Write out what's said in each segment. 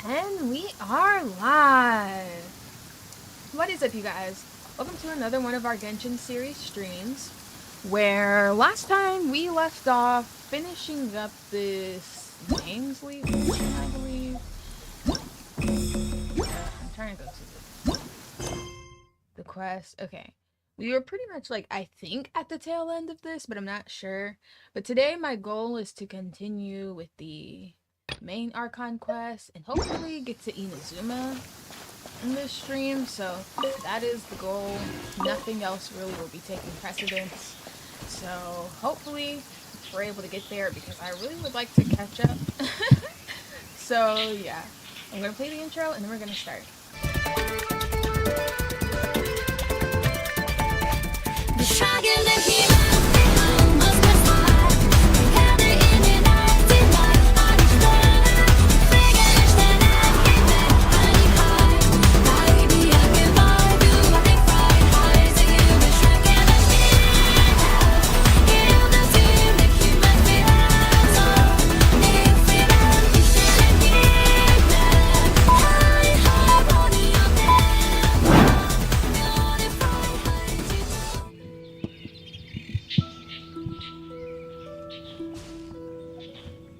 And we are live! What is up, you guys? Welcome to another one of our Genshin Series streams, where last time we left off finishing up this names leak mission, I believe. I'm trying to go to the quest. Okay. We were pretty much like, I think, at the tail end of this, but I'm not sure. But today my goal is to continue with the main Archon quest and hopefully get to Inazuma in this stream. So that is the goal. Nothing else really will be taking precedence. So hopefully we're able to get there because I really would like to catch up. So yeah, I'm gonna play the intro and then we're gonna start.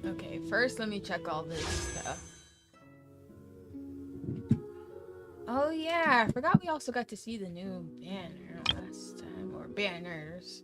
Okay, first let me check all this stuff. Oh yeah, I forgot we also got to see the new banner last time, or banners.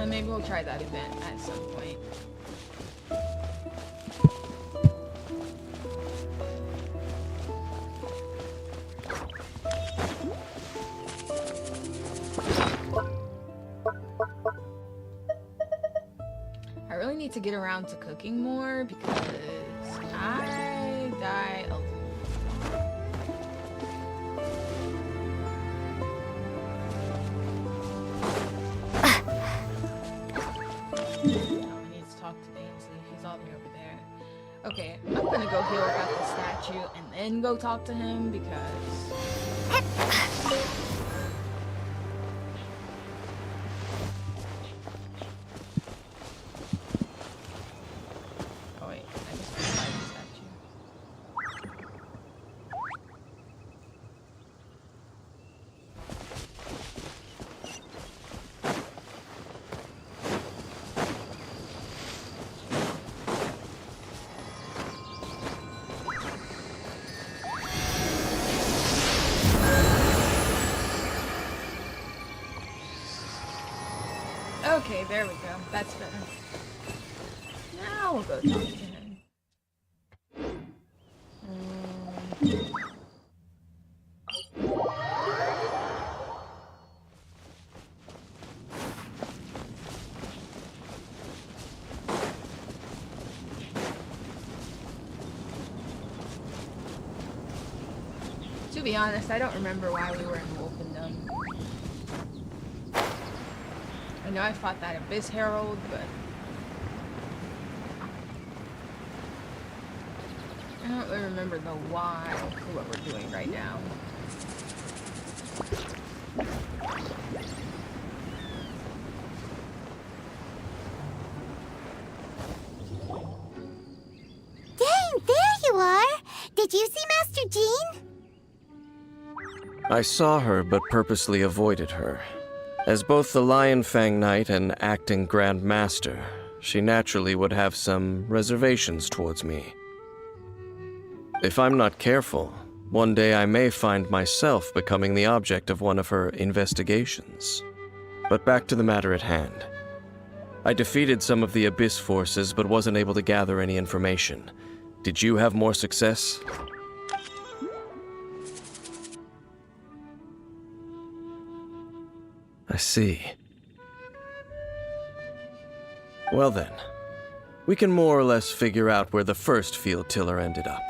Maybe we'll try that event at some point. I really need to get around to cooking more because I die a lot. Okay, I'm gonna go heal about the statue and then go talk to him because... Oh wait, I just went by the statue. Okay, there we go. That's better. Now we'll go talk to him. To be honest, I don't remember why we were in Wolfendom. I know I fought that Abyss Herald, but I don't really remember the why for what we're doing right now. Dang, there you are! Did you see Master Jean? I saw her, but purposely avoided her. As both the Lion Fang Knight and acting Grand Master, she naturally would have some reservations towards me. If I'm not careful, one day I may find myself becoming the object of one of her investigations. But back to the matter at hand. I defeated some of the Abyss forces, but wasn't able to gather any information. Did you have more success? I see. Well then, we can more or less figure out where the first field tiller ended up.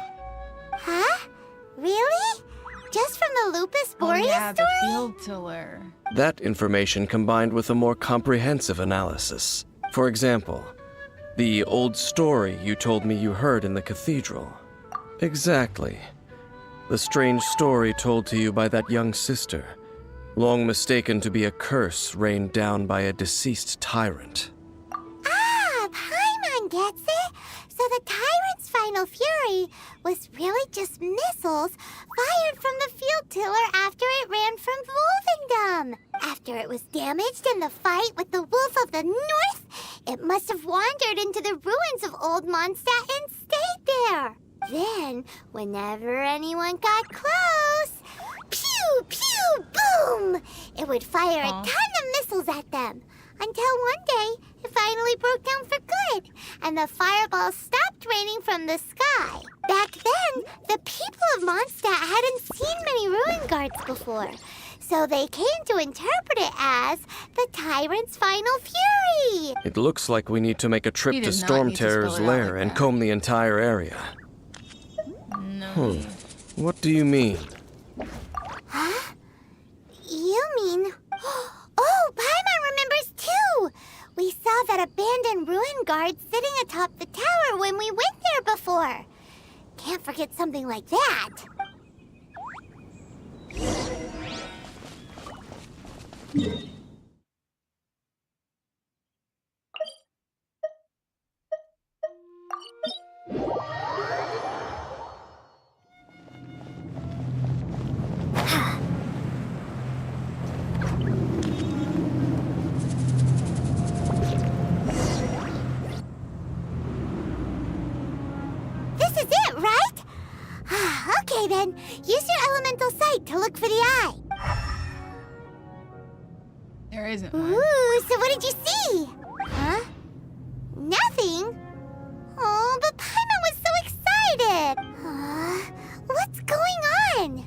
Huh? Really? Just from the Lupus Boreas Yeah, the story? field tiller. That information combined with a more comprehensive analysis. For example, the old story you told me you heard in the cathedral. Exactly. The strange story told to you by that young sister, long mistaken to be a curse rained down by a deceased tyrant. Ah, Paimon gets it. So the tyrant's final fury was really just missiles fired from the field tiller after it ran from Wolfendom. After it was damaged in the fight with the Wolf of the North, it must have wandered into the ruins of Old Mondstadt and stayed there. Then, whenever anyone got close, pew, pew, boom! It would fire a ton of missiles at them. Until one day, it finally broke down for good, and the fireballs stopped raining from the sky. Back then, the people of Mondstadt hadn't seen many ruin guards before, so they came to interpret it as the tyrant's final fury. It looks like we need to make a trip We to did not Storm need to spell Terror's it out lair like and that. comb the entire area. No. What do you mean? Huh? You mean... Oh, Paimon remembers too! We saw that abandoned ruin guard sitting atop the tower when we went there before. Can't forget something like that. This is it, right? Okay then, use your elemental sight to look for the eye. There isn't one. Ooh, so what did you see? Huh? Nothing? Oh, but Paimon was so excited. What's going on?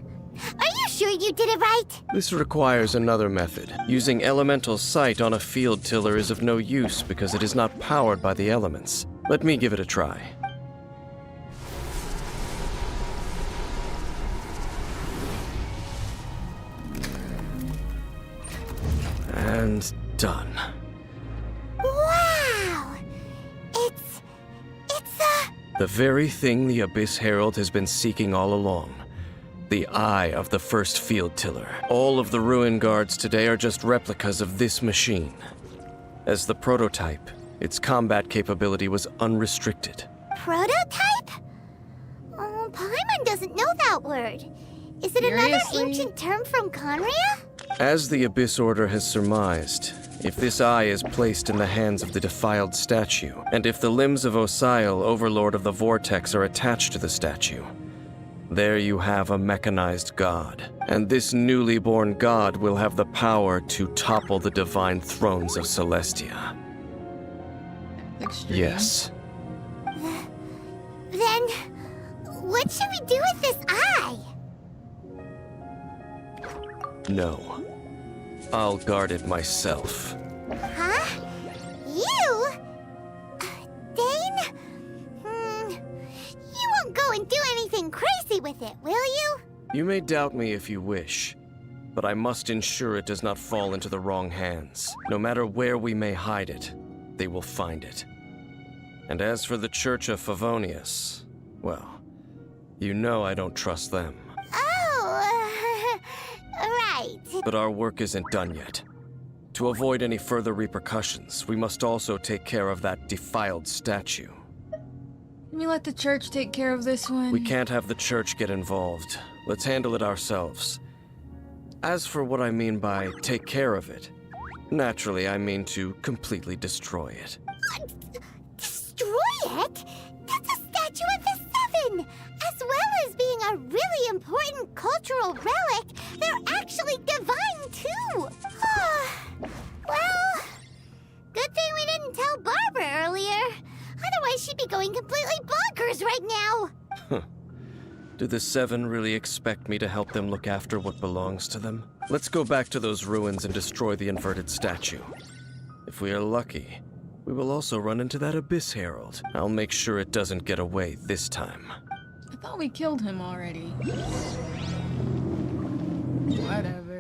Are you sure you did it right? This requires another method. Using elemental sight on a field tiller is of no use because it is not powered by the elements. Let me give it a try. And done. Wow! It's The very thing the Abyss Herald has been seeking all along. The eye of the first field tiller. All of the ruin guards today are just replicas of this machine. As the prototype, its combat capability was unrestricted. prototype? Oh, Paimon doesn't know that word. Is it another Seriously? ancient term from Conria? As the Abyss Order has surmised, if this eye is placed in the hands of the defiled statue, and if the limbs of Osial, Overlord of the Vortex, are attached to the statue, there you have a mechanized god. And this newly born god will have the power to topple the divine thrones of Celestia. Extreme. Yes. Then, what should we do with this eye? No. I'll guard it myself. Huh? You? Dane? You won't go and do anything crazy with it, will you? You may doubt me if you wish, but I must ensure it does not fall into the wrong hands. No matter where we may hide it, they will find it. And as for the Church of Favonius, well, you know I don't trust them. Oh, right. But our work isn't done yet. To avoid any further repercussions, we must also take care of that defiled statue. Can we let the church take care of this one? We can't have the church get involved. Let's handle it ourselves. As for what I mean by take care of it, naturally I mean to completely destroy it. Destroy it? That's a statue of the Seven! As well as being a really important cultural relic, they're actually divine too! Well, good thing we didn't tell Barbara earlier. Otherwise she'd be going completely bonkers right now! Do the Seven really expect me to help them look after what belongs to them? Let's go back to those ruins and destroy the inverted statue. If we are lucky, we will also run into that Abyss Herald. I'll make sure it doesn't get away this time. I thought we killed him already. Whatever.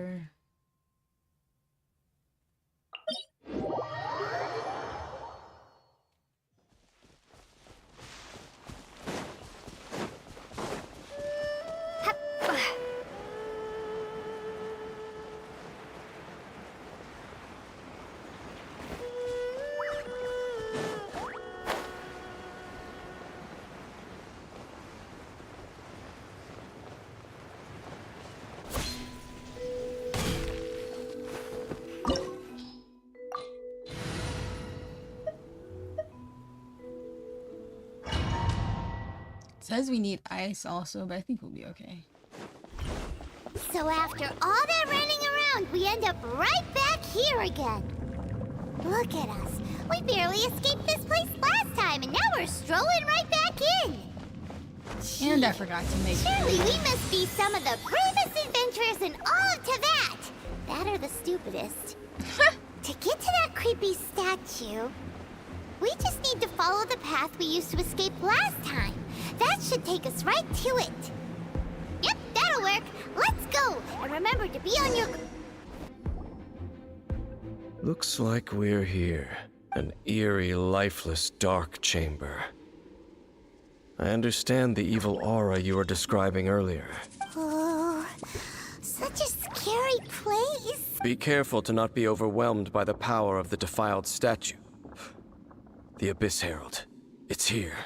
says we need ice also, but I think we'll be okay. So after all that running around, we end up right back here again. Look at us. We barely escaped this place last time, and now we're strolling right back in. And I forgot to make Surely food. we must be some of the bravest adventurers in all of Teyvat. That or the stupidest. To get to that creepy statue, we just need to follow the path we used to escape last time. That should take us right to it. Yep, that'll work. Let's go. And remember to be on your... Looks like we're here. An eerie, lifeless, dark chamber. I understand the evil aura you were describing earlier. Oh, such a scary place. Be careful to not be overwhelmed by the power of the defiled statue. The Abyss Herald. It's here.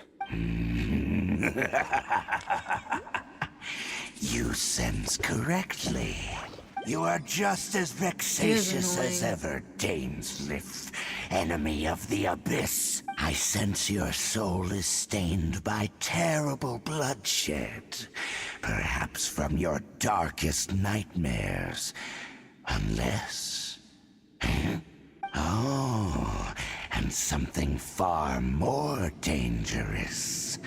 You sense correctly. You are just as vexatious as annoying. ever, Dainsleif, enemy of the Abyss. I sense your soul is stained by terrible bloodshed, perhaps from your darkest nightmares. Unless... Oh, and something far more dangerous.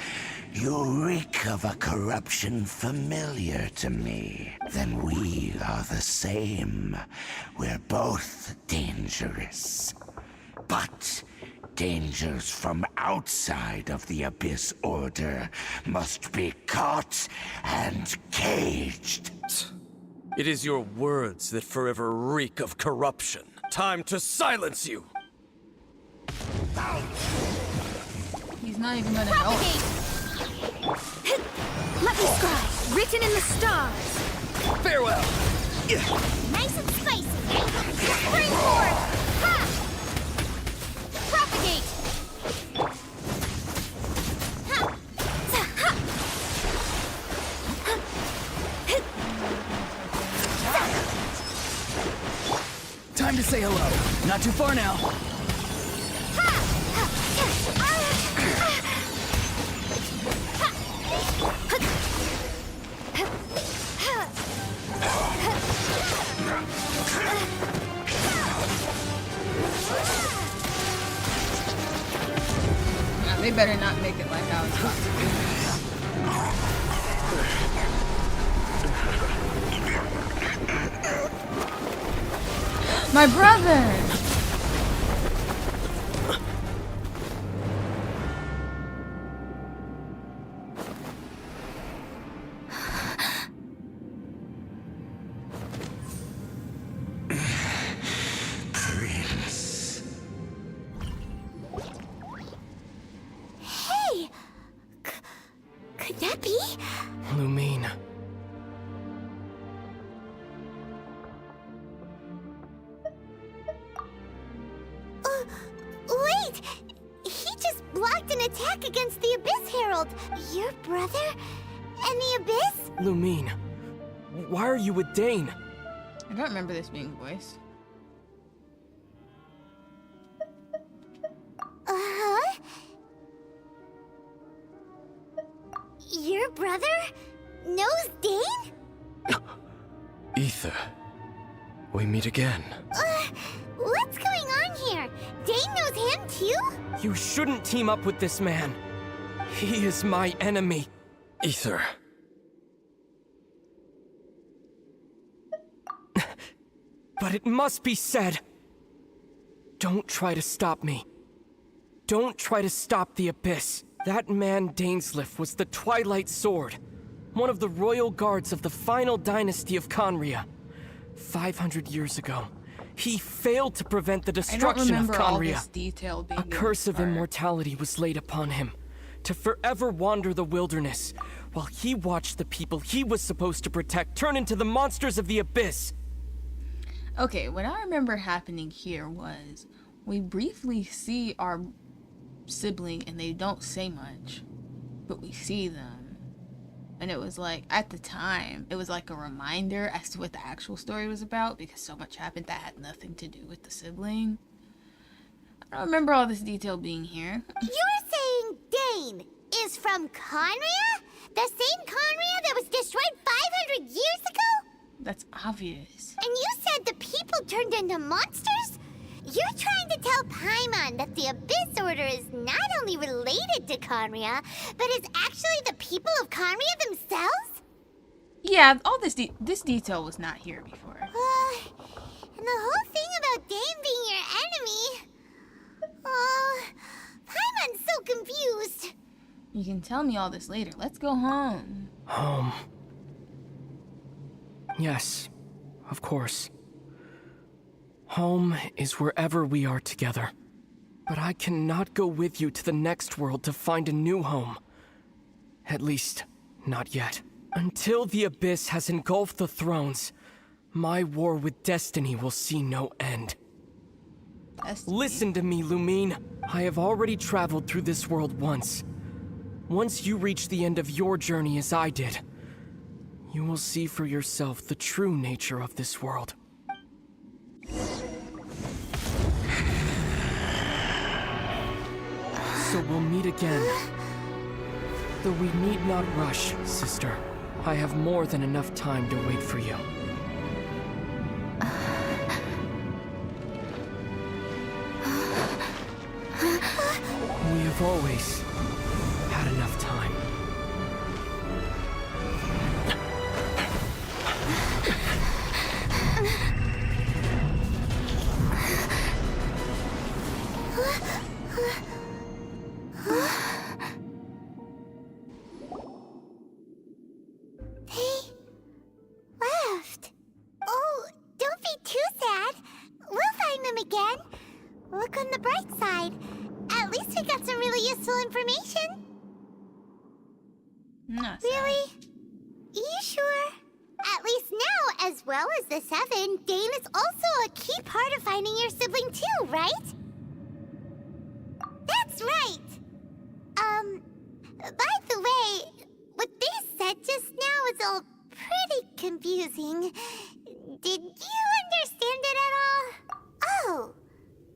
You reek of a corruption familiar to me. Then we are the same. We're both dangerous. But dangers from outside of the Abyss Order must be caught and caged. It is your words that forever reek of corruption. Time to silence you! He's not even gonna help. Let me scry. Written in the stars. Farewell! Nice and spicy. Springboard. Ha! Propagate. Ha! Ha! Time to say hello. Not too far now. Nah, they better not make it like I was about to. My brother! Prince. Hey! Could that be? Lumine. Wait! He just blocked an attack against the Abyss Herald. Your brother? And the Abyss? Lumine. Why are you with Dane? I don't remember this being voiced. Uh-huh. Your brother knows Dane? Ether. We meet again. What's going on here? Dane knows him too? You shouldn't team up with this man. He is my enemy. Ether. But it must be said. Don't try to stop me. Don't try to stop the Abyss. That man Dainsleif was the Twilight Sword, one of the royal guards of the final dynasty of Conria. 500 years ago, he failed to prevent the I don't destruction of remember all Conria. this detail being A in curse this of part. immortality was laid upon him, to forever wander the wilderness, while he watched the people he was supposed to protect turn into the monsters of the Abyss. Okay, what I remember happening here was we briefly see our sibling and they don't say much, but we see them. And it was like, at the time, it was like a reminder as to what the actual story was about because so much happened that had nothing to do with the sibling. I don't remember all this detail being here. You're saying Dane is from Conria? The same Conria that was destroyed 500 years ago? That's obvious. And you said the people turned into monsters? You're trying to tell Paimon that the Abyss Order is not only related to Conria, but is actually the people of Conria themselves? Yeah, all this detail was not here before. And the whole thing about Dane being your enemy... Oh, Paimon's so confused. You can tell me all this later. Let's go home. Home. Yes, of course. Home is wherever we are together. But I cannot go with you to the next world to find a new home. At least, not yet. Until the Abyss has engulfed the thrones, my war with destiny will see no end. Destiny? Listen to me, Lumine. I have already traveled through this world once. Once you reach the end of your journey as I did, you will see for yourself the true nature of this world. So we'll meet again. Though we need not rush, sister. I have more than enough time to wait for you. We have always had enough time. They left. Oh, don't be too sad. We'll find them again. Look on the bright side. At least we got some really useful information. Not sad. Really? You sure? At least now, as well as the Seven, Dane is also a key part of finding your sibling too, right? That's right! By the way, what they said just now was all pretty confusing. Did you understand it at all? Oh,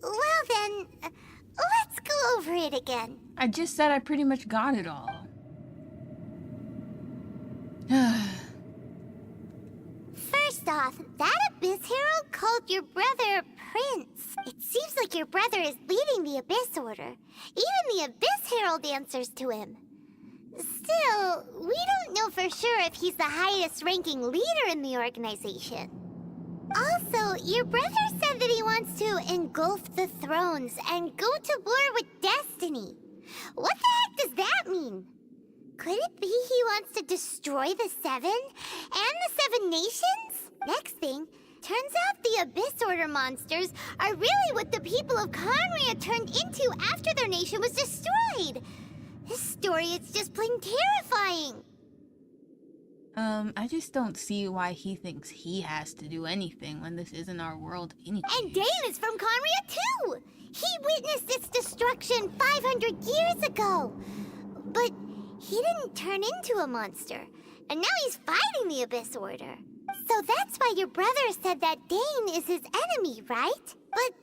well then, let's go over it again. I just said I pretty much got it all. First off, that Abyss Herald called your brother Prince. It seems like your brother is leading the Abyss Order. Even the Abyss Herald answers to him. Still, we don't know for sure if he's the highest ranking leader in the organization. Also, your brother said that he wants to engulf the thrones and go to war with destiny. What the heck does that mean? Could it be he wants to destroy the Seven and the Seven Nations? Next thing, turns out the Abyss Order monsters are really what the people of Conria turned into after their nation was destroyed. This story is just plain terrifying. I just don't see why he thinks he has to do anything when this isn't our world anyway. And Dane is from Conria too! He witnessed its destruction 500 years ago! But he didn't turn into a monster, and now he's fighting the Abyss Order. So that's why your brother said that Dane is his enemy, right? But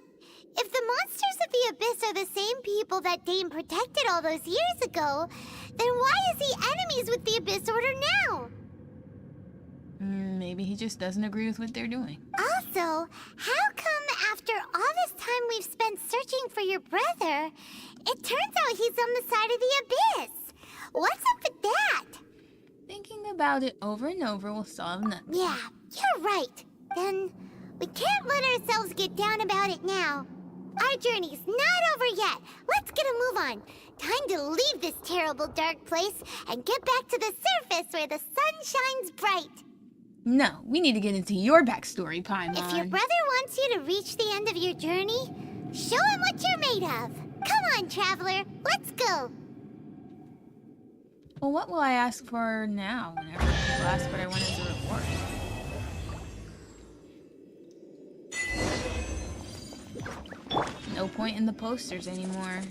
if the monsters of the Abyss are the same people that Dane protected all those years ago, then why is he enemies with the Abyss Order now? Maybe he just doesn't agree with what they're doing. Also, how come after all this time we've spent searching for your brother, it turns out he's on the side of the Abyss? What's up with that? Thinking about it over and over will solve nothing. Yeah, you're right. Then we can't let ourselves get down about it now. Our journey's not over yet. Let's get a move on. Time to leave this terrible dark place and get back to the surface where the sun shines bright. No, we need to get into your backstory, Paimon. If your brother wants you to reach the end of your journey, show him what you're made of. Come on, traveler. Let's go. Well, what will I ask for now whenever people ask what I want as a reward? No point in the posters anymore.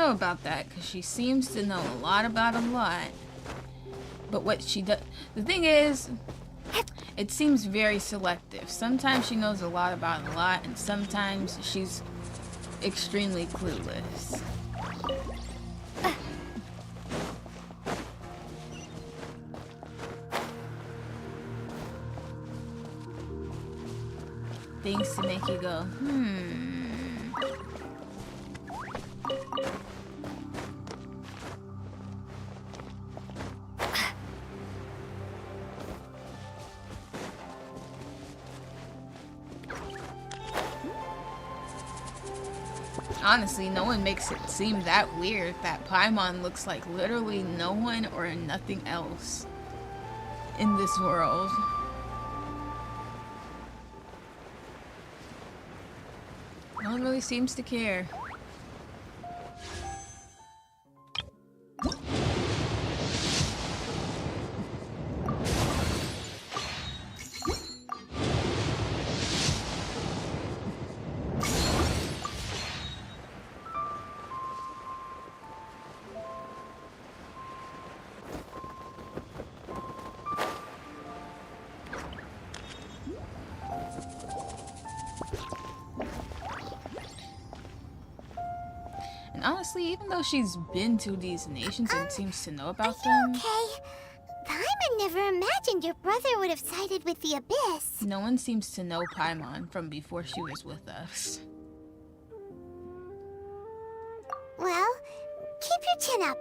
know about that, because she seems to know a lot about a lot. But what she does... The thing is, it seems very selective. Sometimes she knows a lot about a lot, and sometimes she's extremely clueless. Things to make you go, Honestly, no one makes it seem that weird that Paimon looks like literally no one or nothing else in this world. No one really seems to care. Honestly, even though she's been to these nations and seems to know about them... Okay. Paimon never imagined your brother would have sided with the Abyss. No one seems to know Paimon from before she was with us. Well, keep your chin up.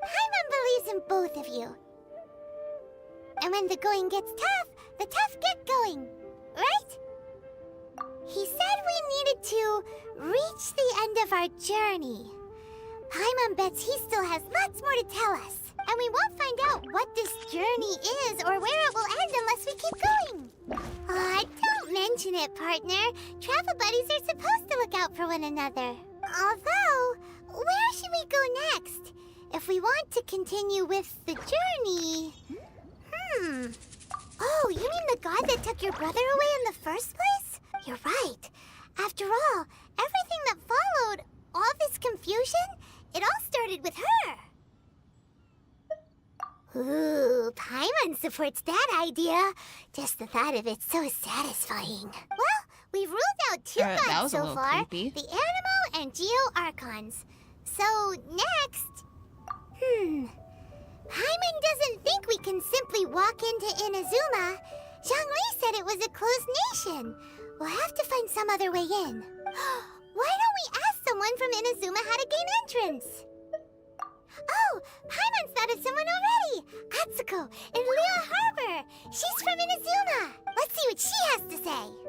Paimon believes in both of you. And when the going gets tough, the tough get going. Right? He said we needed to reach the end of our journey. Paimon bets he still has lots more to tell us. And we won't find out what this journey is or where it will end unless we keep going. Aw, don't mention it, partner. Travel buddies are supposed to look out for one another. Although, where should we go next? If we want to continue with the journey... Oh, you mean the god that took your brother away in the first place? You're right. After all, everything that followed, all this confusion, it all started with her. Ooh, Paimon supports that idea. Just the thought of it's so satisfying. Well, we've ruled out two that gods was a so little far, creepy. the Animo and Geo Archons. So, next... Paimon doesn't think we can simply walk into Inazuma. Zhongli said it was a closed nation. We'll have to find some other way in. Why don't we ask someone from Inazuma how to gain entrance? Oh, Paimon's thought of someone already! Atsuko in Leo Harbor! She's from Inazuma! Let's see what she has to say!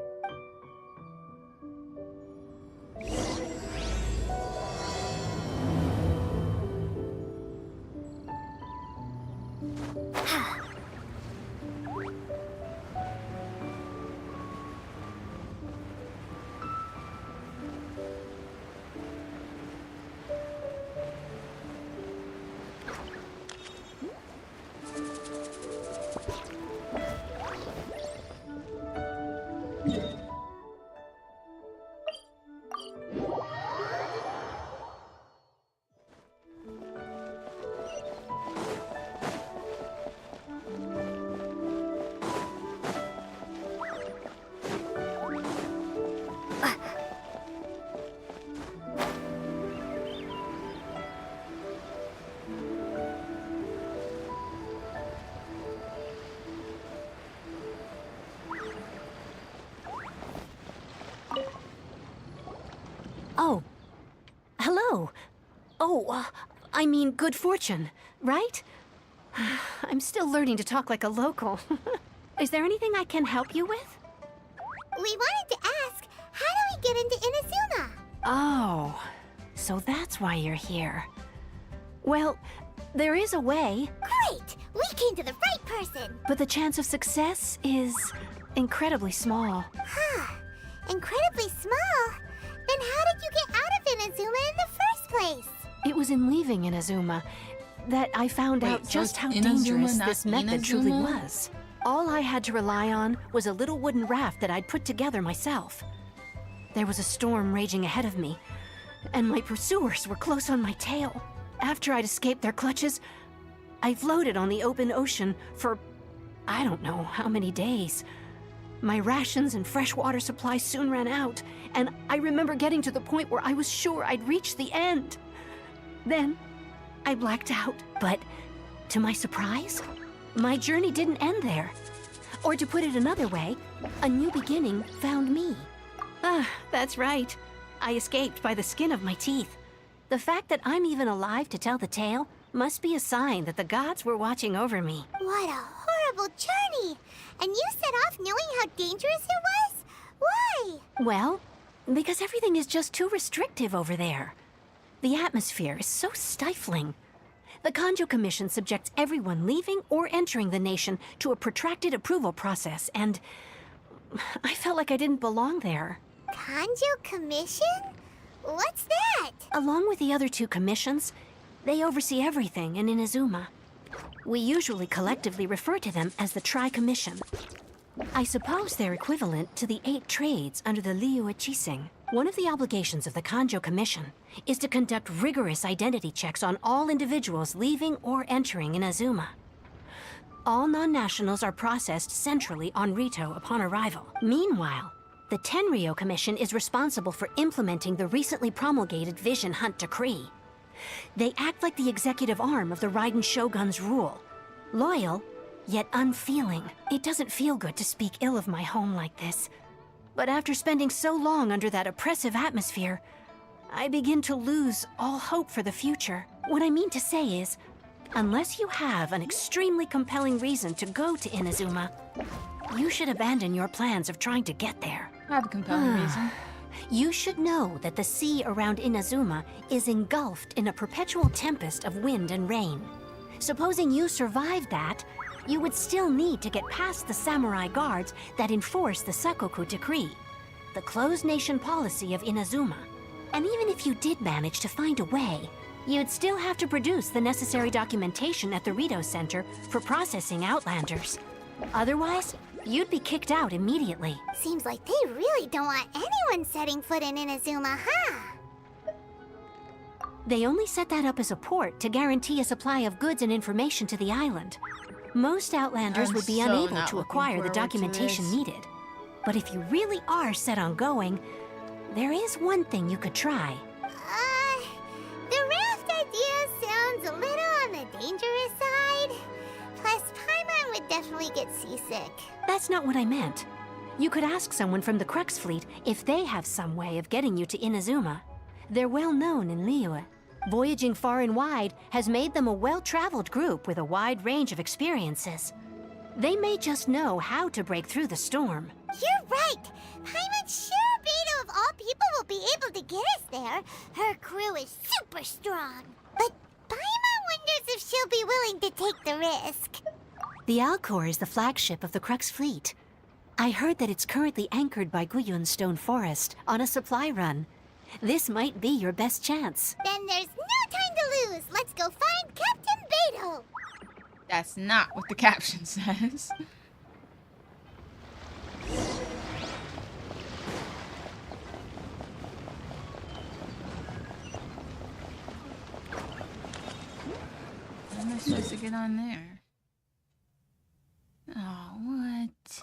Oh. Hello. Oh, I mean good fortune, right? I'm still learning to talk like a local. Is there anything I can help you with? We wanted to ask, how do we get into Inazuma? Oh, so that's why you're here. Well, there is a way, Great! We came to the right person! but the chance of success is incredibly small. Huh. Incredibly small? Then how did you get out of Inazuma in the first place? It was in leaving Inazuma that I found Wait, out so just it's how Inazuma, dangerous not this method truly Inazuma? was. All I had to rely on was a little wooden raft that I'd put together myself. There was a storm raging ahead of me, and my pursuers were close on my tail. After I'd escaped their clutches, I floated on the open ocean for I don't know how many days. My rations and fresh water supplies soon ran out, and I remember getting to the point where I was sure I'd reached the end. Then, I blacked out, but to my surprise, my journey didn't end there. Or to put it another way, a new beginning found me. Ah, that's right. I escaped by the skin of my teeth. The fact that I'm even alive to tell the tale must be a sign that the gods were watching over me. What a horrible journey! And you set off knowing how dangerous it was? Why? Well, because everything is just too restrictive over there. The atmosphere is so stifling. The Kanjo Commission subjects everyone leaving or entering the nation to a protracted approval process, and I felt like I didn't belong there. Kanjo Commission? What's that? Along with the other two commissions, they oversee everything in Inazuma. We usually collectively refer to them as the Tri-Commission. I suppose they're equivalent to the 8 trades under the Liyue Chising. One of the obligations of the Kanjo Commission is to conduct rigorous identity checks on all individuals leaving or entering Inazuma. All non-nationals are processed centrally on Rito upon arrival. Meanwhile, the Tenryo Commission is responsible for implementing the recently promulgated Vision Hunt Decree. They act like the executive arm of the Raiden Shogun's rule. Loyal, yet unfeeling. It doesn't feel good to speak ill of my home like this. But after spending so long under that oppressive atmosphere, I begin to lose all hope for the future. What I mean to say is, unless you have an extremely compelling reason to go to Inazuma, you should abandon your plans of trying to get there. I have a compelling reason. You should know that the sea around Inazuma is engulfed in a perpetual tempest of wind and rain. Supposing you survived that, you would still need to get past the samurai guards that enforce the Sakoku Decree, the closed nation policy of Inazuma. And even if you did manage to find a way, you'd still have to produce the necessary documentation at the Rito Center for processing Outlanders. Otherwise, you'd be kicked out immediately. Seems like they really don't want anyone setting foot in Inazuma, huh? They only set that up as a port to guarantee a supply of goods and information to the island. Most Outlanders I'm would be so unable not to looking acquire the forward to documentation this. needed. But if you really are set on going, there is one thing you could try. The raft idea sounds a little on the dangerous side. Plus, Paimon would definitely get seasick. That's not what I meant. You could ask someone from the Crux Fleet if they have some way of getting you to Inazuma. They're well known in Liyue. Voyaging far and wide has made them a well-traveled group with a wide range of experiences. They may just know how to break through the storm. You're right. Paimon sure Beto of all people will be able to get us there. Her crew is super strong. But Paimon wonders if she'll be willing to take the risk. The Alcor is the flagship of the Crux Fleet. I heard that it's currently anchored by Guyun Stone Forest on a supply run. This might be your best chance. Then there's no time to lose. Let's go find Captain Beto. That's not what the caption says. How am I supposed to get on there? Oh, what?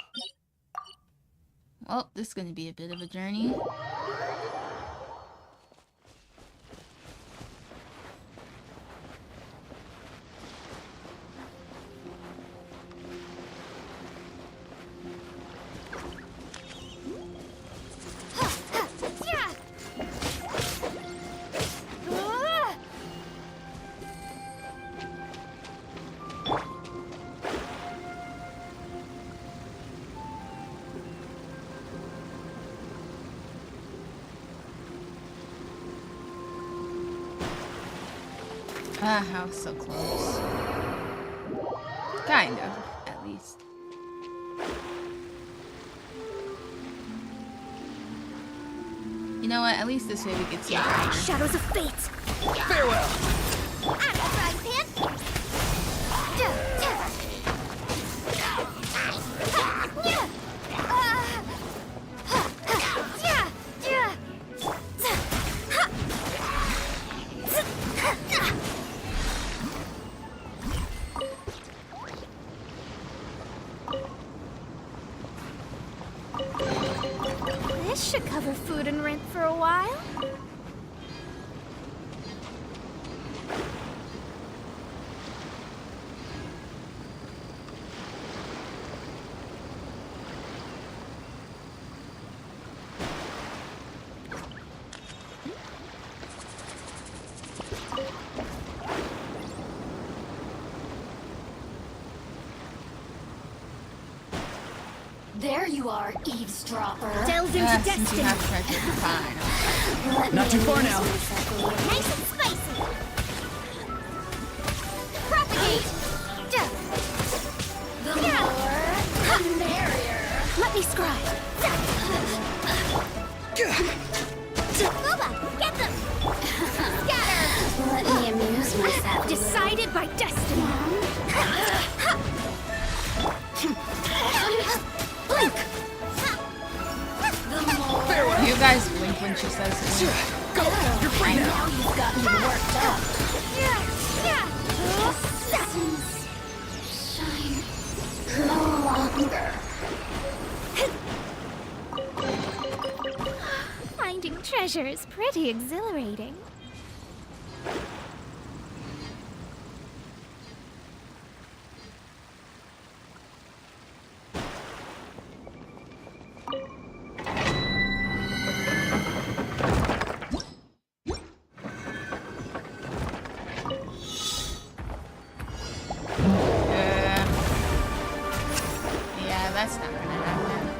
Well, this is gonna be a bit of a journey. Ah, I was so close. Kind of, at least. You know what? At least this way we could see it right. Shadows of Fate! Farewell! I'm a frying pan. This should cover food and rent for a while. There you are, eavesdropper. Delve into Since destiny. you have treasure, fine. Not too far now. Nice and spicy. Propagate. The more, the merrier. Let me scribe. Booba, get them. Scatter. Let me amuse myself. Decided by destiny. Blink. The more. You guys blink when she says it. Go! You're free And now! now you've got me worked up. Shine no longer. Finding treasure is pretty exhilarating. Yeah, that's not gonna happen.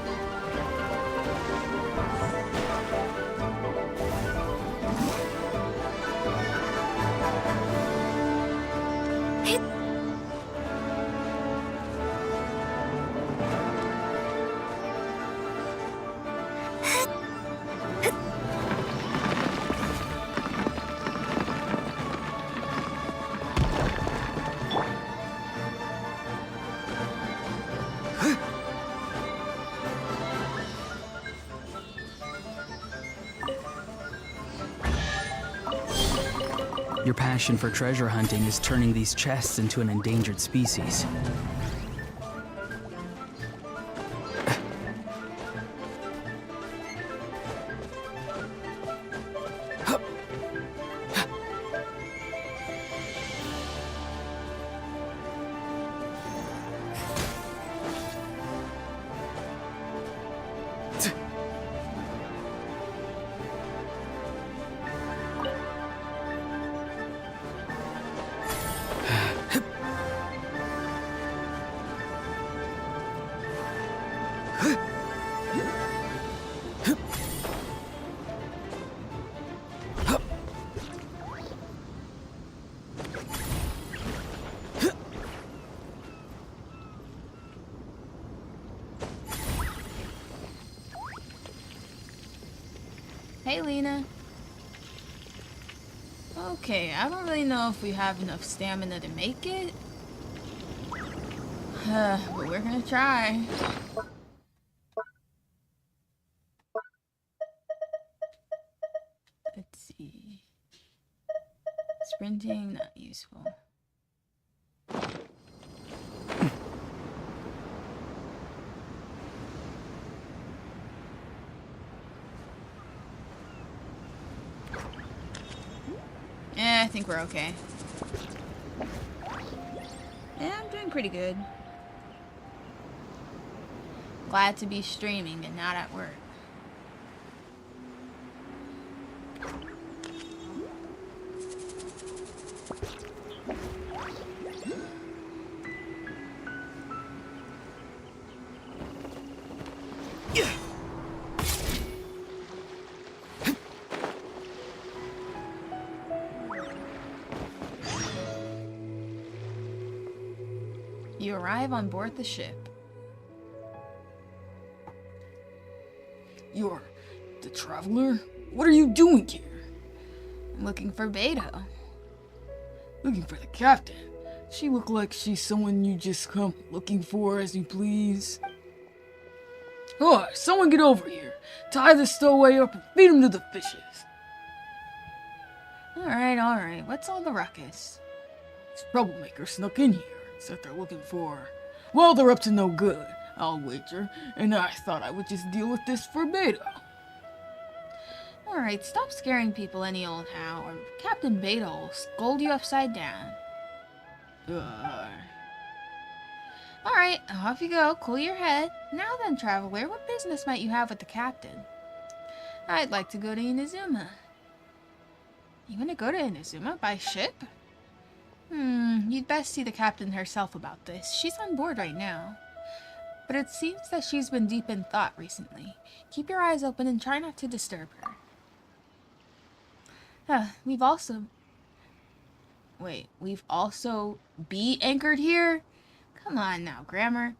Your passion for treasure hunting is turning these chests into an endangered species. Hey, Lena. Okay, I don't really know if we have enough stamina to make it. But we're gonna try. Let's see. Sprinting, not useful. I think we're okay. Yeah, I'm doing pretty good. Glad to be streaming and not at work. You arrive on board the ship. You're the traveler? What are you doing here? I'm looking for Beto. Looking for the captain. She look like she's someone you just come looking for as you please. Oh, someone get over here. Tie this stowaway up and feed him to the fishes. Alright. What's all the ruckus? This troublemaker snuck in here. Said they're looking for... Well, they're up to no good, I'll wager. And I thought I would just deal with this for Beto. Alright, stop scaring people any old how, or Captain Beta will scold you upside down. Alright, off you go. Cool your head. Now then, traveler, what business might you have with the captain? I'd like to go to Inazuma. You want to go to Inazuma by ship? You'd best see the captain herself about this. She's on board right now. But it seems that she's been deep in thought recently. Keep your eyes open and try not to disturb her. We've also be anchored here? Come on now, grammar.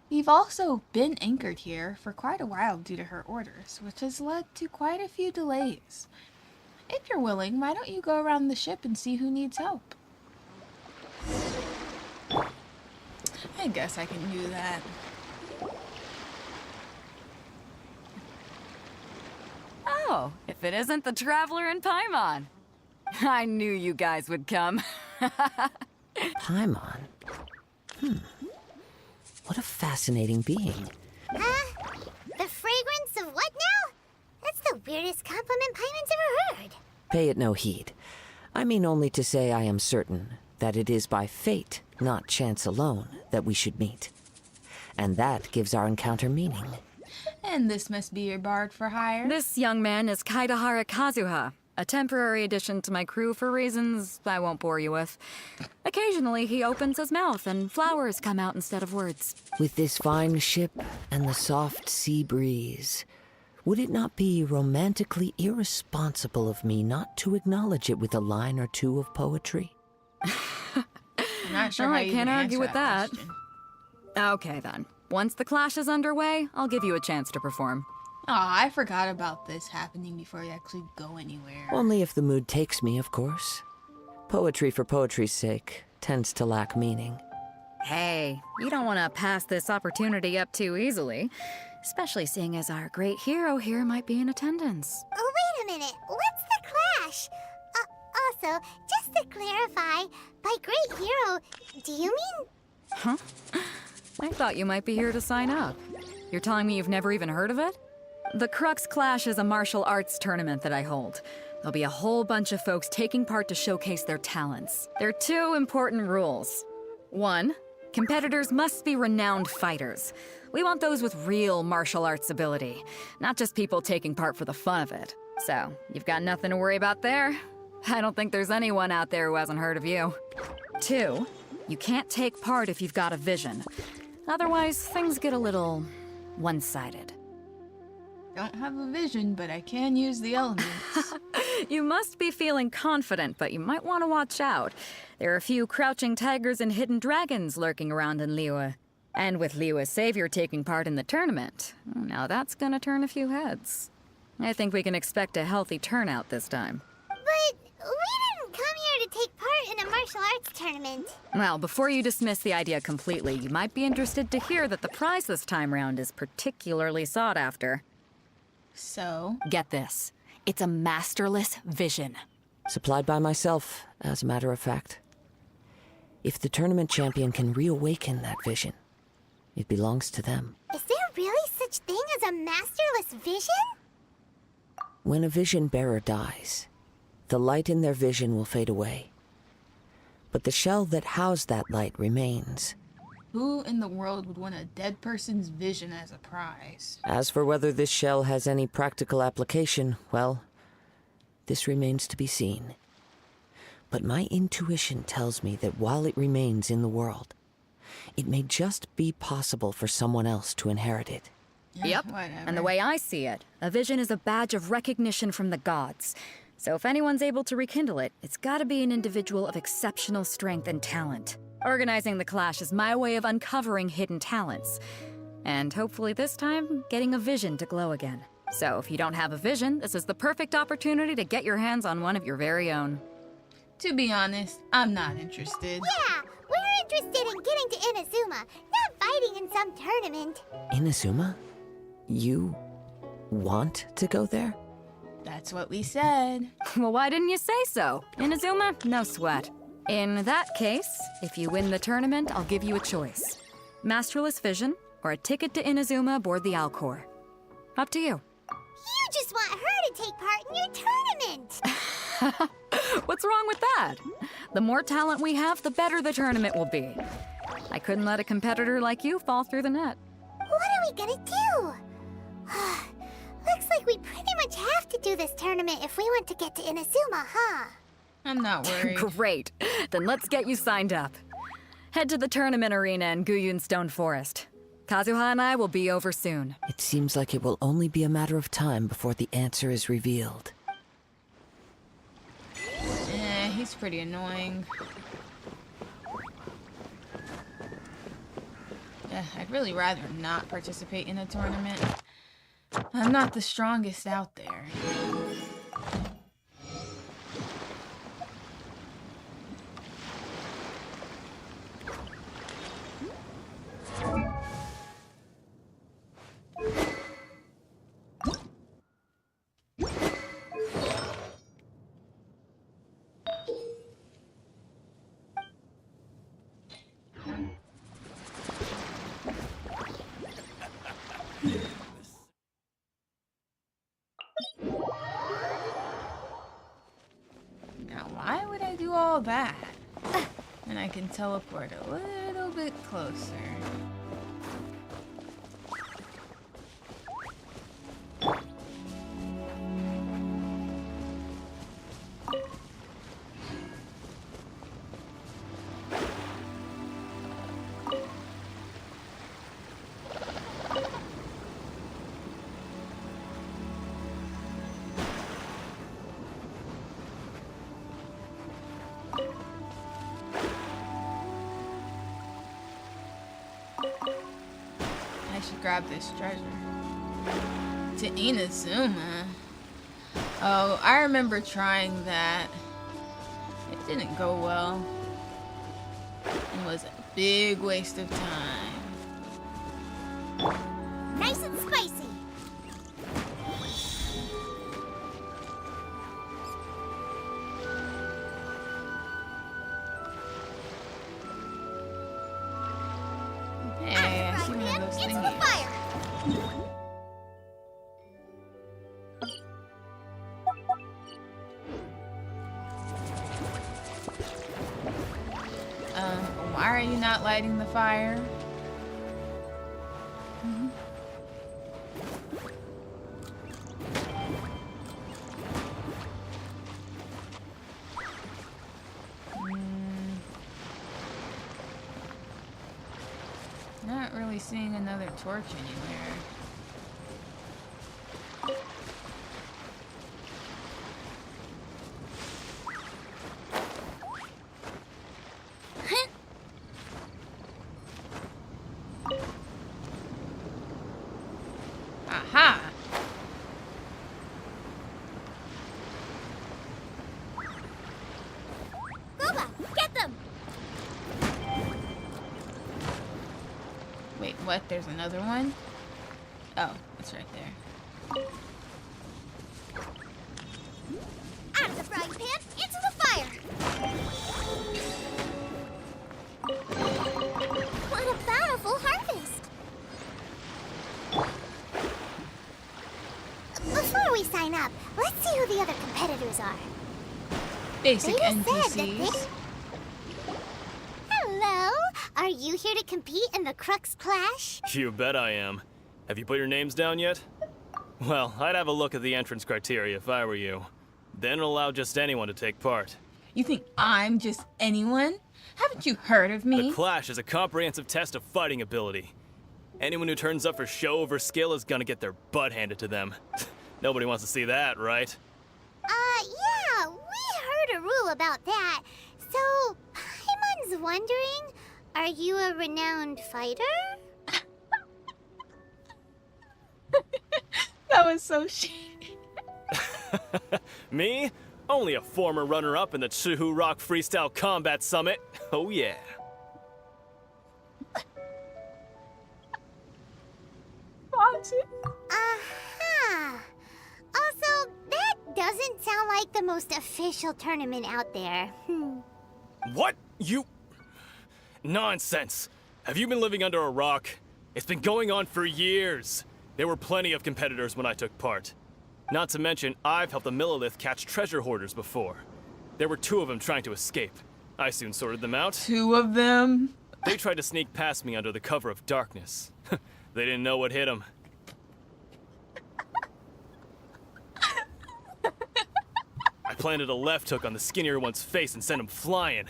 We've also been anchored here for quite a while due to her orders, which has led to quite a few delays. If you're willing, why don't you go around the ship and see who needs help? I guess I can do that. Oh, if it isn't the Traveler and Paimon. I knew you guys would come. Paimon? What a fascinating being. The fragrance of what now? That's the weirdest compliment Paimon's ever heard. Pay it no heed. I mean only to say I am certain that it is by fate, not chance alone, that we should meet. And that gives our encounter meaning. And this must be your bard for hire? This young man is Kaidahara Kazuha, a temporary addition to my crew for reasons I won't bore you with. Occasionally, he opens his mouth and flowers come out instead of words. With this fine ship and the soft sea breeze, would it not be romantically irresponsible of me not to acknowledge it with a line or two of poetry? I'm not sure Well, how I you can't even argue answer with that. question. Okay then. Once the clash is underway, I'll give you a chance to perform. Aw, I forgot about this happening before you actually go anywhere. Only if the mood takes me, of course. Poetry for poetry's sake tends to lack meaning. Hey, you don't want to pass this opportunity up too easily, especially seeing as our great hero here might be in attendance. Oh, wait a minute. What's the clash? Also, just to clarify, by great hero, do you mean... Huh? I thought you might be here to sign up. You're telling me you've never even heard of it? The Crux Clash is a martial arts tournament that I hold. There'll be a whole bunch of folks taking part to showcase their talents. There are 2 important rules. 1, competitors must be renowned fighters. We want those with real martial arts ability, not just people taking part for the fun of it. So, you've got nothing to worry about there. I don't think there's anyone out there who hasn't heard of you. 2, you can't take part if you've got a vision. Otherwise, things get a little one-sided. Don't have a vision, but I can use the elements. You must be feeling confident, but you might want to watch out. There are a few crouching tigers and hidden dragons lurking around in Liyue. And with Liyue's savior taking part in the tournament, now that's gonna turn a few heads. I think we can expect a healthy turnout this time. But we didn't come here to take part in a martial arts tournament. Well, before you dismiss the idea completely, you might be interested to hear that the prize this time round is particularly sought after. So? Get this. It's a masterless vision. Supplied by myself, as a matter of fact. If the tournament champion can reawaken that vision, it belongs to them. Is there really such thing as a masterless vision? When a vision bearer dies, the light in their vision will fade away. But the shell that housed that light remains. Who in the world would want a dead person's vision as a prize? As for whether this shell has any practical application, well, this remains to be seen. But my intuition tells me that while it remains in the world, it may just be possible for someone else to inherit it. Yep, Whatever. and the way I see it, a vision is a badge of recognition from the gods. So if anyone's able to rekindle it, it's gotta be an individual of exceptional strength and talent. Organizing the clash is my way of uncovering hidden talents. And hopefully this time, getting a vision to glow again. So if you don't have a vision, this is the perfect opportunity to get your hands on one of your very own. To be honest, I'm not interested. Yeah, we're interested in getting to Inazuma, not fighting in some tournament. Inazuma? You want to go there? That's what we said. Well, why didn't you say so? Inazuma, no sweat. In that case, if you win the tournament, I'll give you a choice. Masterless Vision, or a ticket to Inazuma aboard the Alcor. Up to you. You just want her to take part in your tournament. What's wrong with that? The more talent we have, the better the tournament will be. I couldn't let a competitor like you fall through the net. What are we gonna do? Looks like we pretty much have to do this tournament if we want to get to Inazuma, huh? I'm not worried. Great. Then let's get you signed up. Head to the tournament arena in Guyun Stone Forest. Kazuha and I will be over soon. It seems like it will only be a matter of time before the answer is revealed. He's pretty annoying. I'd really rather not participate in a tournament. I'm not the strongest out there. Now, why would I do all that? And I can teleport a little bit closer. I should grab this treasure. To Inazuma. Oh, I remember trying that. It didn't go well. It was a big waste of time. Nice and spicy. Hey, I see one of those Into the thingies. fire. Why are you not lighting the fire? Not really seeing another torch anywhere. Aha! Boba, get them. Wait, what? There's another one? Oh, it's right there. Out of the frying pan, into the fire. What a bountiful harvest. Before we sign up, let's see who the other competitors are. Basic They just said that NPCs. Hello, are you here to compete in the Crux Clash? You bet I am. Have you put your names down yet? Well, I'd have a look at the entrance criteria if I were you. Then allow just anyone to take part. You think I'm just anyone? Haven't you heard of me? The Clash is a comprehensive test of fighting ability. Anyone who turns up for show over skill is gonna get their butt handed to them. Nobody wants to see that, right? Yeah, we heard a rule about that. So, Paimon's wondering, are you a renowned fighter? That was so shady. Me? Only a former runner-up in the Chihu Rock Freestyle Combat Summit. Oh yeah. Pause it. Aha! Also, that doesn't sound like the most official tournament out there. What? You... Nonsense. Have you been living under a rock? It's been going on for years. There were plenty of competitors when I took part. Not to mention, I've helped the Millilith catch treasure hoarders before. There were 2 of them trying to escape. I soon sorted them out. 2 of them? They tried to sneak past me under the cover of darkness. They didn't know what hit them. I planted a left hook on the skinnier one's face and sent him flying.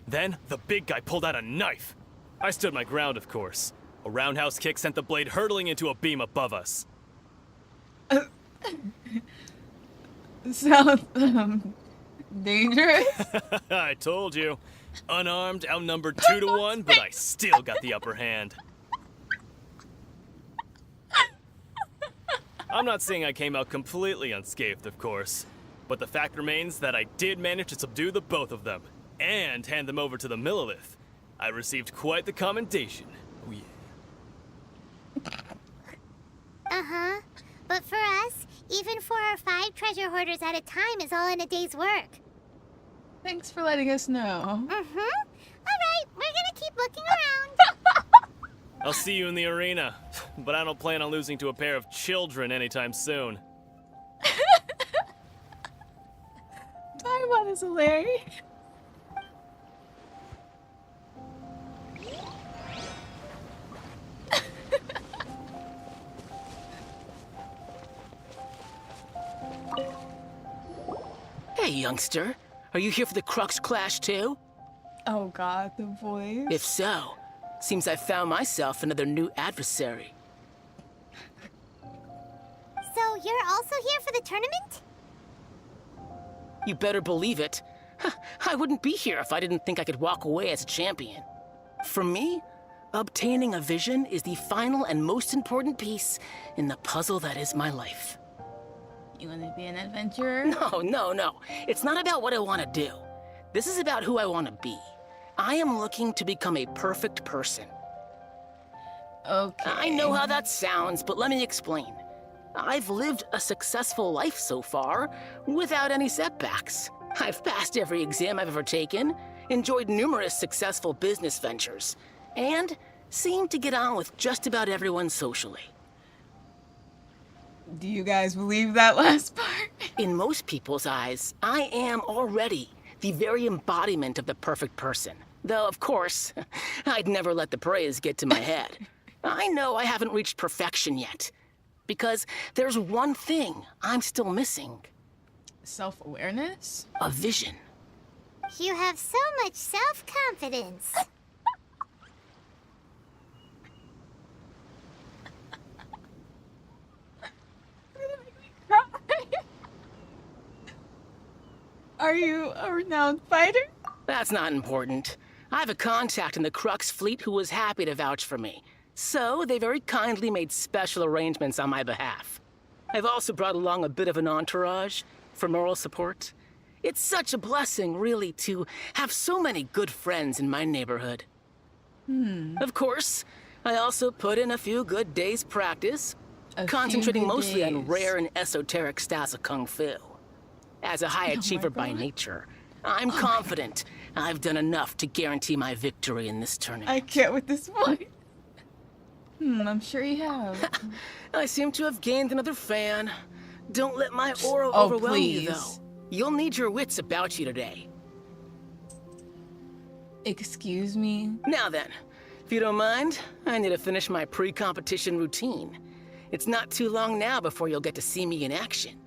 Then, the big guy pulled out a knife. I stood my ground, of course. A roundhouse kick sent the blade hurtling into a beam above us. Sounds, dangerous. I told you. Unarmed, outnumbered 2 to 1, but I still got the upper hand. I'm not saying I came out completely unscathed, of course. But the fact remains that I did manage to subdue the both of them, and hand them over to the Millilith. I received quite the commendation. Oh yeah. Uh-huh. But for us, even 4 or 5 treasure hoarders at a time is all in a day's work. Thanks for letting us know. Mm-hmm. Alright, we're gonna keep looking around. I'll see you in the arena, but I don't plan on losing to a pair of children anytime soon. Paimon is hilarious. Hey, youngster. Are you here for the Crux Clash too? Oh god, the voice. If so, seems I found myself another new adversary. So you're also here for the tournament? You better believe it. I wouldn't be here if I didn't think I could walk away as a champion. For me, obtaining a vision is the final and most important piece in the puzzle that is my life. You want to be an adventurer? No. It's not about what I want to do. This is about who I want to be. I am looking to become a perfect person. Okay. I know how that sounds, but let me explain. I've lived a successful life so far, without any setbacks. I've passed every exam I've ever taken, enjoyed numerous successful business ventures, and seem to get on with just about everyone socially. Do you guys believe that last part? In most people's eyes, I am already the very embodiment of the perfect person. Though, of course, I'd never let the praise get to my head. I know I haven't reached perfection yet, because there's one thing I'm still missing. Self-awareness? A vision. You have so much self-confidence. Are you a renowned fighter? That's not important. I have a contact in the Crux fleet who was happy to vouch for me. So they very kindly made special arrangements on my behalf. I've also brought along a bit of an entourage for moral support. It's such a blessing, really, to have so many good friends in my neighborhood. Of course, I also put in a few good days' practice, concentrating mostly on rare and esoteric styles of Kung Fu. As a high achiever by nature, I'm confident I've done enough to guarantee my victory in this tournament. I can't with this voice. I'm sure you have. I seem to have gained another fan. Don't let my aura overwhelm you, though. You'll need your wits about you today. Excuse me? Now then, if you don't mind, I need to finish my pre-competition routine. It's not too long now before you'll get to see me in action.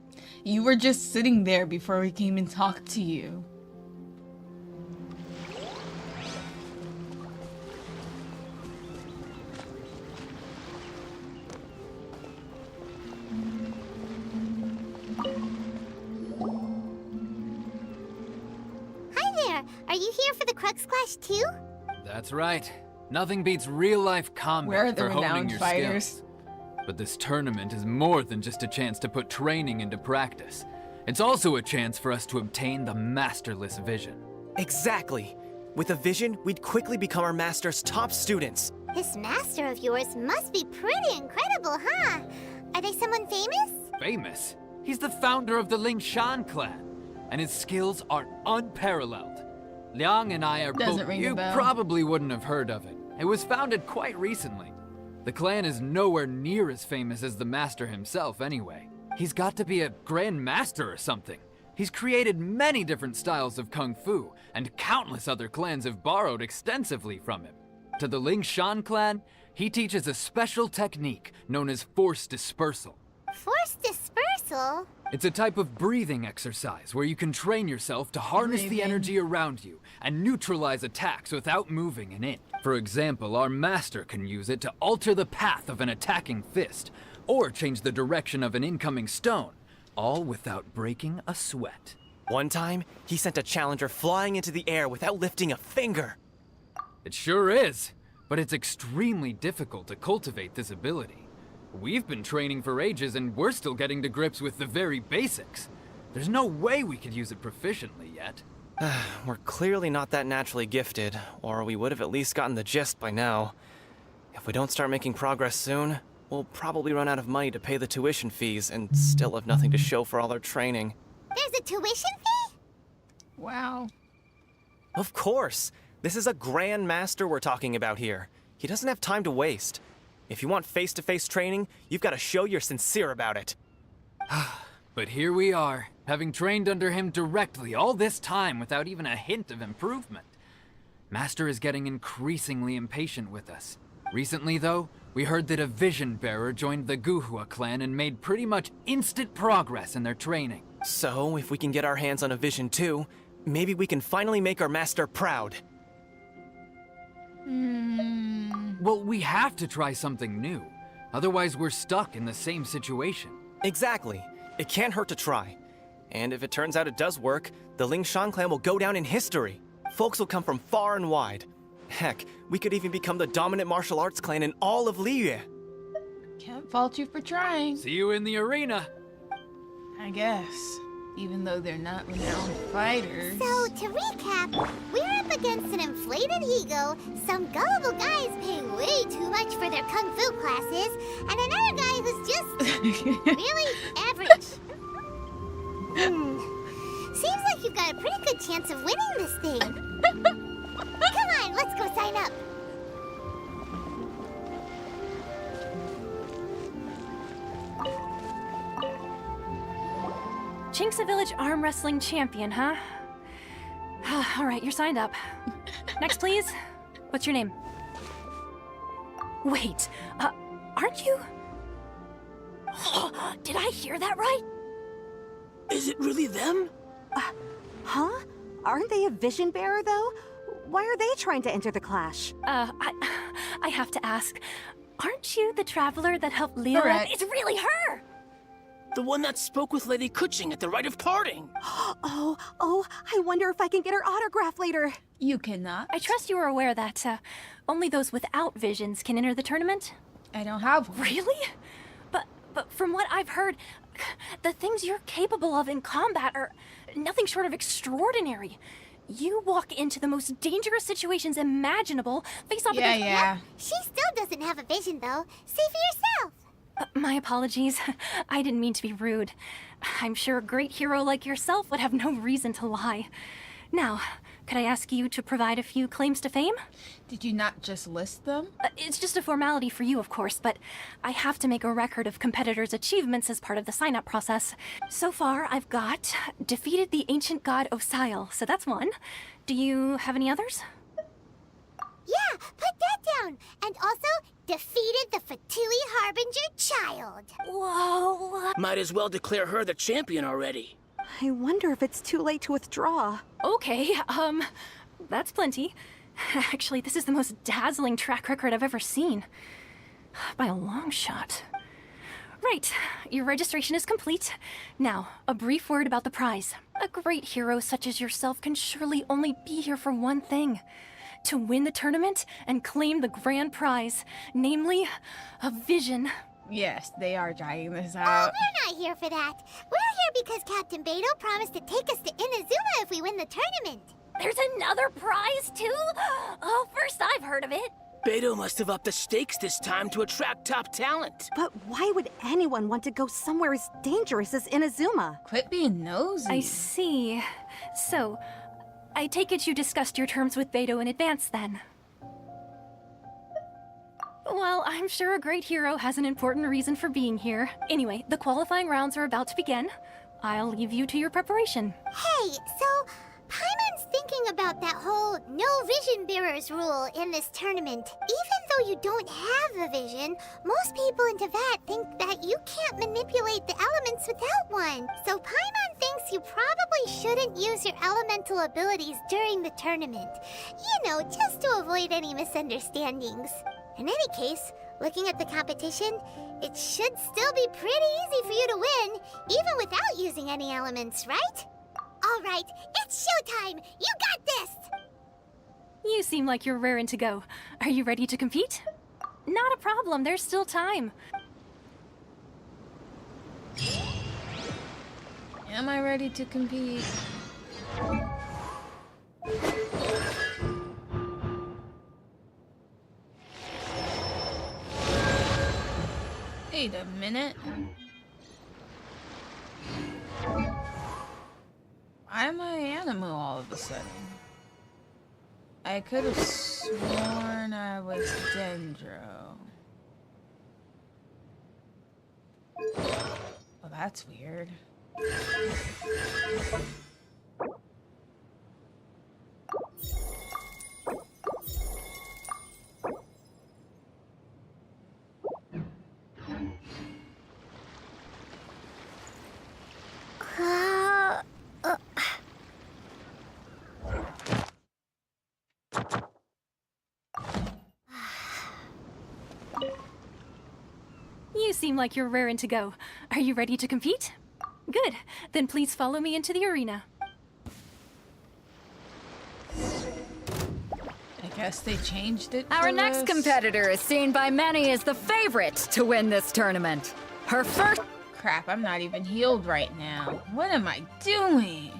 You were just sitting there before we came and talked to you. Hi there. Are you here for the Crux Clash too? That's right. Nothing beats real-life combat Where are the for honing renowned your fighters? skills. But this tournament is more than just a chance to put training into practice. It's also a chance for us to obtain the masterless vision. Exactly. With a vision, we'd quickly become our master's top students. This master of yours must be pretty incredible, huh? Are they someone famous? Famous? He's the founder of the Lingshan clan, and his skills are unparalleled. Liang and I are Doesn't both... ring a You bell. probably wouldn't have heard of it. It was founded quite recently. The clan is nowhere near as famous as the master himself anyway. He's got to be a Grand Master or something. He's created many different styles of Kung Fu, and countless other clans have borrowed extensively from him. To the Ling Shan clan, he teaches a special technique known as force dispersal. Force dispersal? It's a type of breathing exercise where you can train yourself to harness the energy around you and neutralize attacks without moving an inch. For example, our master can use it to alter the path of an attacking fist, or change the direction of an incoming stone, all without breaking a sweat. One time, he sent a challenger flying into the air without lifting a finger. It sure is, but it's extremely difficult to cultivate this ability. We've been training for ages and we're still getting to grips with the very basics. There's no way we could use it proficiently yet. We're clearly not that naturally gifted, or we would have at least gotten the gist by now. If we don't start making progress soon, we'll probably run out of money to pay the tuition fees and still have nothing to show for all our training. There's a tuition fee? Wow. Of course! This is a Grand Master we're talking about here. He doesn't have time to waste. If you want face-to-face training, you've got to show you're sincere about it. But here we are, having trained under him directly all this time without even a hint of improvement. Master is getting increasingly impatient with us. Recently, though, we heard that a Vision Bearer joined the Guhua clan and made pretty much instant progress in their training. So, if we can get our hands on a Vision too, maybe we can finally make our master proud. Well, we have to try something new. Otherwise, we're stuck in the same situation. Exactly. It can't hurt to try. And if it turns out it does work, the Ling Shan clan will go down in history. Folks will come from far and wide. Heck, we could even become the dominant martial arts clan in all of Liyue. Can't fault you for trying. See you in the arena. I guess. Even though they're not renowned fighters. So, to recap, we're up against an inflated ego, some gullible guys paying way too much for their kung fu classes, and another guy who's just really average. Seems like you've got a pretty good chance of winning this thing. Come on, let's go sign up. Chinksa Village Arm Wrestling Champion, huh? All right, you're signed up. Next, please. What's your name? Wait, aren't you? Did I hear that right? Is it really them? Huh? Aren't they a vision bearer, though? Why are they trying to enter the clash? I have to ask. Aren't you the traveler that helped Leo? Correct. It's really her! The one that spoke with Lady Kuching at the rite of parting. Oh, I wonder if I can get her autograph later. You cannot. I trust you are aware that only those without visions can enter the tournament? I don't have one. Really? But from what I've heard, the things you're capable of in combat are nothing short of extraordinary. You walk into the most dangerous situations imaginable, face off against... Yeah. She still doesn't have a vision, though. See for yourself. My apologies. I didn't mean to be rude. I'm sure a great hero like yourself would have no reason to lie. Now, could I ask you to provide a few claims to fame? Did you not just list them? It's just a formality for you, of course, but I have to make a record of competitors' achievements as part of the sign-up process. So far, I've got defeated the ancient god Osile, so that's one. Do you have any others? Yeah, put that down. And also, defeated the Fatui Harbinger child. Whoa. Might as well declare her the champion already. I wonder if it's too late to withdraw. Okay, that's plenty. Actually, this is the most dazzling track record I've ever seen. By a long shot. Right, your registration is complete. Now, a brief word about the prize. A great hero such as yourself can surely only be here for one thing. To win the tournament and claim the grand prize, namely, a vision. Yes, they are trying this Oh, out. we're not here for that. We're here because Captain Beto promised to take us to Inazuma if we win the tournament. There's another prize, too? Oh, first I've heard of it. Beto must have upped the stakes this time to attract top talent. But why would anyone want to go somewhere as dangerous as Inazuma? Quit being nosy. I see. So, I take it you discussed your terms with Beto in advance, then? Well, I'm sure a great hero has an important reason for being here. Anyway, the qualifying rounds are about to begin. I'll leave you to your preparation. Hey, so Paimon's thinking about that whole no vision bearers rule in this tournament. Even though you don't have a vision, most people in Teyvat think that you can't manipulate the elements without one. So Paimon thinks you probably shouldn't use your elemental abilities during the tournament. You know, just to avoid any misunderstandings. In any case, looking at the competition, it should still be pretty easy for you to win, even without using any elements, right? All right, it's showtime! You got this! You seem like you're raring to go. Are you ready to compete? Not a problem, there's still time. Am I ready to compete? Wait a minute. Why am I animal all of a sudden? I could have sworn I was Dendro. Well, that's weird. You seem like you're raring to go. Are you ready to compete? Good. Then please follow me into the arena. I guess they changed it. Our next competitor is seen by many as the favorite to win this tournament. Her first... Crap, I'm not even healed right now. What am I doing?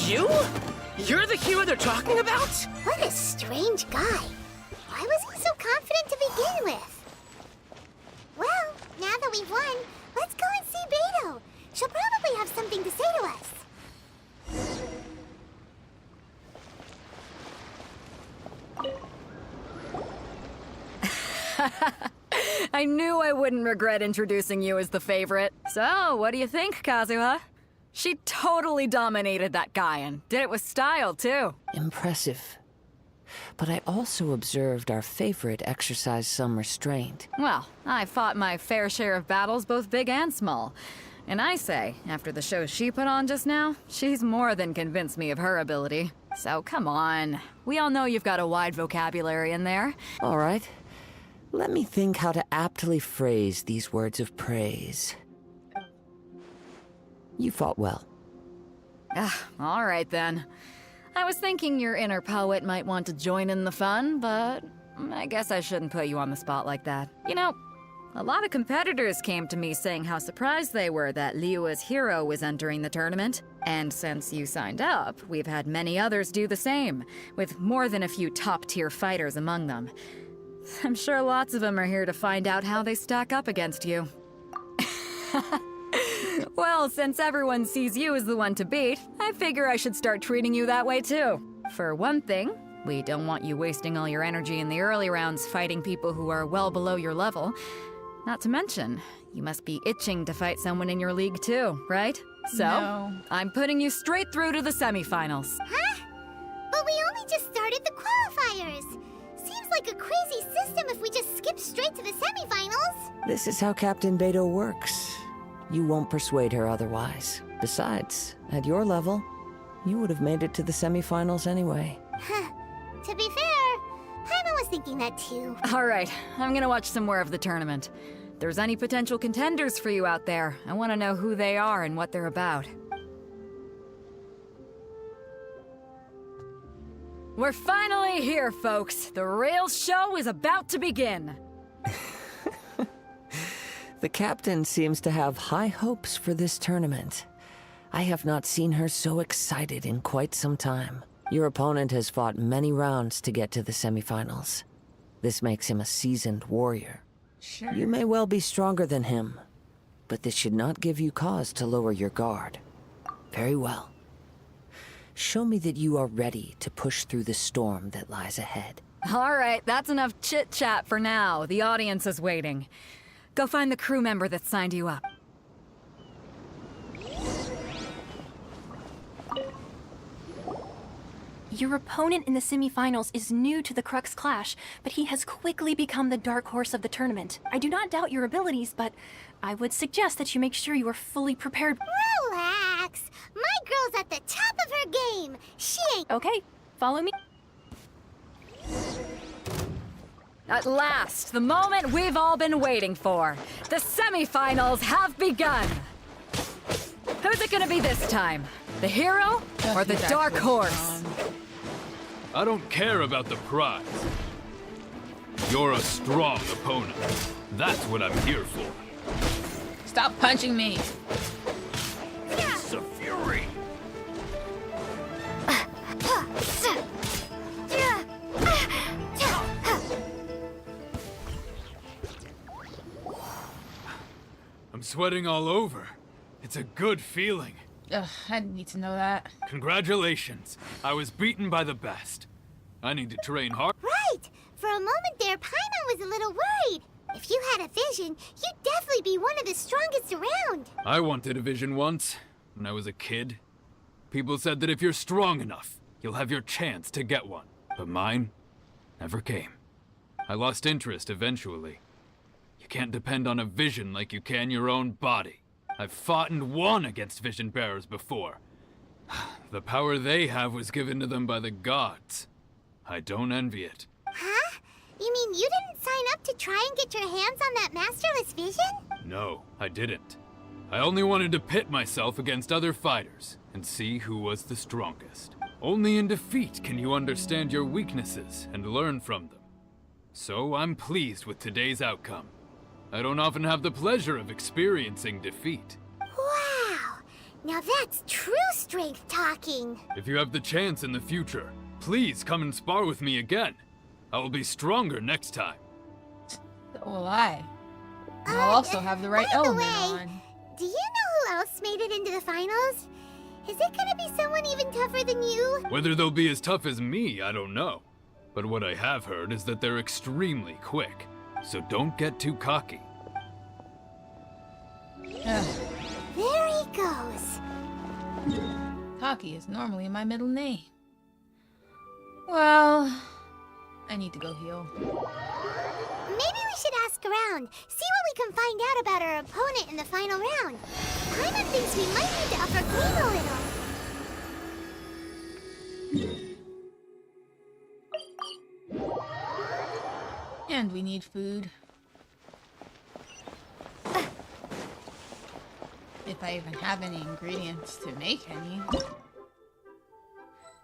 You? You're the hero they're talking about? What a strange guy. Why was he so confident to begin with? Well, now that we've won, let's go and see Beto. She'll probably have something to say to us. I knew I wouldn't regret introducing you as the favorite. So, what do you think, Kazuha? She totally dominated that guy and did it with style, too. Impressive. But I also observed our favorite exercise some restraint. Well, I fought my fair share of battles, both big and small. And I say, after the show she put on just now, she's more than convinced me of her ability. So come on. We all know you've got a wide vocabulary in there. All right. Let me think how to aptly phrase these words of praise. You fought well. All right then. I was thinking your inner poet might want to join in the fun, but I guess I shouldn't put you on the spot like that. You know, a lot of competitors came to me saying how surprised they were that Liyue's hero was entering the tournament. And since you signed up, we've had many others do the same, with more than a few top-tier fighters among them. I'm sure lots of them are here to find out how they stack up against you. Well, since everyone sees you as the one to beat, I figure I should start treating you that way too. For one thing, we don't want you wasting all your energy in the early rounds fighting people who are well below your level. Not to mention, you must be itching to fight someone in your league too, right? So, No. I'm putting you straight through to the semifinals. Huh? But we only just started the qualifiers. Seems like a crazy system if we just skip straight to the semifinals. This is how Captain Beto works. You won't persuade her otherwise. Besides, at your level, you would have made it to the semifinals anyway. To be fair, Paimon was thinking that too. All right, I'm gonna watch some more of the tournament. If there's any potential contenders for you out there, I want to know who they are and what they're about. We're finally here, folks. The real show is about to begin. The captain seems to have high hopes for this tournament. I have not seen her so excited in quite some time. Your opponent has fought many rounds to get to the semifinals. This makes him a seasoned warrior. Sure. You may well be stronger than him, but this should not give you cause to lower your guard. Very well. Show me that you are ready to push through the storm that lies ahead. All right, that's enough chit-chat for now. The audience is waiting. Go find the crew member that signed you up. Your opponent in the semifinals is new to the Crux Clash, but he has quickly become the dark horse of the tournament. I do not doubt your abilities, but I would suggest that you make sure you are fully prepared. Relax. My girl's at the top of her game. She ain't... Okay, follow me. At last, the moment we've all been waiting for. The semifinals have begun. Who's it gonna be this time? The hero or the dark horse? I don't care about the prize. You're a strong opponent. That's what I'm here for. Stop punching me. It's a fury. I'm sweating all over. It's a good feeling. Ugh, I didn't need to know that. Congratulations. I was beaten by the best. I need to train hard. Right. For a moment there, Paimon was a little worried. If you had a vision, you'd definitely be one of the strongest around. I wanted a vision once, when I was a kid. People said that if you're strong enough, you'll have your chance to get one. But mine never came. I lost interest eventually. You can't depend on a vision like you can your own body. I've fought and won against vision bearers before. The power they have was given to them by the gods. I don't envy it. Huh? You mean you didn't sign up to try and get your hands on that masterless vision? No, I didn't. I only wanted to pit myself against other fighters and see who was the strongest. Only in defeat can you understand your weaknesses and learn from them. So I'm pleased with today's outcome. I don't often have the pleasure of experiencing defeat. Wow! Now that's true strength talking. If you have the chance in the future, please come and spar with me again. I will be stronger next time. So will I. I'll also have the right element on. Do you know who else made it into the finals? Is it gonna be someone even tougher than you? Whether they'll be as tough as me, I don't know. But what I have heard is that they're extremely quick. So don't get too cocky. There he goes. Cocky is normally my middle name. Well, I need to go heal. Maybe we should ask around, see what we can find out about our opponent in the final round. Paimon thinks we might need to up our game a little. And we need food. If I even have any ingredients to make any.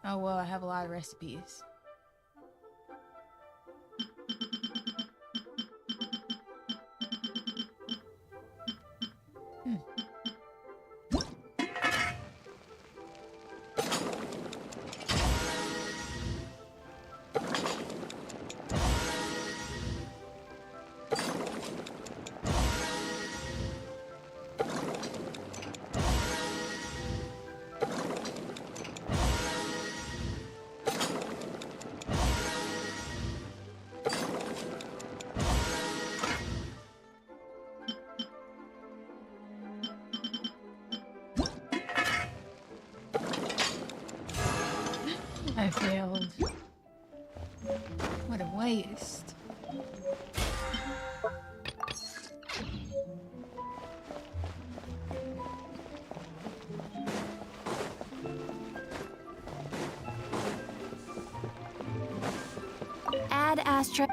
Oh well, I have a lot of recipes. I failed. What a waste. Ad Astra.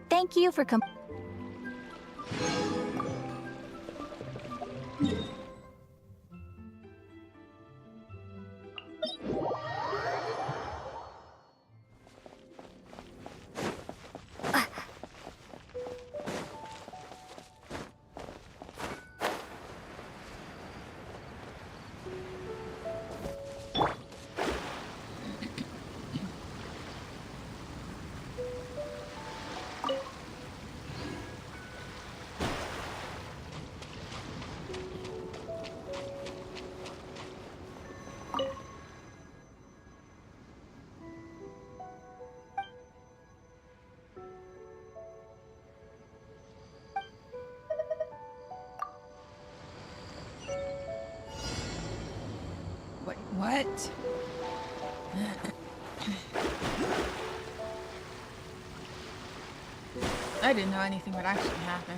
Thank you for What? I didn't know anything would actually happen.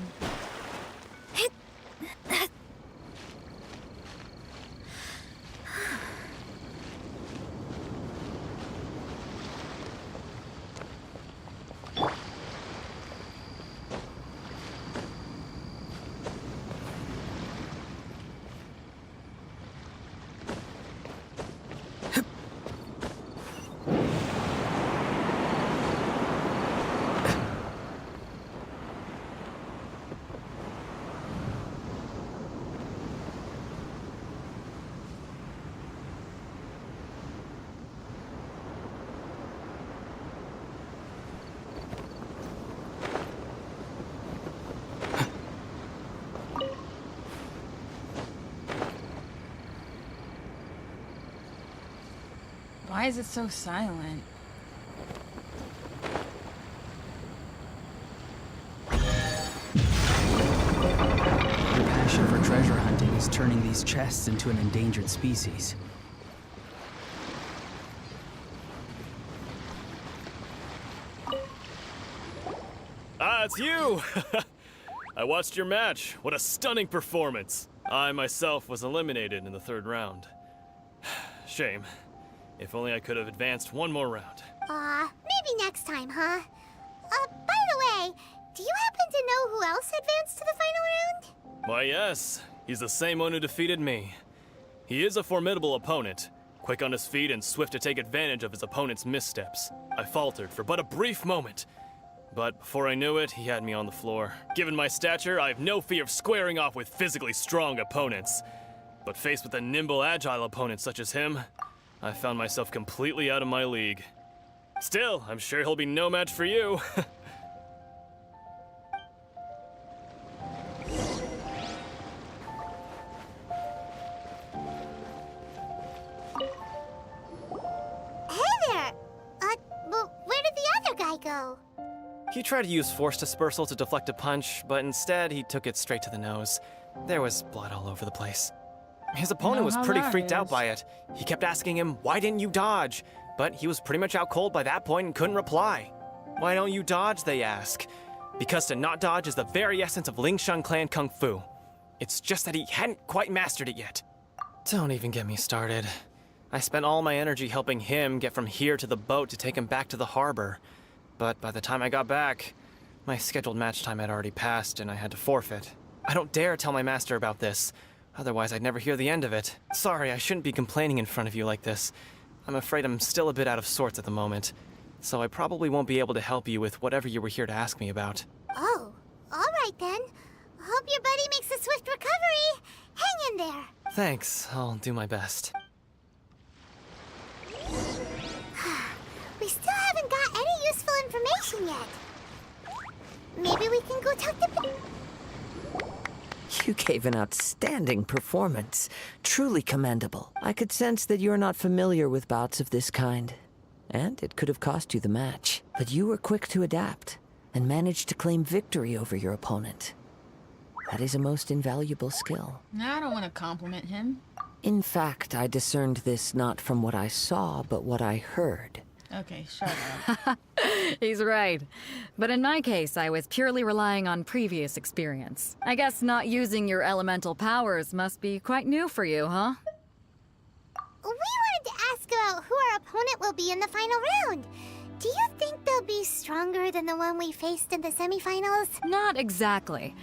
Why is it so silent? Your passion for treasure hunting is turning these chests into an endangered species. Ah, it's you! I watched your match. What a stunning performance. I myself was eliminated in the 3rd round. Shame. If only I could have advanced one more round. Maybe next time, huh? By the way, do you happen to know who else advanced to the final round? Why, yes. He's the same one who defeated me. He is a formidable opponent, quick on his feet and swift to take advantage of his opponent's missteps. I faltered for but a brief moment, but before I knew it, he had me on the floor. Given my stature, I have no fear of squaring off with physically strong opponents. But faced with a nimble, agile opponent such as him, I found myself completely out of my league. Still, I'm sure he'll be no match for you. Hey there! Well, where did the other guy go? He tried to use force dispersal to deflect a punch, but instead he took it straight to the nose. There was blood all over the place. His opponent was pretty freaked out by it. He kept asking him, "Why didn't you dodge?" But he was pretty much out cold by that point and couldn't reply. "Why don't you dodge?" they ask. Because to not dodge is the very essence of Ling Shun clan kung fu. It's just that he hadn't quite mastered it yet. Don't even get me started. I spent all my energy helping him get from here to the boat to take him back to the harbor. But by the time I got back, my scheduled match time had already passed and I had to forfeit. I don't dare tell my master about this. Otherwise, I'd never hear the end of it. Sorry, I shouldn't be complaining in front of you like this. I'm afraid I'm still a bit out of sorts at the moment. So I probably won't be able to help you with whatever you were here to ask me about. Oh, alright then. Hope your buddy makes a swift recovery. Hang in there. Thanks, I'll do my best. We still haven't got any useful information yet. Maybe we can go talk to... You gave an outstanding performance. Truly commendable. I could sense that you're not familiar with bouts of this kind. And it could have cost you the match. But you were quick to adapt, and managed to claim victory over your opponent. That is a most invaluable skill. Now I don't want to compliment him. In fact, I discerned this not from what I saw, but what I heard. Okay, shut up. He's right. But in my case, I was purely relying on previous experience. I guess not using your elemental powers must be quite new for you, huh? We wanted to ask about who our opponent will be in the final round. Do you think they'll be stronger than the one we faced in the semifinals? Not exactly.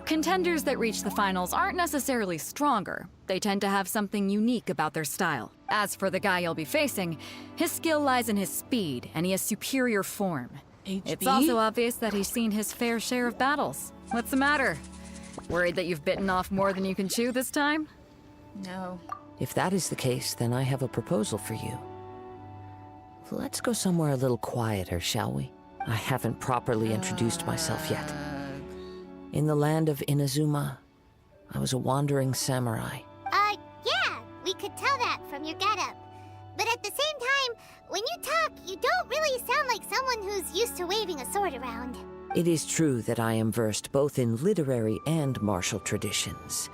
Contenders that reach the finals aren't necessarily stronger. They tend to have something unique about their style. As for the guy you'll be facing, his skill lies in his speed, and he has superior form. HB? It's also obvious that he's seen his fair share of battles. What's the matter? Worried that you've bitten off more than you can chew this time? No. If that is the case, then I have a proposal for you. Let's go somewhere a little quieter, shall we? I haven't properly introduced myself yet. In the land of Inazuma, I was a wandering samurai. Yeah, we could tell that from your getup. But at the same time, when you talk, you don't really sound like someone who's used to waving a sword around. It is true that I am versed both in literary and martial traditions.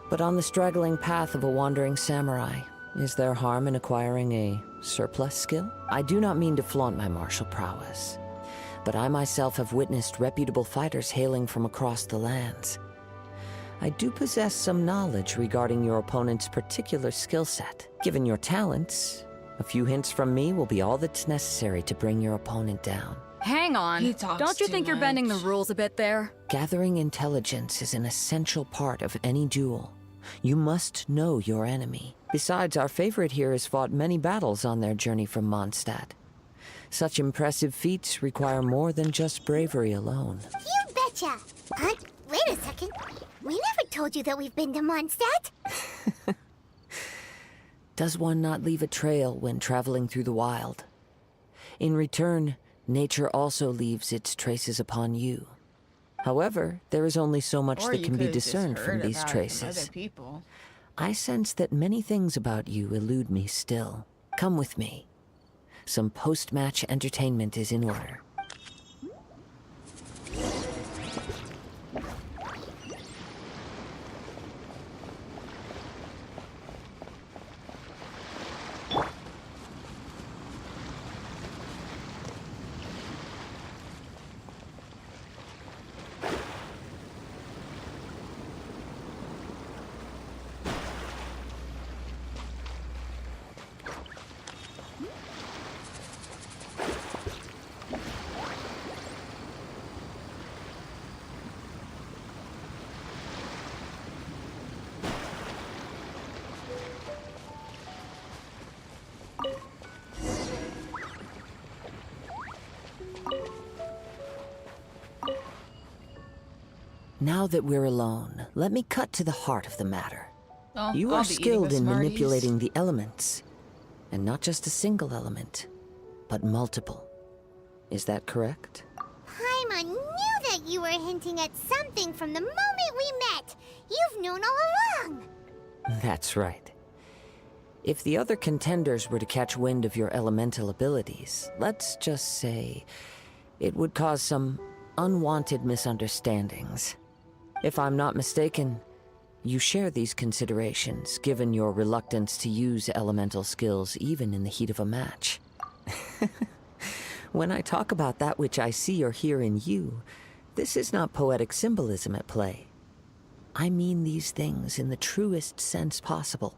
But on the straggling path of a wandering samurai, Is there harm in acquiring a surplus skill? I do not mean to flaunt my martial prowess, but I myself have witnessed reputable fighters hailing from across the lands. I do possess some knowledge regarding your opponent's particular skill set. Given your talents, a few hints from me will be all that's necessary to bring your opponent down. Hang on. He talks Don't you too think you're bending the much. rules a bit there? Gathering intelligence is an essential part of any duel. You must know your enemy. Besides, our favorite here has fought many battles on their journey from Mondstadt. Such impressive feats require more than just bravery alone. You betcha! Wait a second. We never told you that we've been to Mondstadt. Does one not leave a trail when traveling through the wild? In return, nature also leaves its traces upon you. However, there is only so much Or that you can be could've just discerned from heard these about it from traces. other people. I sense that many things about you elude me still. Come with me. Some post-match entertainment is in order. Now that we're alone, let me cut to the heart of the matter. Oh, You I'll are be eating skilled the in Smarties. manipulating the elements. And not just a single element, but multiple. Is that correct? Paimon knew that you were hinting at something from the moment we met. You've known all along. That's right. If the other contenders were to catch wind of your elemental abilities, let's just say it would cause some unwanted misunderstandings. If I'm not mistaken, you share these considerations, given your reluctance to use elemental skills even in the heat of a match. When I talk about that which I see or hear in you, this is not poetic symbolism at play. I mean these things in the truest sense possible.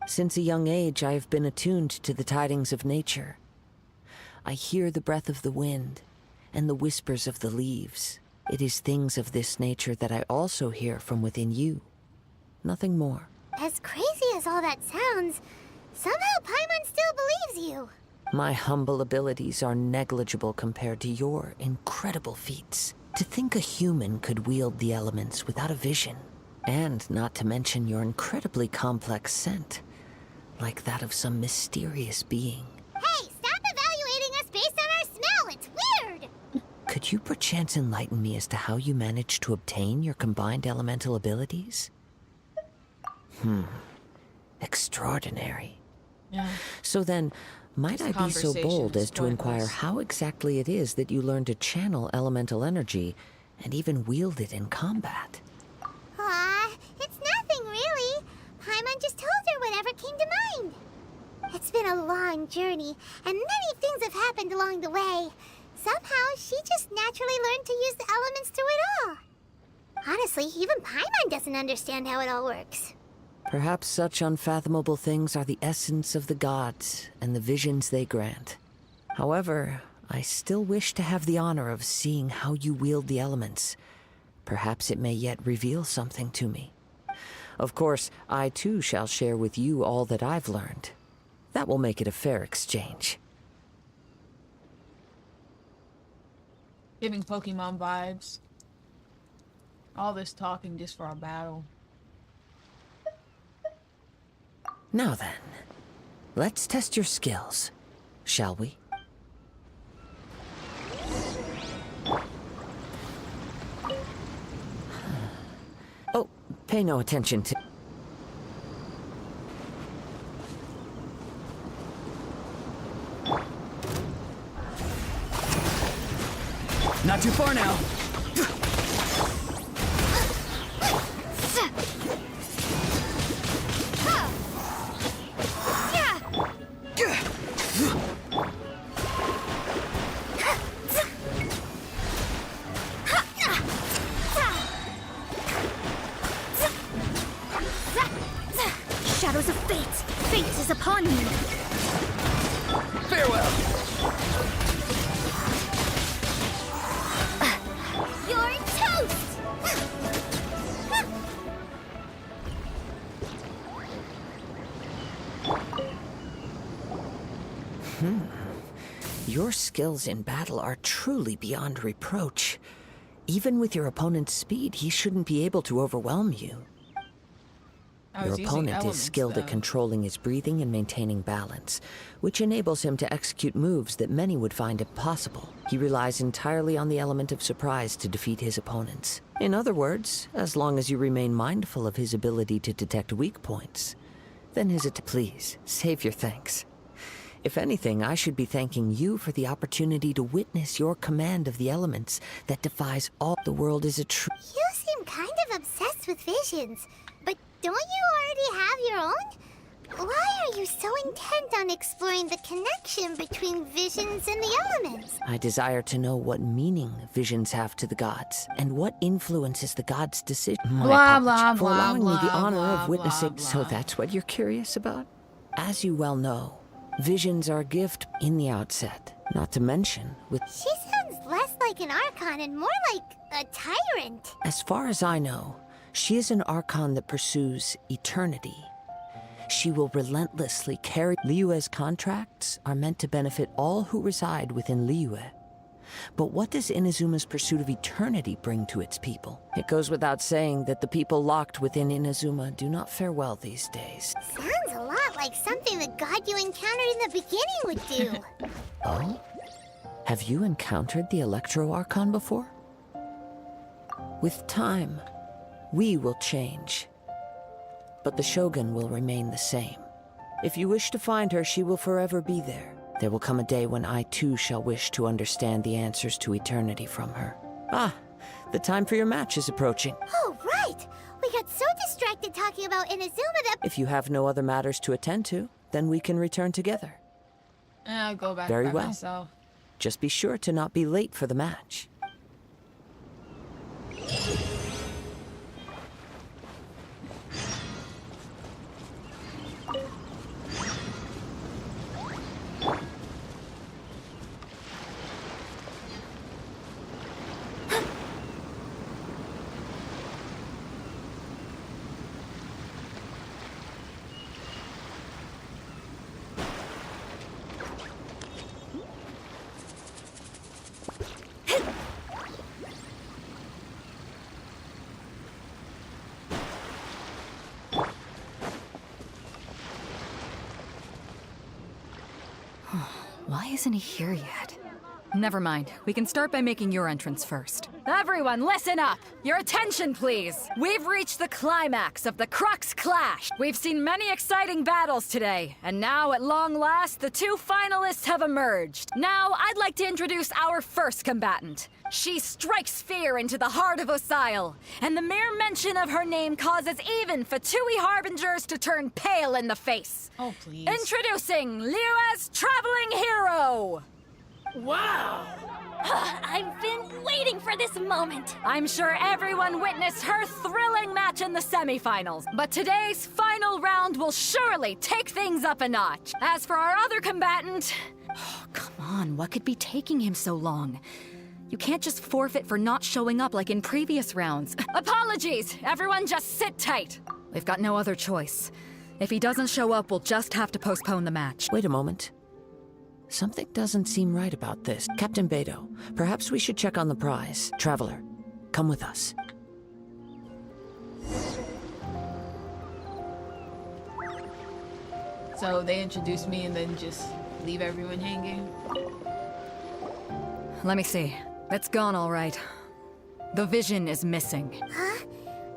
Since a young age, I have been attuned to the tidings of nature. I hear the breath of the wind and the whispers of the leaves. It is things of this nature that I also hear from within you. Nothing more. As crazy as all that sounds, somehow Paimon still believes you. My humble abilities are negligible compared to your incredible feats. To think a human could wield the elements without a vision, and not to mention your incredibly complex scent, like that of some mysterious being. Hey, stop evaluating us based on our smell. It's weird. Could you perchance enlighten me as to how you managed to obtain your combined elemental abilities? Extraordinary. Yeah. So then, might This I be so conversation bold is as to inquire pointless. how exactly it is that you learned to channel elemental energy and even wield it in combat? It's nothing really. Paimon just told her whatever came to mind. It's been a long journey, and many things have happened along the way. Somehow, she just naturally learned to use the elements through it all. Honestly, even Paimon doesn't understand how it all works. Perhaps such unfathomable things are the essence of the gods and the visions they grant. However, I still wish to have the honor of seeing how you wield the elements. Perhaps it may yet reveal something to me. Of course, I too shall share with you all that I've learned. That will make it a fair exchange. Giving Pokemon vibes. All this talking just for a battle. Now then, let's test your skills, shall we? Oh, pay no attention to... Not too far now. on me! Farewell! You're toast! Your skills in battle are truly beyond reproach. Even with your opponent's speed, he shouldn't be able to overwhelm you. Your opponent is skilled at controlling his breathing and maintaining balance, which enables him to execute moves that many would find impossible. He relies entirely on the element of surprise to defeat his opponents. In other words, as long as you remain mindful of his ability to detect weak points, then please, save your thanks. If anything, I should be thanking you for the opportunity to witness your command of the elements that defies all. The world is a true. You seem kind of obsessed with visions, but don't you already have your own? Why are you so intent on exploring the connection between visions and the elements? I desire to know what meaning visions have to the gods, and what influences the gods' decision. Blah, blah, for blah, allowing me the blah, honor blah, of witnessing. blah, So blah. that's what you're curious about? As you well know, visions are a gift in the outset. Not to mention, with. She sounds less like an Archon and more like a tyrant. As far as I know, she is an Archon that pursues eternity. She will relentlessly carry. Liyue's contracts are meant to benefit all who reside within Liyue. But what does Inazuma's pursuit of eternity bring to its people? It goes without saying that the people locked within Inazuma do not fare well these days. Sounds a lot like something the god you encountered in the beginning would do. Oh? Have you encountered the Electro Archon before? With time, we will change. But the Shogun will remain the same. If you wish to find her, she will forever be there. There will come a day when I too shall wish to understand the answers to eternity from her. Ah, the time for your match is approaching. Oh, right! We got so distracted talking about Inazuma that. If you have no other matters to attend to, then we can return together. I'll go back Very by well. myself. Just be sure to not be late for the match. Why isn't he here yet? Never mind. We can start by making your entrance first. Everyone, listen up! Your attention, please! We've reached the climax of the Crux Clash! We've seen many exciting battles today, and now, at long last, the two finalists have emerged. Now, I'd like to introduce our first combatant. She strikes fear into the heart of Osile, and the mere mention of her name causes even Fatui Harbingers to turn pale in the face. Oh, please. Introducing Liyue's Traveling Hero! Wow! I've been waiting for this moment! I'm sure everyone witnessed her thrilling match in the semifinals, but today's final round will surely take things up a notch. As for our other combatant... Oh, come on, what could be taking him so long? You can't just forfeit for not showing up like in previous rounds. Apologies! Everyone just sit tight! We've got no other choice. If he doesn't show up, we'll just have to postpone the match. Wait a moment. Something doesn't seem right about this. Captain Beto, perhaps we should check on the prize. Traveler, come with us. So they introduce me and then just leave everyone hanging? Let me see. It's gone all right. The vision is missing. Huh?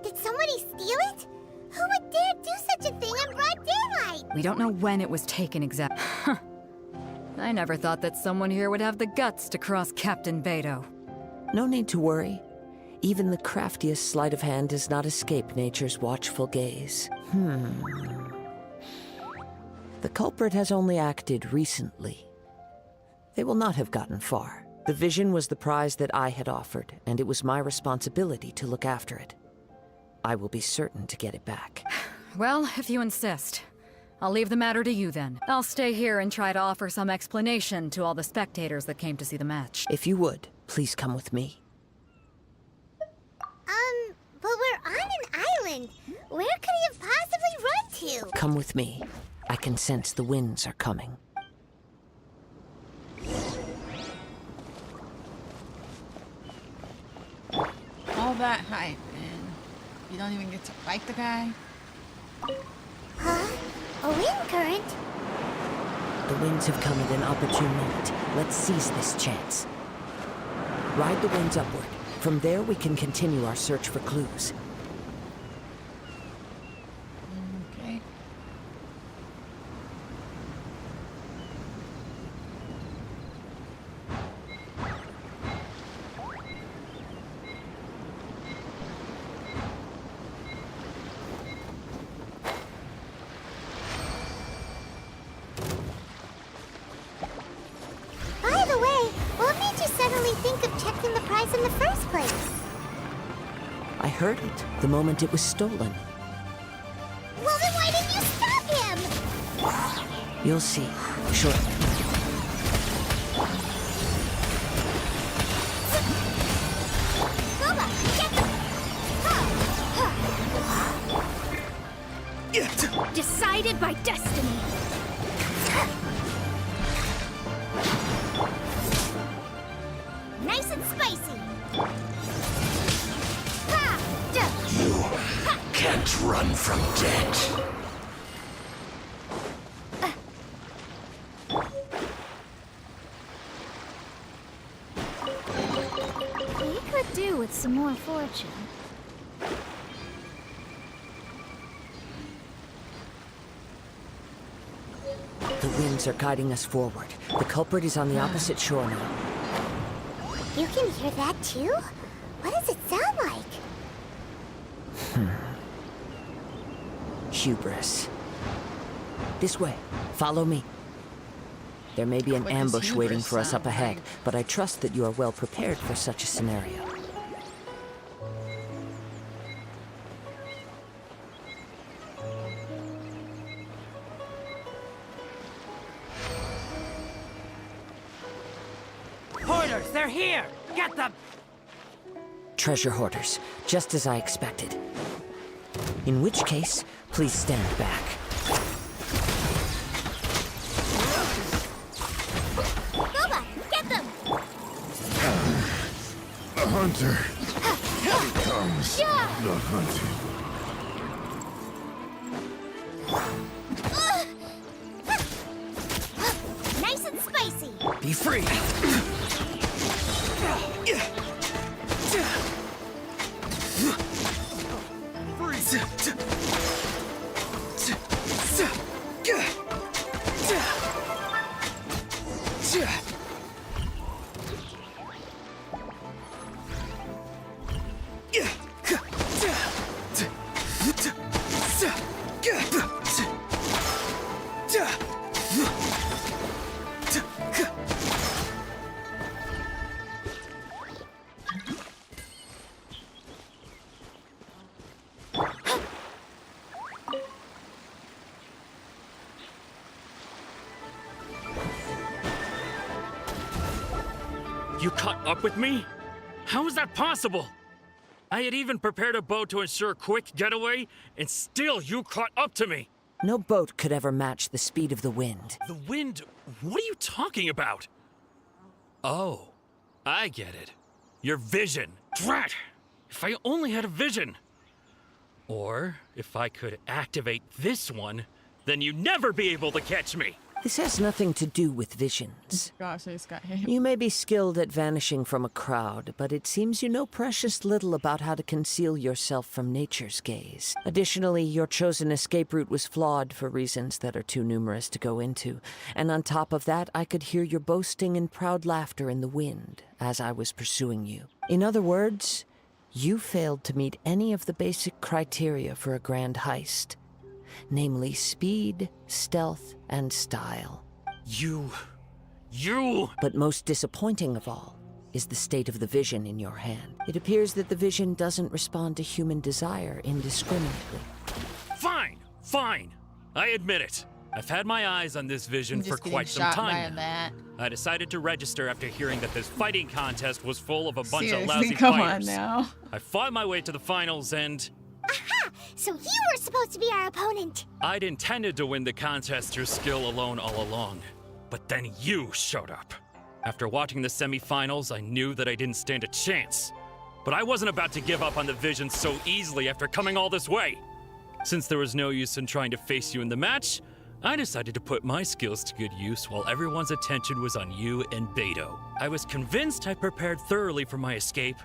Did somebody steal it? Who would dare do such a thing in broad daylight? We don't know when it was taken exactly. I never thought that someone here would have the guts to cross Captain Beto. No need to worry. Even the craftiest sleight of hand does not escape nature's watchful gaze. The culprit has only acted recently. They will not have gotten far. The vision was the prize that I had offered, and it was my responsibility to look after it. I will be certain to get it back. Well, if you insist. I'll leave the matter to you then. I'll stay here and try to offer some explanation to all the spectators that came to see the match. If you would, please come with me. But we're on an island. Where could he have possibly run to? Come with me. I can sense the winds are coming. All that hype, and you don't even get to fight the guy? Huh? A wind current? The winds have come at an opportune moment. Let's seize this chance. Ride the winds upward. From there, we can continue our search for clues. Okay. By the way, what made you suddenly think of checking the prize in the first place? I heard it the moment it was stolen. Well, then why didn't you stop him? You'll see, shortly. Boba, get them! Decided by destiny. Nice and spicy. You can't run from death. We could do with some more fortune. The winds are guiding us forward. The culprit is on the opposite shore now. You can hear that too? What does it sound like? Hubris. This way. Follow me. There may be an What does ambush waiting hubris for us up sound ahead, like? but I trust that you are well prepared for such a scenario. Hoarders, they're here! Get them! Treasure hoarders, just as I expected. In which case, please stand back. Boba, get them! A hunter. Here comes the hunted. Nice and spicy. Be free! You caught up with me? How is that possible? I had even prepared a boat to ensure a quick getaway, and still you caught up to me. No boat could ever match the speed of the wind. The wind? What are you talking about? Oh, I get it. Your vision. Drat! If I only had a vision. Or if I could activate this one, then you'd never be able to catch me. This has nothing to do with visions. Gosh, I just got hit. You may be skilled at vanishing from a crowd, but it seems you know precious little about how to conceal yourself from nature's gaze. Additionally, your chosen escape route was flawed for reasons that are too numerous to go into. And on top of that, I could hear your boasting and proud laughter in the wind as I was pursuing you. In other words, you failed to meet any of the basic criteria for a grand heist. Namely speed, stealth, and style. You... But most disappointing of all is the state of the vision in your hand. It appears that the vision doesn't respond to human desire indiscriminately. Fine, fine. I admit it. I've had my eyes on this vision I'm for just getting quite some shot by time a now. bat. I decided to register after hearing that this fighting contest was full of a bunch Seriously, of lousy come on fighters. now. I fought my way to the finals and Aha! So you were supposed to be our opponent. I'd intended to win the contest through skill alone all along. But then you showed up. After watching the semifinals, I knew that I didn't stand a chance. But I wasn't about to give up on the vision so easily after coming all this way. Since there was no use in trying to face you in the match, I decided to put my skills to good use while everyone's attention was on you and Beto. I was convinced I prepared thoroughly for my escape,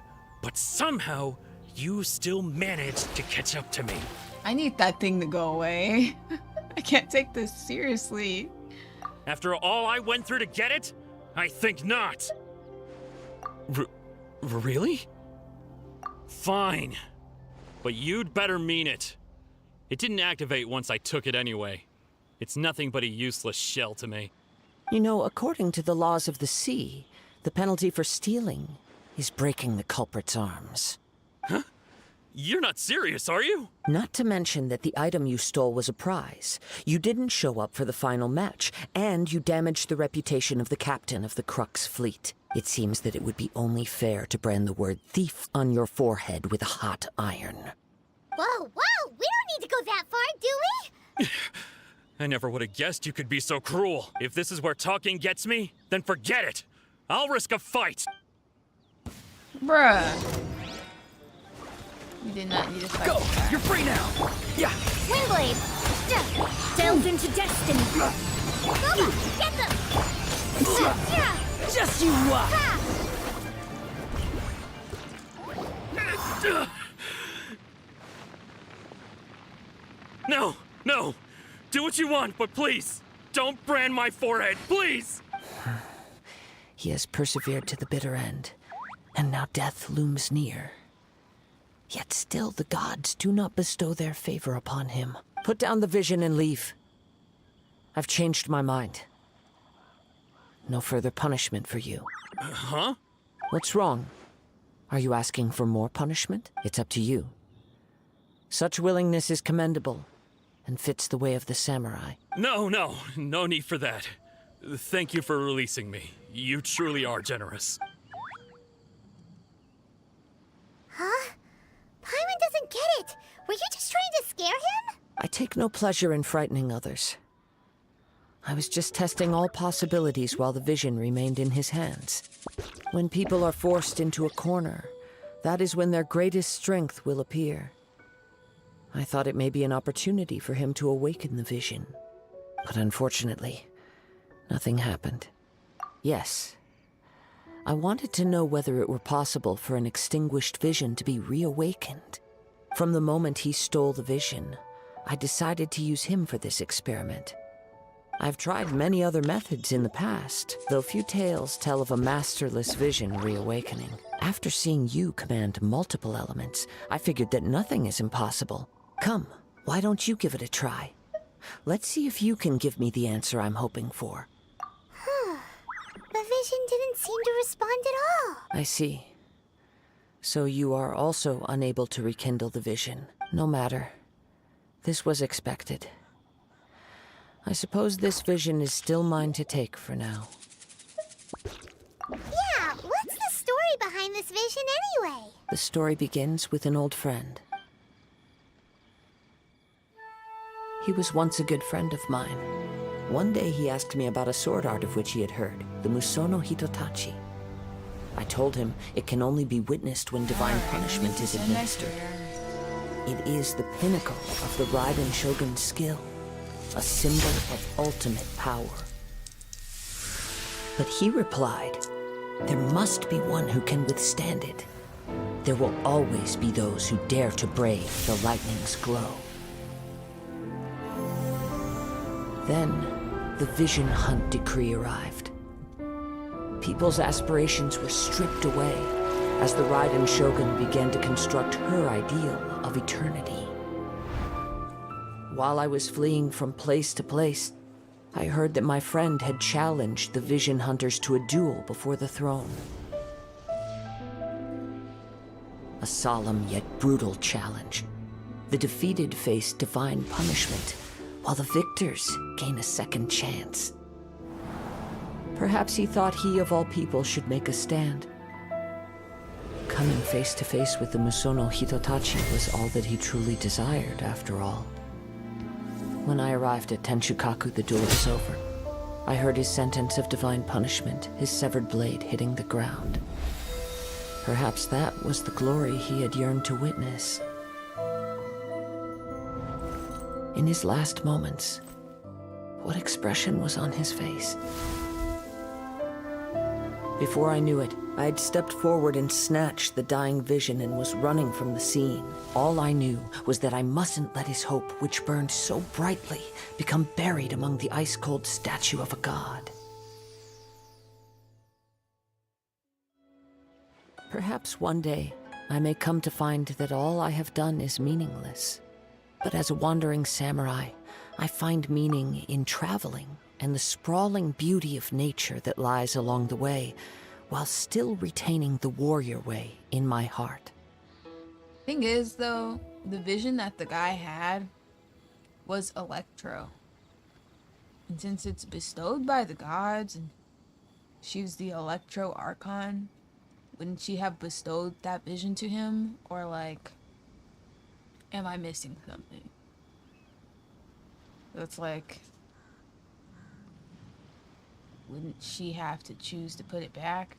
but somehow you still managed to catch up to me. I need that thing to go away. I can't take this seriously. After all I went through to get it? I think not. Really? Fine. But you'd better mean it. It didn't activate once I took it anyway. It's nothing but a useless shell to me. You know, according to the laws of the sea, the penalty for stealing is breaking the culprit's arms. Huh? You're not serious, are you? Not to mention that the item you stole was a prize. You didn't show up for the final match, and you damaged the reputation of the captain of the Crux fleet. It seems that it would be only fair to brand the word thief on your forehead with a hot iron. Whoa, whoa! We don't need to go that far, do we? I never would have guessed you could be so cruel. If this is where talking gets me, then forget it. I'll risk a fight. Bruh. You did not need to fight. Go! You're free now! Yeah! Wingblade! Delve into destiny! Booba, get them! Just you what? No, no. Do what you want, but please, don't brand my forehead, please! He has persevered to the bitter end, and now death looms near. Yet still the gods do not bestow their favor upon him. Put down the vision and leave. I've changed my mind. No further punishment for you. Huh? What's wrong? Are you asking for more punishment? It's up to you. Such willingness is commendable, and fits the way of the samurai. No need for that. Thank you for releasing me. You truly are generous. Huh? Paimon doesn't get it. Were you just trying to scare him? I take no pleasure in frightening others. I was just testing all possibilities while the vision remained in his hands. When people are forced into a corner, that is when their greatest strength will appear. I thought it may be an opportunity for him to awaken the vision. But unfortunately, nothing happened. Yes, I wanted to know whether it were possible for an extinguished vision to be reawakened. From the moment he stole the vision, I decided to use him for this experiment. I've tried many other methods in the past, though few tales tell of a masterless vision reawakening. After seeing you command multiple elements, I figured that nothing is impossible. Come, why don't you give it a try? Let's see if you can give me the answer I'm hoping for. The vision didn't seem to respond at all. I see. So you are also unable to rekindle the vision. No matter. This was expected. I suppose this vision is still mine to take for now. Yeah, what's the story behind this vision anyway? The story begins with an old friend. He was once a good friend of mine. One day he asked me about a sword art of which he had heard, the Musono Hitotachi. I told him it can only be witnessed when divine punishment is administered. It is the pinnacle of the Raiden Shogun's skill, a symbol of ultimate power. But he replied, there must be one who can withstand it. There will always be those who dare to brave the lightning's glow. Then, the Vision Hunt decree arrived. People's aspirations were stripped away as the Raiden Shogun began to construct her ideal of eternity. While I was fleeing from place to place, I heard that my friend had challenged the Vision Hunters to a duel before the throne. A solemn yet brutal challenge. The defeated faced divine punishment, while the victors gain a second chance. Perhaps he thought he of all people should make a stand. Coming face to face with the Musono Hitotachi was all that he truly desired, after all. When I arrived at Tenshukaku, the duel was over. I heard his sentence of divine punishment, his severed blade hitting the ground. Perhaps that was the glory he had yearned to witness. In his last moments, what expression was on his face? Before I knew it, I had stepped forward and snatched the dying vision and was running from the scene. All I knew was that I mustn't let his hope, which burned so brightly, become buried among the ice-cold statue of a god. Perhaps one day, I may come to find that all I have done is meaningless. But as a wandering samurai, I find meaning in traveling and the sprawling beauty of nature that lies along the way, while still retaining the warrior way in my heart. Thing is, though, the vision that the guy had was Electro. And since it's bestowed by the gods and she was the Electro Archon, wouldn't she have bestowed that vision to him? Or like, am I missing something? That's like, wouldn't she have to choose to put it back?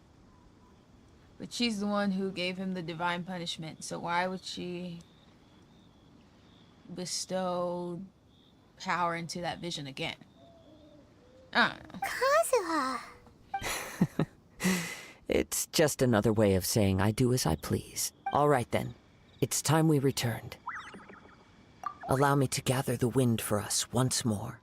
But she's the one who gave him the divine punishment, so why would she bestow power into that vision again? I don't know. Kazuha! It's just another way of saying I do as I please. All right then, it's time we returned. Allow me to gather the wind for us once more.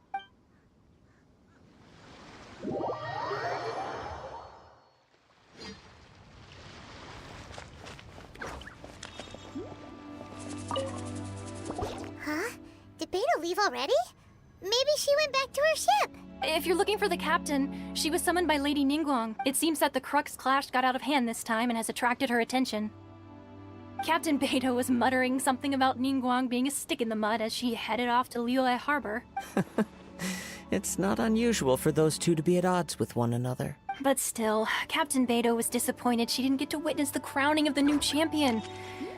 Huh? Did Beta leave already? Maybe she went back to her ship. If you're looking for the captain, she was summoned by Lady Ningguang. It seems that the Crux clash got out of hand this time and has attracted her attention. Captain Beto was muttering something about Ningguang being a stick in the mud as she headed off to Liyue Harbor. It's not unusual for those two to be at odds with one another. But still, Captain Beto was disappointed she didn't get to witness the crowning of the new champion.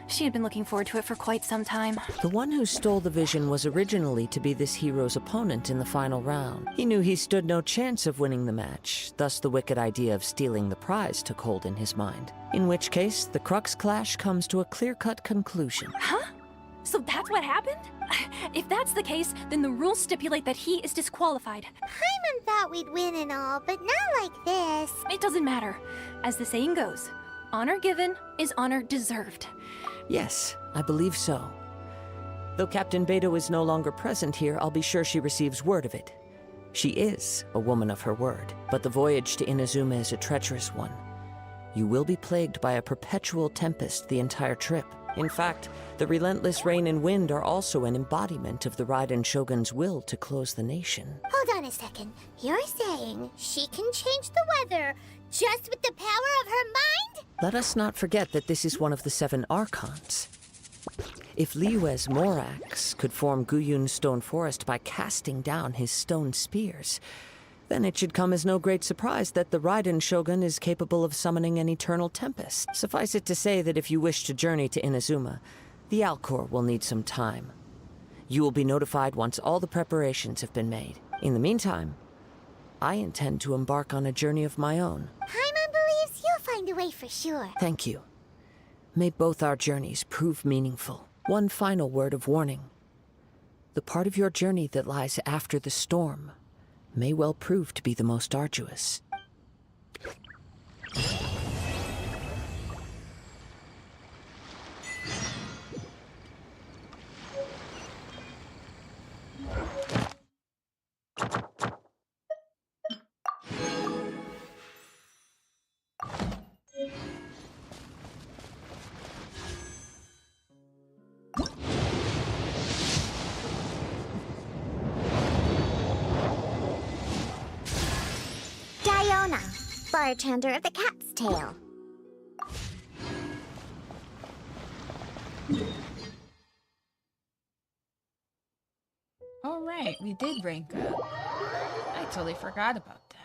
She had been looking forward to it for quite some time. The one who stole the vision was originally to be this hero's opponent in the final round. He knew he stood no chance of winning the match, thus the wicked idea of stealing the prize took hold in his mind. In which case, the Crux clash comes to a clear-cut conclusion. Huh? So that's what happened? If that's the case, then the rules stipulate that he is disqualified. Paimon thought we'd win and all, but not like this. It doesn't matter. As the saying goes, honor given is honor deserved. Yes, I believe so. Though Captain Beto is no longer present here, I'll be sure she receives word of it. She is a woman of her word, but the voyage to Inazuma is a treacherous one. You will be plagued by a perpetual tempest the entire trip. In fact, the relentless rain and wind are also an embodiment of the Raiden Shogun's will to close the nation. Hold on a second. You're saying she can change the weather just with the power of her mind? Let us not forget that this is one of the 7 Archons. If Liyue's Morax could form Guyun's stone forest by casting down his stone spears, then it should come as no great surprise that the Raiden Shogun is capable of summoning an eternal tempest. Suffice it to say that if you wish to journey to Inazuma, the Alcor will need some time. You will be notified once all the preparations have been made. In the meantime, I intend to embark on a journey of my own. Paimon believes you'll find a way for sure. Thank you. May both our journeys prove meaningful. One final word of warning. The part of your journey that lies after the storm may well prove to be the most arduous. Diona, bartender of the Cat's Tail. All right, we did rank up. I totally forgot about that.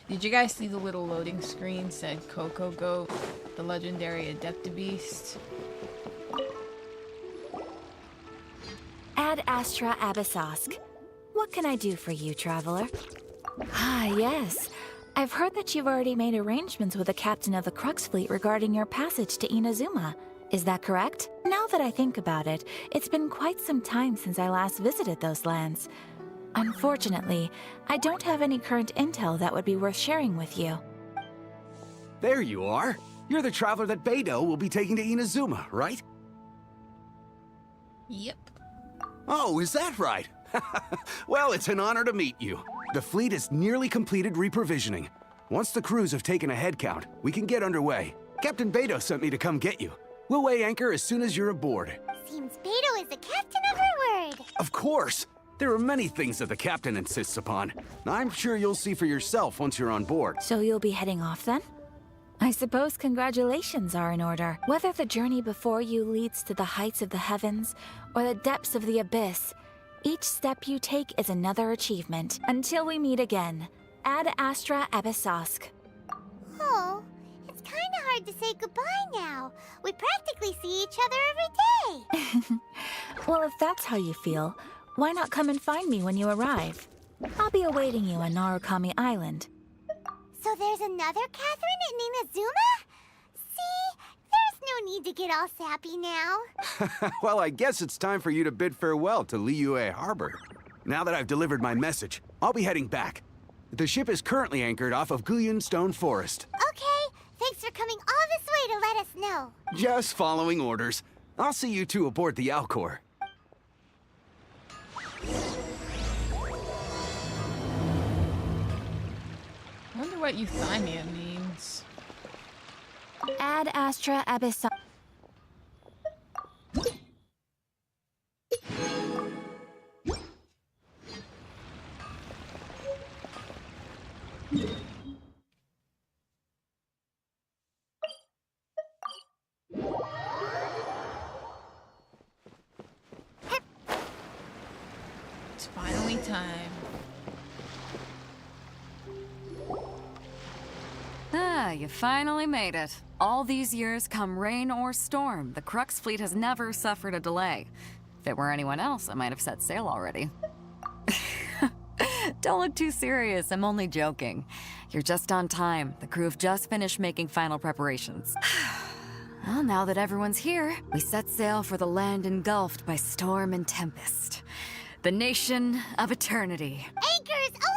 Did you guys see the little loading screen said Coco Goat, the legendary Adeptabeast? Ad Astra Abyssosk. What can I do for you, traveler? Ah, yes. I've heard that you've already made arrangements with the captain of the Crux fleet regarding your passage to Inazuma. Is that correct? Now that I think about it, it's been quite some time since I last visited those lands. Unfortunately, I don't have any current intel that would be worth sharing with you. There you are. You're the traveler that Beidou will be taking to Inazuma, right? Yep. Oh, is that right? Well, it's an honor to meet you. The fleet has nearly completed reprovisioning. Once the crews have taken a head count, we can get underway. Captain Beidou sent me to come get you. We'll weigh anchor as soon as you're aboard. Seems Beidou is the captain of her word. Of course! There are many things that the captain insists upon. I'm sure you'll see for yourself once you're on board. So you'll be heading off then? I suppose congratulations are in order. Whether the journey before you leads to the heights of the heavens or the depths of the abyss, each step you take is another achievement. Until we meet again, Ad Astra Abyssosk. Oh, it's kind of hard to say goodbye now. We practically see each other every day. Well, if that's how you feel, why not come and find me when you arrive? I'll be awaiting you on Narukami Island. So there's another Catherine in Inazuma? See, there's no need to get all sappy now. Well, I guess it's time for you to bid farewell to Liyue Harbor. Now that I've delivered my message, I'll be heading back. The ship is currently anchored off of Guyun Stone Forest. Okay, thanks for coming all this way to let us know. Just following orders. I'll see you two aboard the Alcor. I wonder what euthymia means. Ad Astra Abyssosk. It's finally time. Ah, you finally made it. All these years, come rain or storm, the Crux fleet has never suffered a delay. If it were anyone else, I might have set sail already. Don't look too serious, I'm only joking. You're just on time. The crew have just finished making final preparations. Well, now that everyone's here, we set sail for the land engulfed by storm and tempest. The nation of eternity. Anchors away!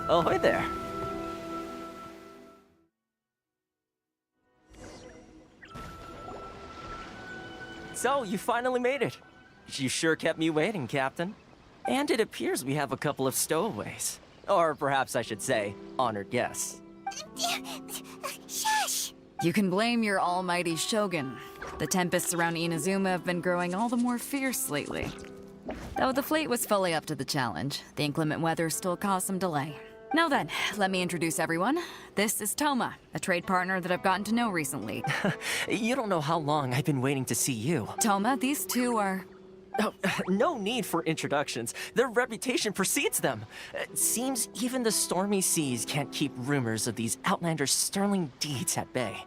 Ahoy there. So, you finally made it. You sure kept me waiting, Captain. And it appears we have a couple of stowaways. Or perhaps I should say, honored guests. Shush! You can blame your almighty shogun. The tempests around Inazuma have been growing all the more fierce lately. Though the fleet was fully up to the challenge, the inclement weather still caused some delay. Now then, let me introduce everyone. This is Toma, a trade partner that I've gotten to know recently. You don't know how long I've been waiting to see you. Toma, these two are... Oh, no need for introductions. Their reputation precedes them. Seems even the stormy seas can't keep rumors of these outlanders' sterling deeds at bay.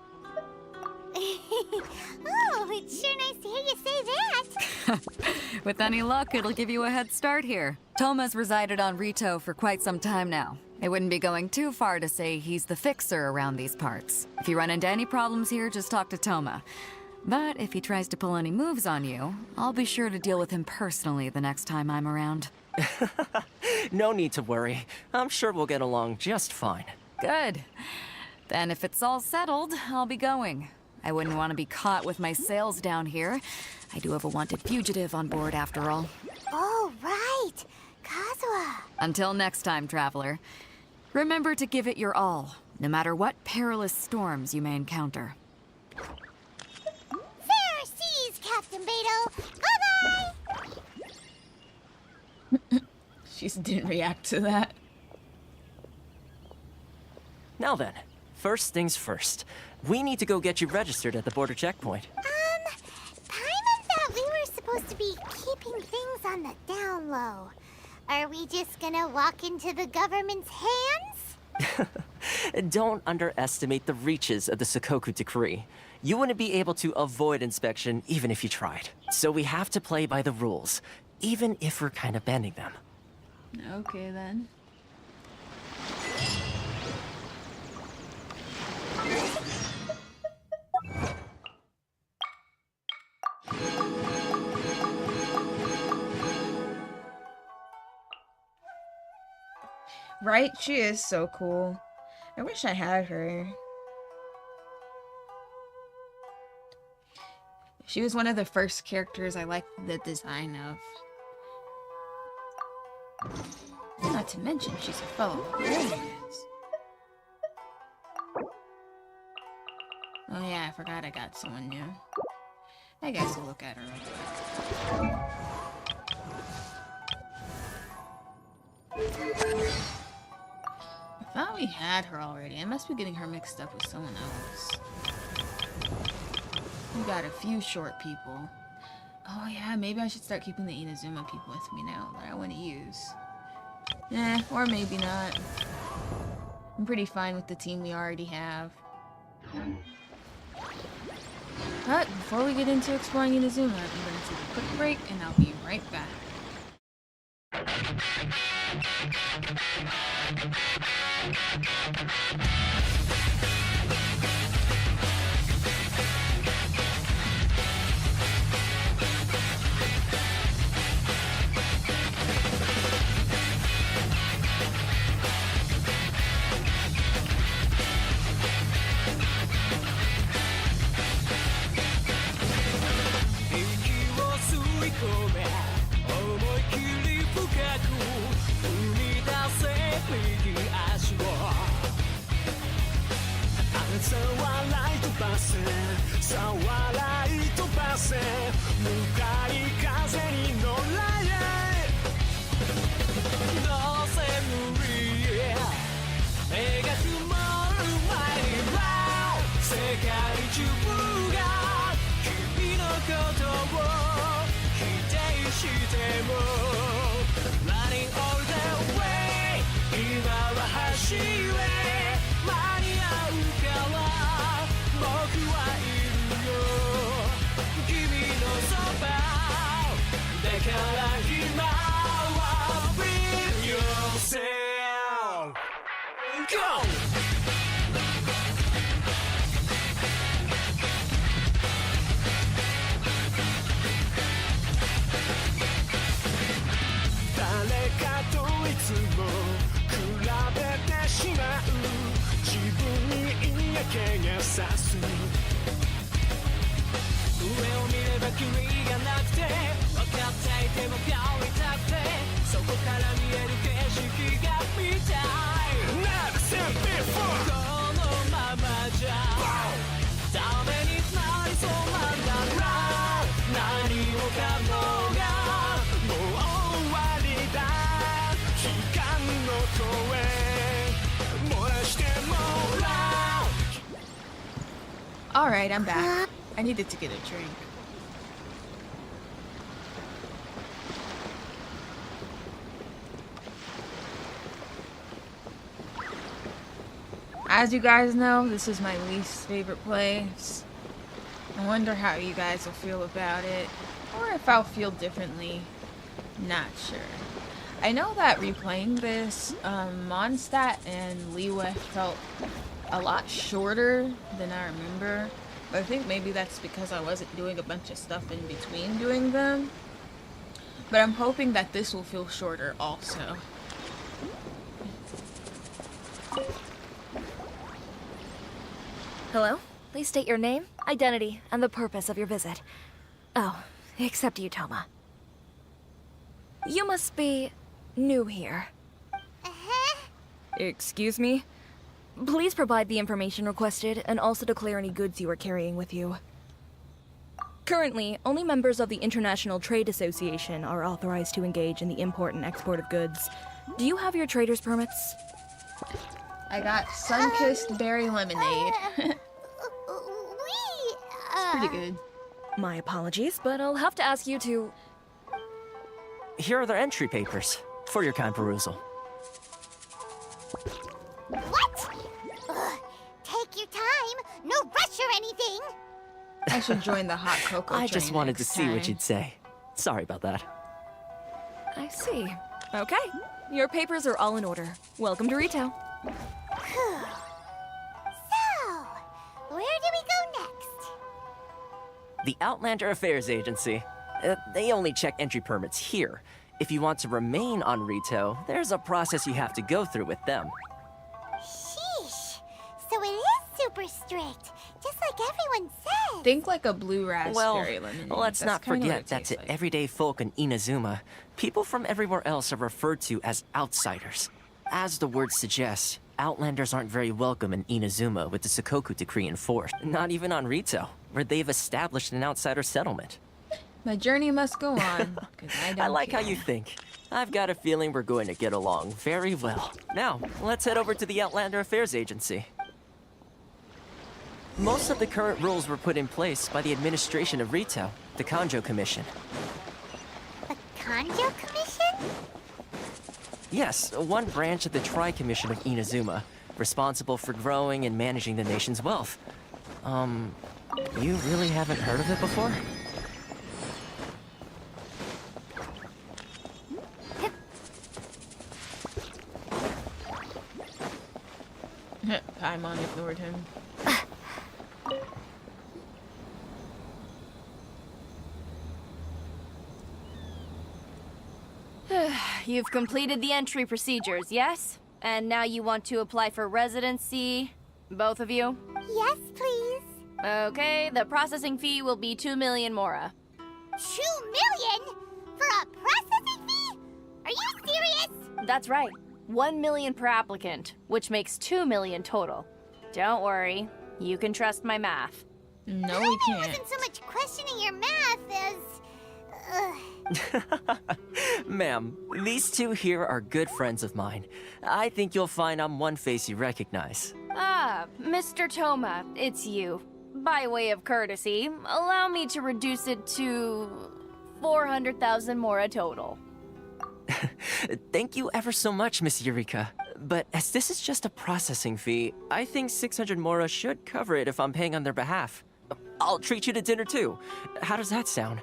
Oh, it's sure nice to hear you say that. With any luck, it'll give you a head start here. Toma's resided on Rito for quite some time now. It wouldn't be going too far to say he's the fixer around these parts. If you run into any problems here, just talk to Toma. But if he tries to pull any moves on you, I'll be sure to deal with him personally the next time I'm around. No need to worry. I'm sure we'll get along just fine. Good. Then if it's all settled, I'll be going. I wouldn't want to be caught with my sails down here. I do have a wanted fugitive on board after all. Oh, right. Kazuha. Until next time, traveler. Remember to give it your all, no matter what perilous storms you may encounter. Fair seas, Captain Beto. Bye-bye! She just didn't react to that. Now then, first things first. We need to go get you registered at the border checkpoint. Paimon thought we were supposed to be keeping things on the down low. Are we just gonna walk into the government's hands? Don't underestimate the reaches of the Sakoku Decree. You wouldn't be able to avoid inspection even if you tried. So we have to play by the rules, even if we're kind of bending them. Okay, then. Right? She is so cool. I wish I had her. She was one of the first characters I liked the design of. Not to mention, she's a fellow Aquarius. Oh yeah, I forgot I got someone new. I guess we'll look at her real quick. I thought we had her already. I must be getting her mixed up with someone else. We got a few short people. Oh yeah, maybe I should start keeping the Inazuma people with me now that I want to use. Or maybe not. I'm pretty fine with the team we already have. But before we get into exploring Inazuma, I'm going to take a quick break and I'll be right back. Alright, I'm back. I needed to get a drink. As you guys know, this is my least favorite place. I wonder how you guys will feel about it, or if I'll feel differently. Not sure. I know that replaying this, Mondstadt and Liyue felt a lot shorter than I remember, but I think maybe that's because I wasn't doing a bunch of stuff in between doing them. But I'm hoping that this will feel shorter also. Hello? Please state your name, identity, and the purpose of your visit. Oh, except you, Toma. You must be new here. Excuse me? Please provide the information requested and also declare any goods you are carrying with you. Currently, only members of the International Trade Association are authorized to engage in the import and export of goods. Do you have your trader's permits? I got sun-kissed berry lemonade. It's pretty good. My apologies, but I'll have to ask you to... Here are their entry papers, for your kind perusal. What? Ugh, take your time. No rush or anything. I should join the hot cocoa I just train wanted to next see what time. you'd say. Sorry about that. I see. Okay, your papers are all in order. Welcome to retail. So, where do we go next? The Outlander Affairs Agency. They only check entry permits here. If you want to remain on Rito, there's a process you have to go through with them. Sheesh. So it is super strict, just like everyone says. Think like a blue raspberry Well, lemonade. let's That's not kinda what forget it that tastes to like. everyday folk in Inazuma, people from everywhere else are referred to as outsiders. As the word suggests, Outlanders aren't very welcome in Inazuma with the Sakoku Decree in force. Not even on Rito, where they've established an outsider settlement. My journey must go on, 'cause I don't I like care. how you think. I've got a feeling we're going to get along very well. Now, let's head over to the Outlander Affairs Agency. Most of the current rules were put in place by the administration of Rito, the Kanjo Commission. The Kanjo Commission? Yes, one branch of the Tri-Commission of Inazuma, responsible for growing and managing the nation's wealth. You really haven't heard of it before? Paimon ignored him. You've completed the entry procedures, yes? And now you want to apply for residency? Both of you? Yes, please. Okay, the processing fee will be 2 million mora. 2 million? For a processing fee? Are you serious? That's right. 1 million per applicant, which makes 2 million total. Don't worry, you can trust my math. No, we can't. I wasn't so much questioning your math as... Ma'am, these two here are good friends of mine. I think you'll find I'm one face you recognize. Ah, Mr. Toma, it's you. By way of courtesy, allow me to reduce it to 400,000 mora total. Thank you ever so much, Miss Eureka. But as this is just a processing fee, I think 600 mora should cover it if I'm paying on their behalf. I'll treat you to dinner too. How does that sound?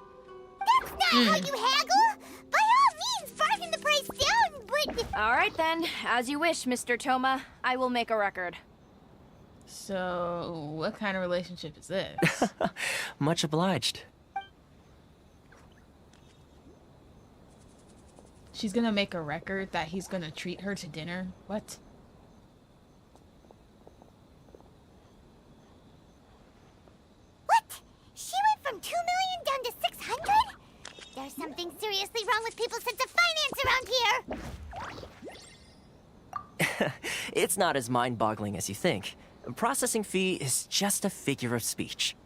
That's not how you haggle! By all means, bargain the price down, but... All right then, as you wish, Mr. Toma. I will make a record. So, what kind of relationship is this? Much obliged. She's gonna make a record that he's gonna treat her to dinner? What? What? She went from 2 million down to 600? There's something seriously wrong with people's sense of finance around around here? It's not as mind-boggling as you think. Processing fee is just a figure of speech.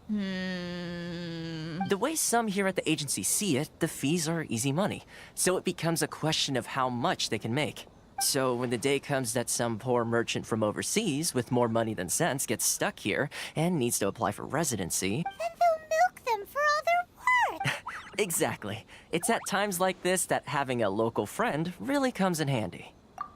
The way some here at the agency see it, the fees are easy money, so it becomes a question of how much they can make. So when the day comes that some poor merchant from overseas with more money than sense gets stuck here and needs to apply for residency... Then they'll milk them for all they're worth. Exactly. It's at times like this that having a local friend really comes in handy.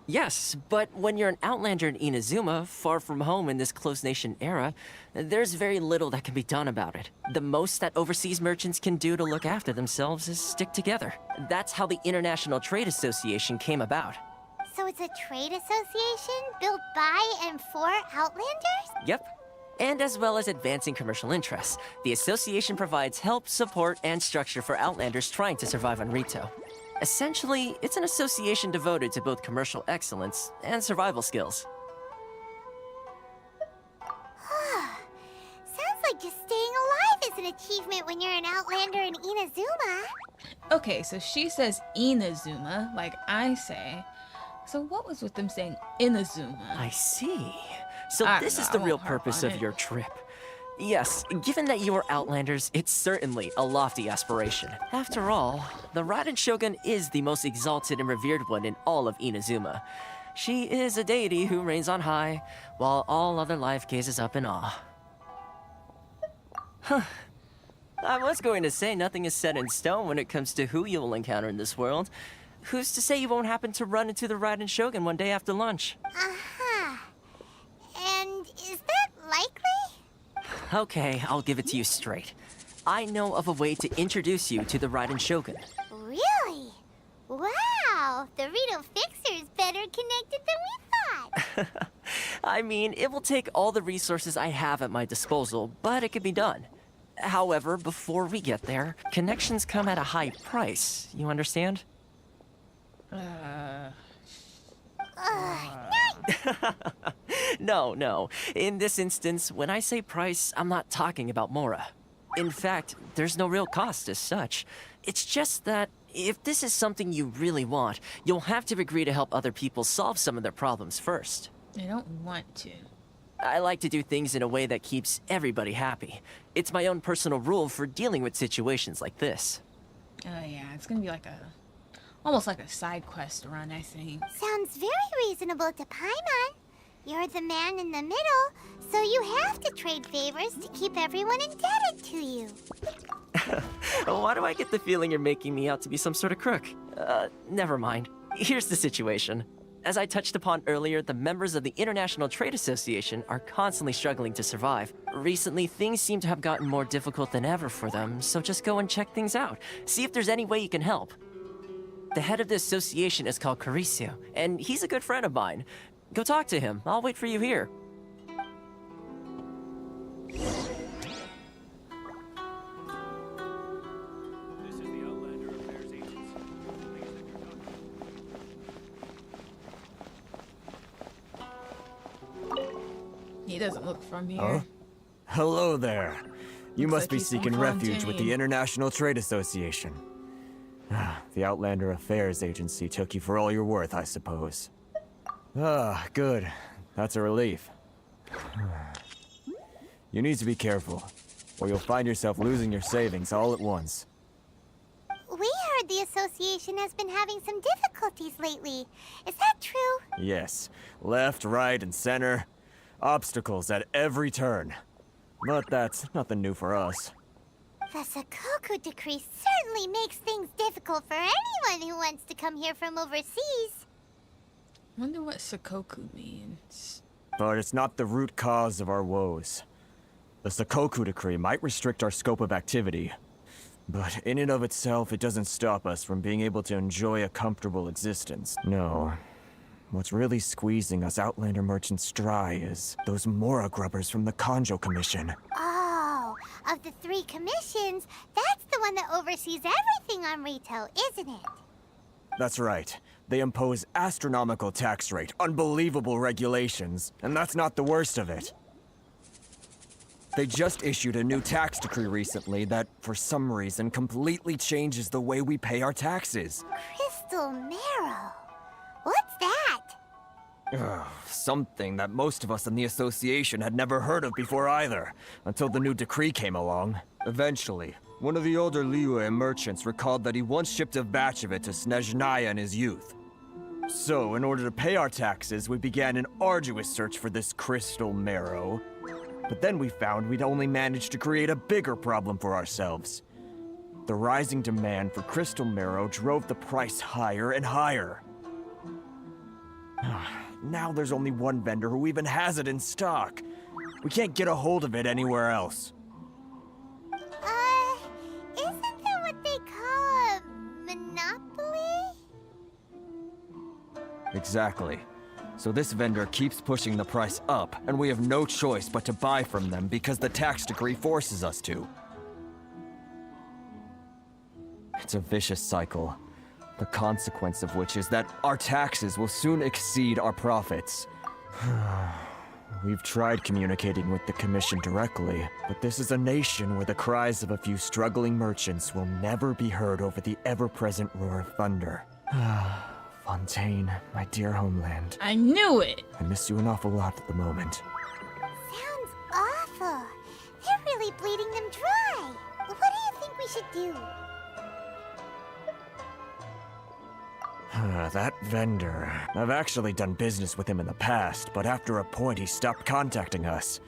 Yes, but when you're an outlander in Inazuma, far from home in this closed nation era, there's very little that can be done about it. The most that overseas merchants can do to look after themselves is stick together. That's how the International Trade Association came about. So it's a trade association built by and for Outlanders? Yep. And as well as advancing commercial interests, the association provides help, support, and structure for Outlanders trying to survive on Rito. Essentially, it's an association devoted to both commercial excellence and survival skills. Sounds like just staying alive is an achievement when you're an Outlander in Inazuma. Okay, so she says Inazuma, like I say. So what was with them saying Inazuma? I see. So I this don't is know, the I real won't harp purpose on of it. your trip. Yes, given that you are Outlanders, it's certainly a lofty aspiration. After all, the Raiden Shogun is the most exalted and revered one in all of Inazuma. She is a deity who reigns on high, while all other life gazes up in awe. Huh. I was going to say nothing is set in stone when it comes to who you will encounter in this world. Who's to say you won't happen to run into the Raiden Shogun one day after lunch? Uh-huh. And is that likely? Okay, I'll give it to you straight. I know of a way to introduce you to the Raiden Shogun. Really? Wow, the Rito Fixer is better connected than we thought. I mean, it will take all the resources I have at my disposal, but it can be done. However, before we get there, connections come at a high price. You understand? No. In this instance, when I say price, I'm not talking about Mora. In fact, there's no real cost as such. It's just that if this is something you really want, you'll have to agree to help other people solve some of their problems first. I don't want to. I like to do things in a way that keeps everybody happy. It's my own personal rule for dealing with situations like this. Yeah, it's gonna be like almost like a side quest run, I think. Sounds very reasonable to Paimon. You're the man in the middle, so you have to trade favors to keep everyone indebted to you. Why do I get the feeling you're making me out to be some sort of crook? Never mind. Here's the situation. As I touched upon earlier, the members of the International Trade Association are constantly struggling to survive. Recently, things seem to have gotten more difficult than ever for them, so just go and check things out. See if there's any way you can help. The head of the association is called Caricio, and he's a good friend of mine. Go talk to him. I'll wait for you here. He doesn't look from here. Huh? Hello there. You Looks must like be he's from seeking refuge with Fontaine. the International Trade Association. The Outlander Affairs Agency took you for all you're worth, I suppose. Good. That's a relief. You need to be careful, or you'll find yourself losing your savings all at once. We heard the association has been having some difficulties lately. Is that true? Yes. Left, right, and center. Obstacles at every turn. But that's nothing new for us. The Sakoku decree certainly makes things difficult for anyone who wants to come here from overseas. Wonder what Sakoku means. But it's not the root cause of our woes. The Sakoku decree might restrict our scope of activity, but in and of itself, it doesn't stop us from being able to enjoy a comfortable existence. No. What's really squeezing us Outlander merchants dry is those Mora grubbers from the Kanjo Commission. Oh, of the 3 commissions, that's the one that oversees everything on Rito, isn't it? That's right. They impose astronomical tax rate, unbelievable regulations, and that's not the worst of it. They just issued a new tax decree recently that, for some reason, completely changes the way we pay our taxes. Crystal marrow. What's that? Something that most of us in the association had never heard of before either, until the new decree came along. Eventually, one of the older Liyue merchants recalled that he once shipped a batch of it to Snezhnaya in his youth. So, in order to pay our taxes, we began an arduous search for this crystal marrow. But then we found we'd only managed to create a bigger problem for ourselves. The rising demand for crystal marrow drove the price higher and higher. Now there's only one vendor who even has it in stock. We can't get a hold of it anywhere else. Isn't that what they call a monopoly? Exactly. So this vendor keeps pushing the price up, and we have no choice but to buy from them because the tax decree forces us to. It's a vicious cycle, the consequence of which is that our taxes will soon exceed our profits. We've tried communicating with the Commission directly, but this is a nation where the cries of a few struggling merchants will never be heard over the ever-present roar of thunder. Fontaine, my dear homeland. I knew it! I miss you an awful lot at the moment. Sounds awful. They're really bleeding them dry. What do you think we should do? That vendor. I've actually done business with him in the past, but after a point he stopped contacting us.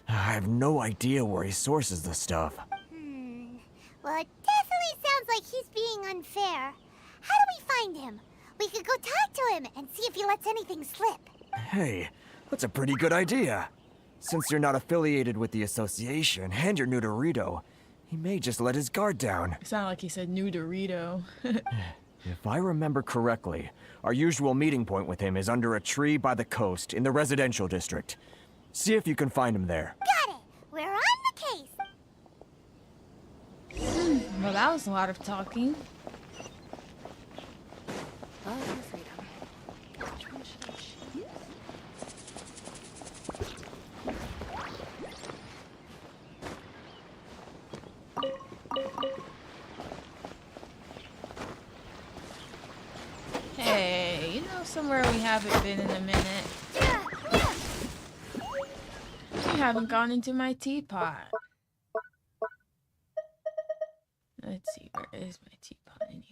I have no idea where he sources the stuff. Well, it definitely sounds like he's being unfair. How do we find him? We could go talk to him and see if he lets anything slip. Hey, that's a pretty good idea. Since you're not affiliated with the association and you're new to Rito, he may just let his guard down. It sounded like he said new Dorito. If I remember correctly, our usual meeting point with him is under a tree by the coast in the residential district. See if you can find him there. Got it! We're on the case! Well, that was a lot of talking. Love your freedom. Which one should I choose? Hey, you know somewhere we haven't been in a minute? You haven't gone into my teapot. Let's see, where is my teapot anyway?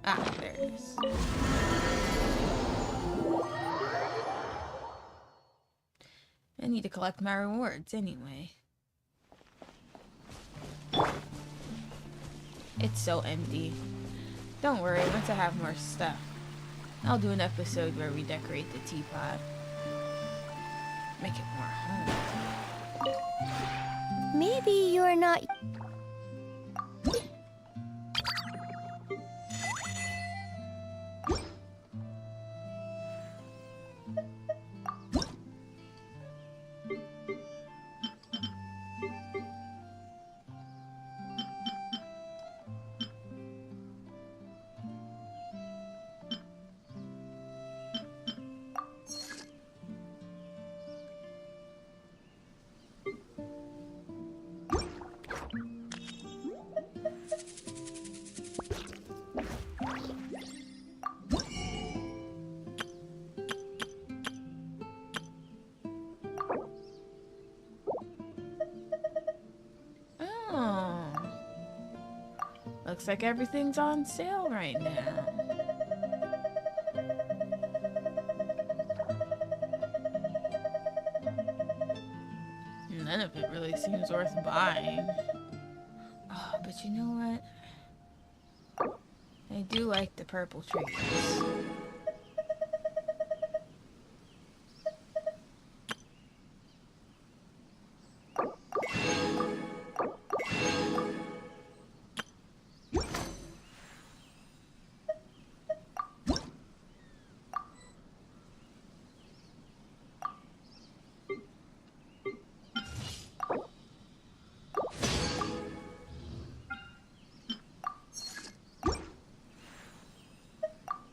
There it is. I need to collect my rewards anyway. It's so empty. Don't worry, once I have more stuff, I'll do an episode where we decorate the teapot. Make it more home. Maybe you're not... Looks like everything's on sale right now. None of it really seems worth buying. Oh, but you know what? I do like the purple trees.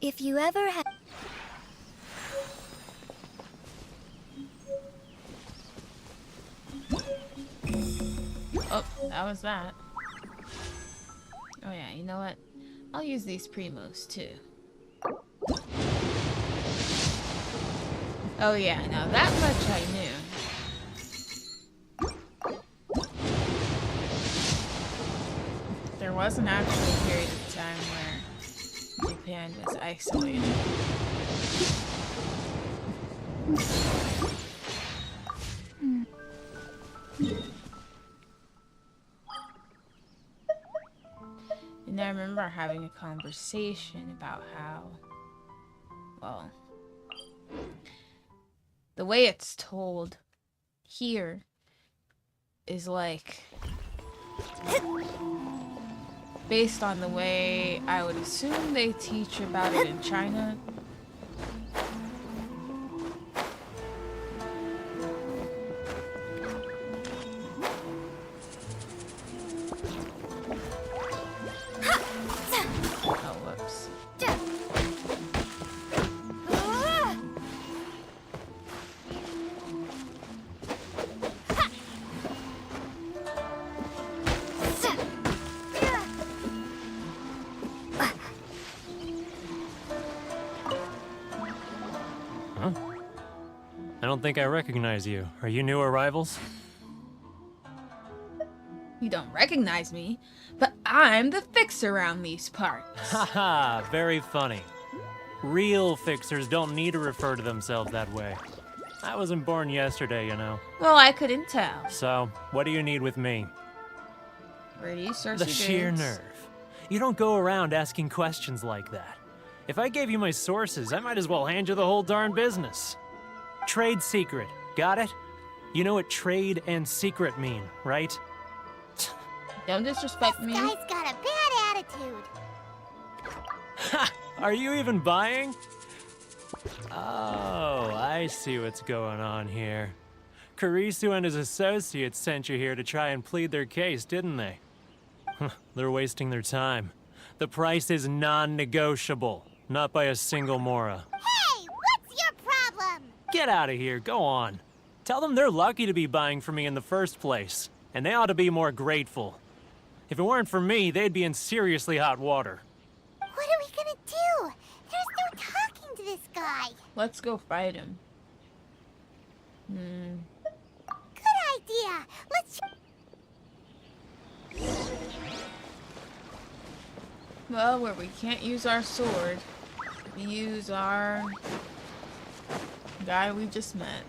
If you ever had... Oh, that was that. Oh yeah, you know what? I'll use these primos too. Oh yeah, now that much I knew. There was an actual period of time where Japan was isolated. And I remember having a conversation about how, well, the way it's told here is like based on the way I would assume they teach about it in China. Oh, whoops. Huh? I don't think I recognize you. Are you new arrivals? You don't recognize me, but I'm the fixer around these parts. Haha, very funny. Real fixers don't need to refer to themselves that way. I wasn't born yesterday, you know. Well, I couldn't tell. So, what do you need with me? Pretty sourcey The sheer goods. nerve. You don't go around asking questions like that. If I gave you my sources, I might as well hand you the whole darn business. Trade secret, got it? You know what trade and secret mean, right? Don't disrespect me. This guy's got a bad attitude. Ha! Are you even buying? Oh, I see what's going on here. Kurisu and his associates sent you here to try and plead their case, didn't they? They're wasting their time. The price is non-negotiable, not by a single Mora. Hey, what's your problem? Get out of here, go on. Tell them they're lucky to be buying from me in the first place, and they ought to be more grateful. If it weren't for me, they'd be in seriously hot water. What are we gonna do? There's no talking to this guy. Let's go fight him. Good idea. Let's... Well, where we can't use our sword, we use our guy we just met.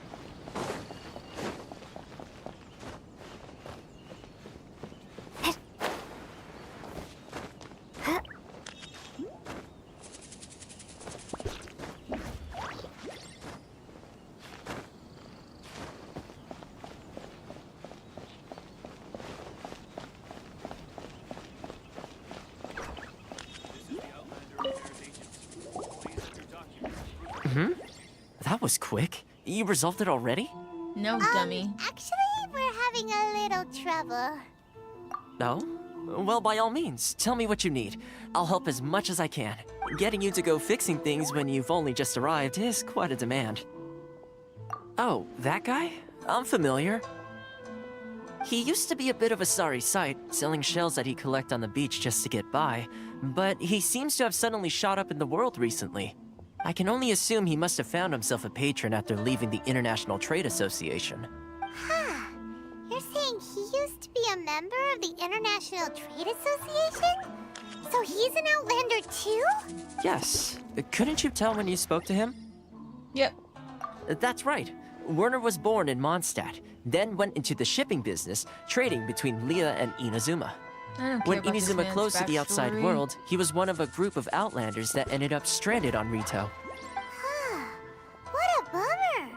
That was quick. You resolved it already? No, dummy. Actually, we're having a little trouble. No? Well, by all means, tell me what you need. I'll help as much as I can. Getting you to go fixing things when you've only just arrived is quite a demand. Oh, that guy? I'm familiar. He used to be a bit of a sorry sight, selling shells that he'd collect on the beach just to get by, but he seems to have suddenly shot up in the world recently. I can only assume he must have found himself a patron after leaving the International Trade Association. Huh. You're saying he used to be a member of the International Trade Association? So he's an Outlander too? Yes. Couldn't you tell when you spoke to him? Yep. That's right. Werner was born in Mondstadt, then went into the shipping business, trading between Leah and Inazuma. When Inazuma closed to the outside world, he was one of a group of Outlanders that ended up stranded on Rito. What a bummer.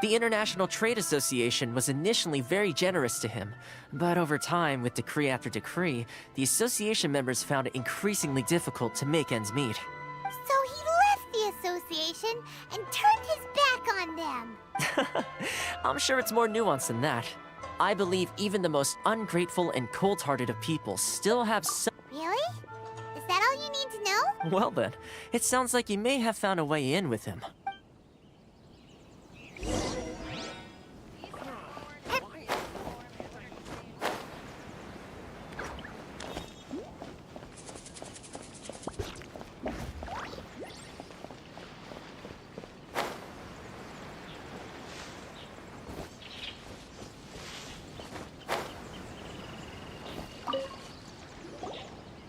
The International Trade Association was initially very generous to him, but over time, with decree after decree, the association members found it increasingly difficult to make ends meet. So he left the association and turned his back on them. I'm sure it's more nuanced than that. I believe even the most ungrateful and cold-hearted of people still have some... Really? Is that all you need to know? know? Well then, it sounds like you may have found a way in with him.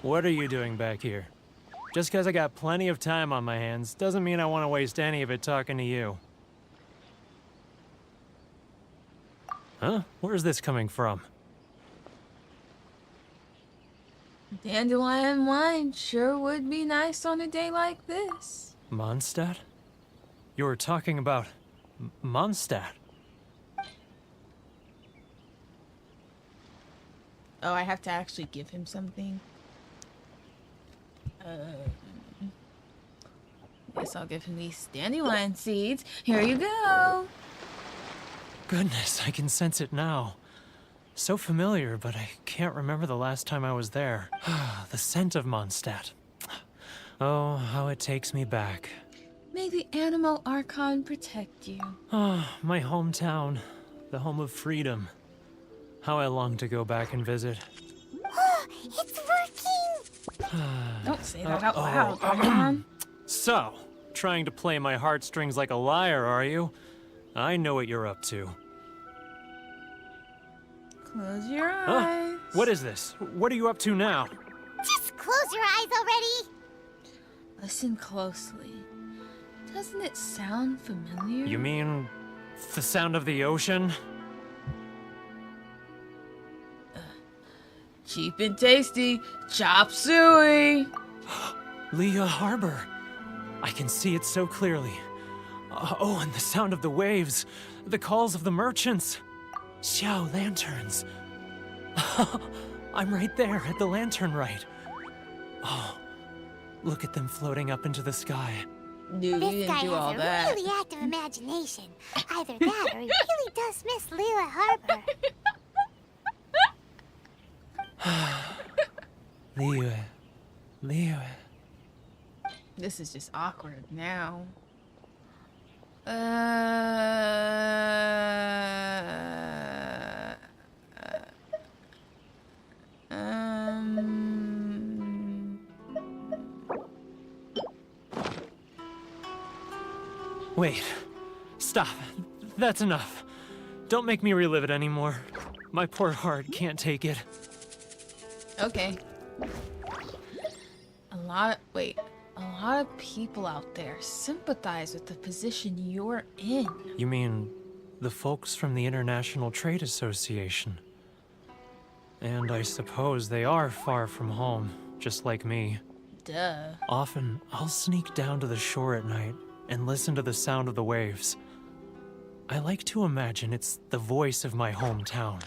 What are you doing back here? Just because I got plenty of time on my hands doesn't mean I want to waste any of it talking to you. Huh? Where's this coming from? Dandelion wine sure would be nice on a day like this. Mondstadt? You were talking about Mondstadt. Oh, I have to actually give him something. Guess I'll give him these dandelion seeds. Here you go. Goodness, I can sense it now. So familiar, but I can't remember the last time I was there. The scent of Mondstadt. Oh, how it takes me back. May the Animal Archon protect you. Oh, my hometown. The home of freedom. How I long to go back and visit. It's working! Don't say that out loud, Archon. So, trying to play my heartstrings like a liar, are you? I know what you're up to. Close your eyes. Huh? What is this? What are you up to now? Just close your eyes already! Listen closely. Doesn't it sound familiar? You mean the sound of the ocean? Cheap and tasty. Chop suey. Leah Harbor. I can see it so clearly. Oh, and the sound of the waves. The calls of the merchants. Xiao lanterns. I'm right there at the lantern right. Oh, look at them floating up into the sky. Dude, This guy has a really active imagination. Either that or he really does miss Leela Harbor. Liyue. This is just awkward now. Wait. Stop. That's enough. Don't make me relive it anymore. My poor heart can't take it. Okay. A lot of people out there sympathize with the position you're in. You mean the folks from the International Trade Association? And I suppose they are far from home, just like me. Duh. Often, I'll sneak down to the shore at night and listen to the sound of the waves. I like to imagine it's the voice of my hometown,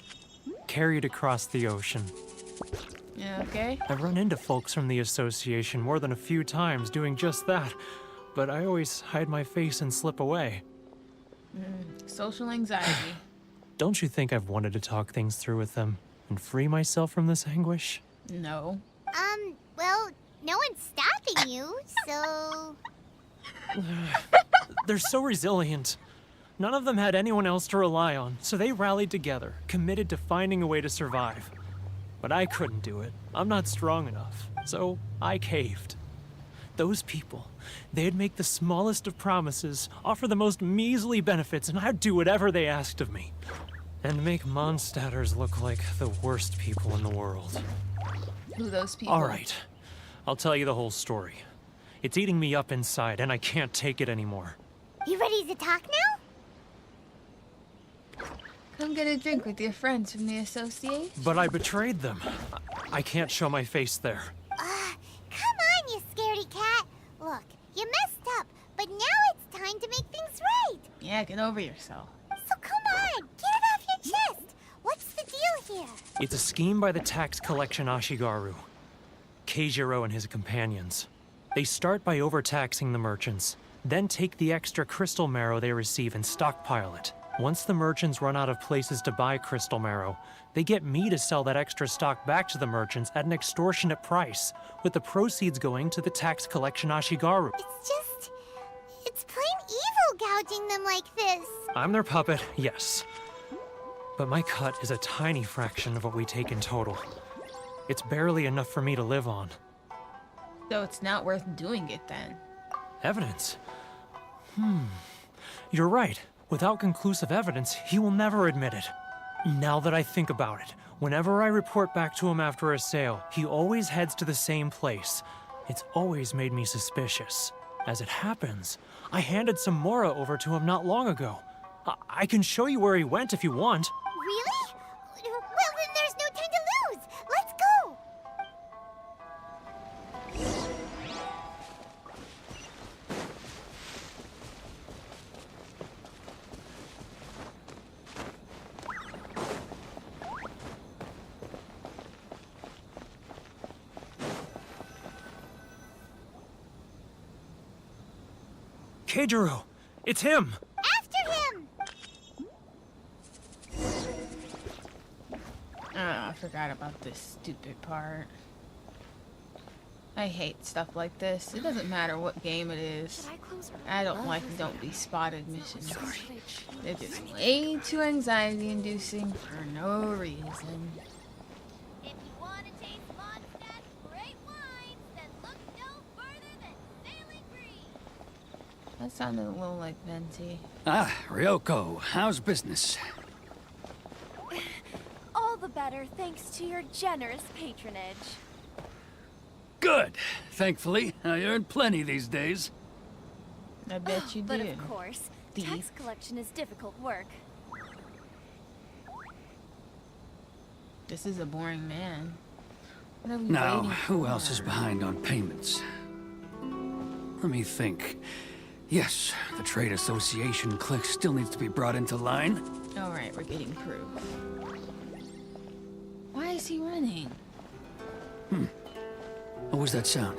carried across the ocean. Yeah, okay. I've run into folks from the association more than a few times doing just that, but I always hide my face and slip away. Social anxiety. Don't you think I've wanted to talk things through with them and free myself from this anguish? No. Well, no one's stopping you, so... They're so resilient. None of them had anyone else to rely on, so they rallied together, committed to finding a way to survive. But I couldn't do it. I'm not strong enough, so I caved. Those people, they'd make the smallest of promises, offer the most measly benefits, and I'd do whatever they asked of me. And make Mondstadters look like the worst people in the world. Who those people? All right, I'll tell you the whole story. It's eating me up inside, and I can't take it anymore. You ready to talk now? Come get a drink with your friends from the association. But I betrayed them. I can't show my face there. Come on, you scaredy cat. Look, you messed up, but now it's time to make things right. Yeah, get over yourself. So come on, get it off your chest. What's the deal here? It's a scheme by the tax collection Ashigaru. Keijiro and his companions. They start by overtaxing the merchants, then take the extra crystal marrow they receive and stockpile it. Once the merchants run out of places to buy crystal marrow, they get me to sell that extra stock back to the merchants at an extortionate price, with the proceeds going to the tax collection Ashigaru. It's plain evil gouging them like this. I'm their puppet, yes. But my cut is a tiny fraction of what we take in total. It's barely enough for me to live on. So it's not worth doing it then. Evidence? You're right. Without conclusive evidence, he will never admit it. Now that I think about it, whenever I report back to him after a sale, he always heads to the same place. It's always made me suspicious. As it happens, I handed some Mora over to him not long ago. I can show you where he went if you want. Really? Well, then there's no time to lose. Let's go. Keijiro! It's him! After him! I forgot about this stupid part. I hate stuff like this. It doesn't matter what game it is. I don't like don't be spotted missions. They're just way too anxiety inducing for no reason. If you want to taste Mondstadt's great wines, then look no further than Sailing Green. That sounded a little like Venti. Ah, Ryoko, how's business? All the better thanks to your generous patronage. Good. Thankfully, I earn plenty these days. I bet you do. But of course, tax collection is difficult work. This is a boring man. What are we Now, waiting who for? else is behind on payments? Let me think. Yes, the Trade Association clique still needs to be brought into line. Alright, we're getting proof. Why is he running? What was that sound?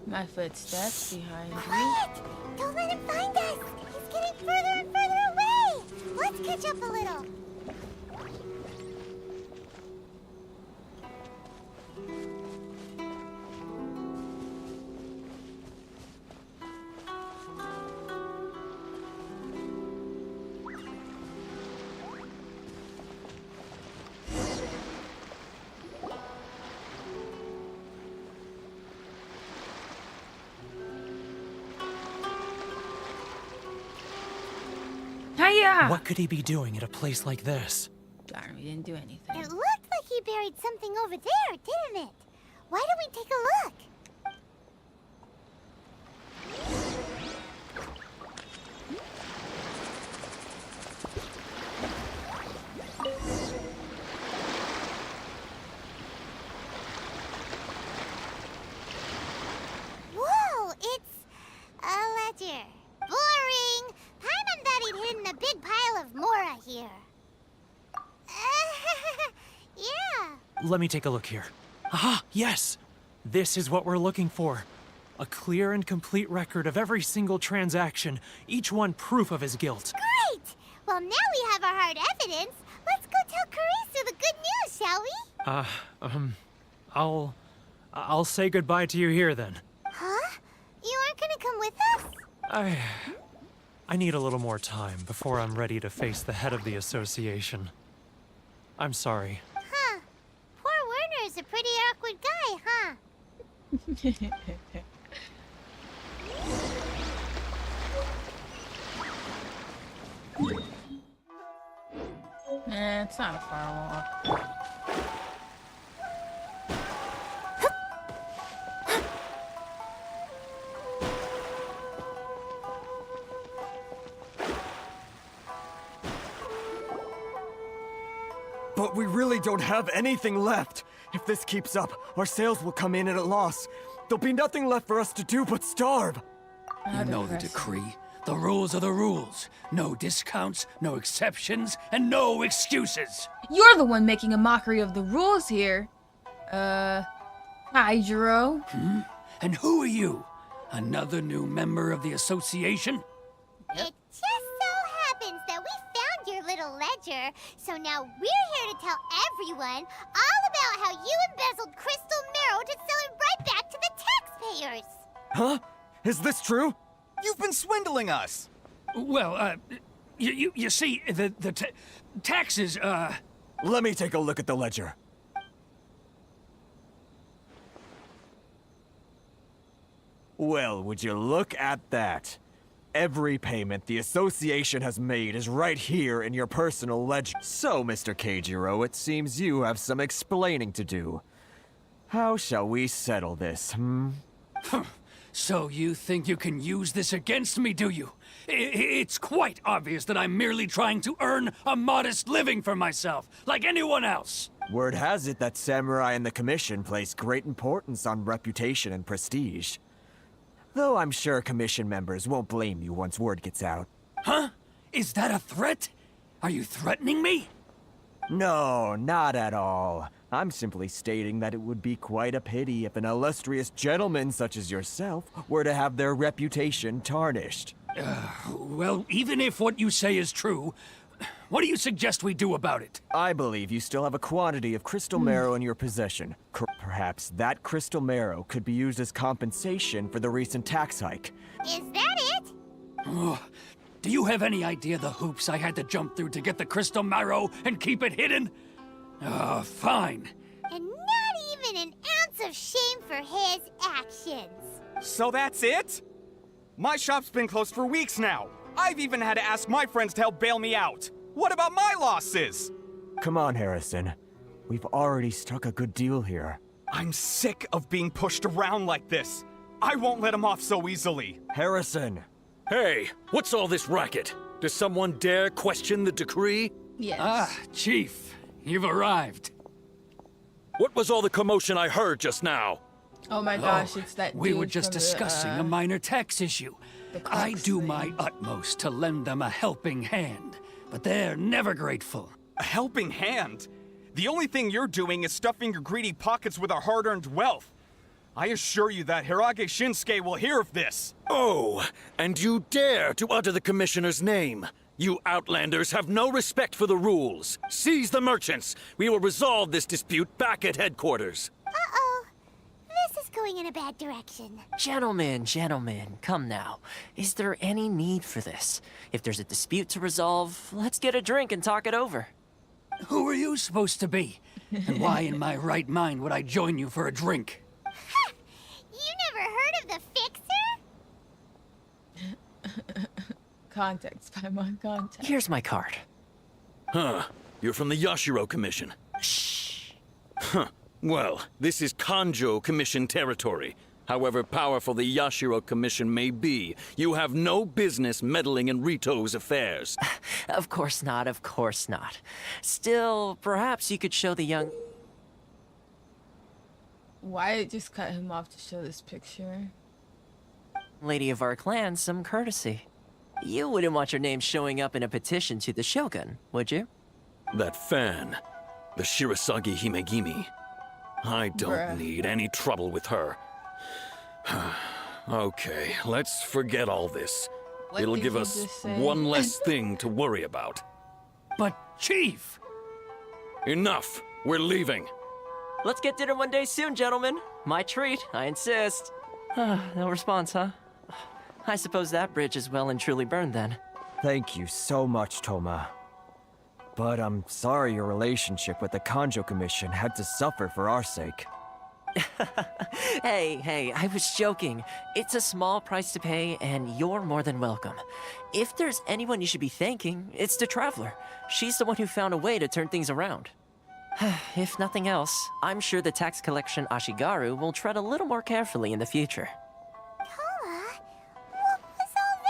My footsteps behind you. Quiet! Don't let him find us! He's getting further and further away! Let's catch up a little. Hiya! What could he be doing at a place like this? Darn, we didn't do anything. It looked like he buried something over there, didn't it? Why don't we take a look? Whoa, it's a ledger. Boring. Paimon thought he'd hidden a big pile of Mora here. Yeah. Let me take a look here. Aha, yes! This is what we're looking for. A clear and complete record of every single transaction, each one proof of his guilt. Great! Well, now we have our hard evidence. Let's go tell Karisu the good news, shall we? I'll say goodbye to you here then. Huh? You aren't gonna come with us? I need a little more time before I'm ready to face the head of the association. I'm sorry. Huh. Poor Werner's a pretty awkward guy, huh? It's not a far walk. But we really don't have anything left. If this keeps up, our sales will come in at a loss. There'll be nothing left for us to do but starve. You know the decree. The rules are the rules. No discounts, no exceptions, and no excuses. You're the one making a mockery of the rules here. Hydro. And who are you? Another new member of the association? It just so happens that we found picture. So now we're here to tell everyone all about how you embezzled crystal marrow to sell it right back to the taxpayers. Huh? Is this true? You've been swindling us! Well, you see, the taxes, Let me take a look at the ledger. Well, would you look at that? Every payment the Association has made is right here in your personal ledger. So, Mr. Keijiro, it seems you have some explaining to do. How shall we settle this, hmm? So you think you can use this against me, do you? It's quite obvious that I'm merely trying to earn a modest living for myself, like anyone else. Word has it that Samurai and the Commission place great importance on reputation and prestige. Though I'm sure Commission members won't blame you once word gets out. Huh? Is that a threat? Are you threatening me? No, not at all. I'm simply stating that it would be quite a pity if an illustrious gentleman such as yourself were to have their reputation tarnished. Well, even if what you say is true, what do you suggest we do about it? I believe you still have a quantity of crystal marrow in your possession. Perhaps that crystal marrow could be used as compensation for the recent tax hike. Is that it? Oh, do you have any idea the hoops I had to jump through to get the crystal marrow and keep it hidden? Fine. And not even an ounce of shame for his actions. So that's it? My shop's been closed for weeks now. I've even had to ask my friends to help bail me out. What about my losses? Come on, Harrison. We've already struck a good deal here. I'm sick of being pushed around like this. I won't let him off so easily. Harrison! Hey, what's all this racket? Does someone dare question the decree? Yes. Ah, Chief, you've arrived. What was all the commotion I heard just now? Oh my gosh, it's that We dude were just from discussing a minor tax issue. I do thing. my utmost to lend them a helping hand, but they're never grateful. A helping hand? The only thing you're doing is stuffing your greedy pockets with our hard-earned wealth. I assure you that Hirage Shinsuke will hear of this. Oh, and you dare to utter the Commissioner's name. You Outlanders have no respect for the rules. Seize the merchants. We will resolve this dispute back at headquarters. Uh-oh. This is going in a bad direction. Gentlemen, come now. Is there any need for this? If there's a dispute to resolve, let's get a drink and talk it over. Who are you supposed to be? And why in my right mind would I join you for a drink? You never heard of the Fixer? Context, Paimon, context. Here's my card. Huh. You're from the Yashiro Commission. Shh. Huh. Well, this is Kanjo Commission territory. However powerful the Yashiro Commission may be, you have no business meddling in Rito's affairs. Of course not. Still, perhaps you could show the young... Why just cut him off to show this picture? lady of our clan some courtesy. You wouldn't want your name showing up in a petition to the Shogun, would you? That fan, the Shirasagi Himegimi. I don't need any trouble with her. Okay, let's forget all this. What It'll did give you us just say? one less thing to worry about. But, Chief! Enough! We're leaving. Let's get dinner one day soon, gentlemen. My treat, I insist. No response, huh? I suppose that bridge is well and truly burned then. Thank you so much, Toma. But I'm sorry your relationship with the Kanjo Commission had to suffer for our sake. Hey, I was joking. It's a small price to pay, and you're more than welcome. If there's anyone you should be thanking, it's the Traveler. She's the one who found a way to turn things around. If nothing else, I'm sure the tax collection Ashigaru will tread a little more carefully in the future. Toma, what was all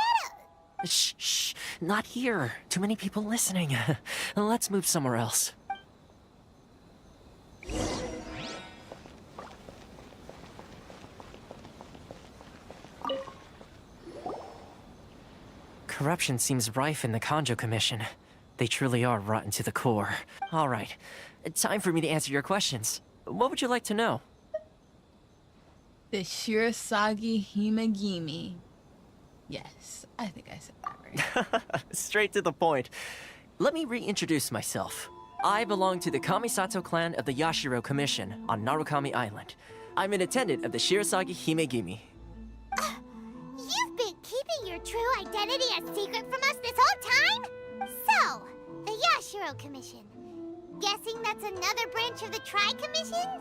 that? Shh, not here. Too many people listening. Let's move somewhere else. Corruption seems rife in the Kanjo Commission. They truly are rotten to the core. All right, time for me to answer your questions. What would you like to know? The Shirasagi Himegimi. Yes, I think I said that right. Straight to the point. let me reintroduce myself. I belong to the Kamisato clan of the Yashiro Commission on Narukami Island. I'm an attendant of the Shirasagi Himegimi. You've been keeping your true identity a secret from us this whole time? So, the Yashiro Commission. Guessing that's another branch of the Tri-Commission?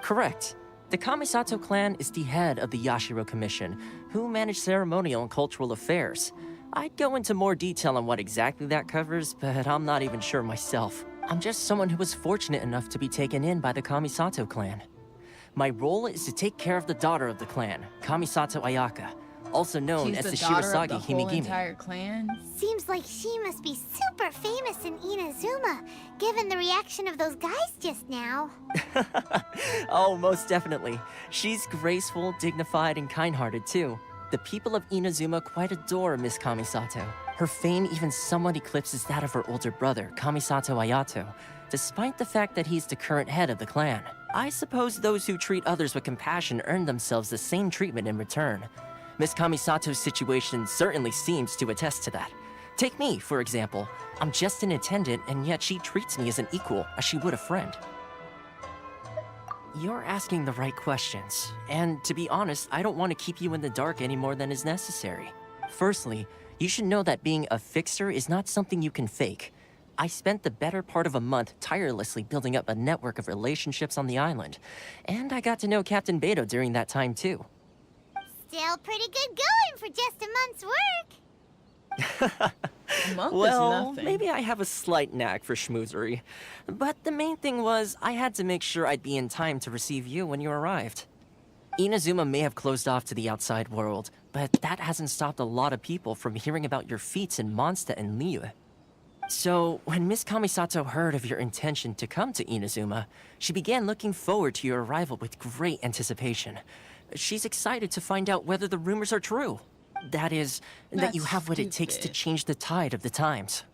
Correct. The Kamisato clan is the head of the Yashiro Commission, who manage ceremonial and cultural affairs. I'd go into more detail on what exactly that covers, but I'm not even sure myself. I'm just someone who was fortunate enough to be taken in by the Kamisato clan. My role is to take care of the daughter of the clan, Kamisato Ayaka, also known as the Shirasagi the whole Himegimi. entire clan. Seems like she must be super famous in Inazuma, given the reaction of those guys just now. Oh, most definitely. She's graceful, dignified, and kind-hearted too. The people of Inazuma quite adore Miss Kamisato. Her fame even somewhat eclipses that of her older brother, Kamisato Ayato, despite the fact that he's the current head of the clan. I suppose those who treat others with compassion earn themselves the same treatment in return. Miss Kamisato's situation certainly seems to attest to that. Take me, for example. I'm just an attendant, and yet she treats me as an equal, as she would a friend. You're asking the right questions, and to be honest, I don't want to keep you in the dark any more than is necessary. Firstly, you should know that being a fixer is not something you can fake. I spent the better part of a month tirelessly building up a network of relationships on the island, and I got to know Captain Beto during that time too. Still pretty good going for just a month's work. Well, maybe I have a slight knack for schmoozery. But the main thing was, I had to make sure I'd be in time to receive you when you arrived. Inazuma may have closed off to the outside world, but that hasn't stopped a lot of people from hearing about your feats in Mondstadt and Liyue. So, when Miss Kamisato heard of your intention to come to Inazuma, she began looking forward to your arrival with great anticipation. She's excited to find out whether the rumors are true. That is, that you have what it takes to change the tide of the times.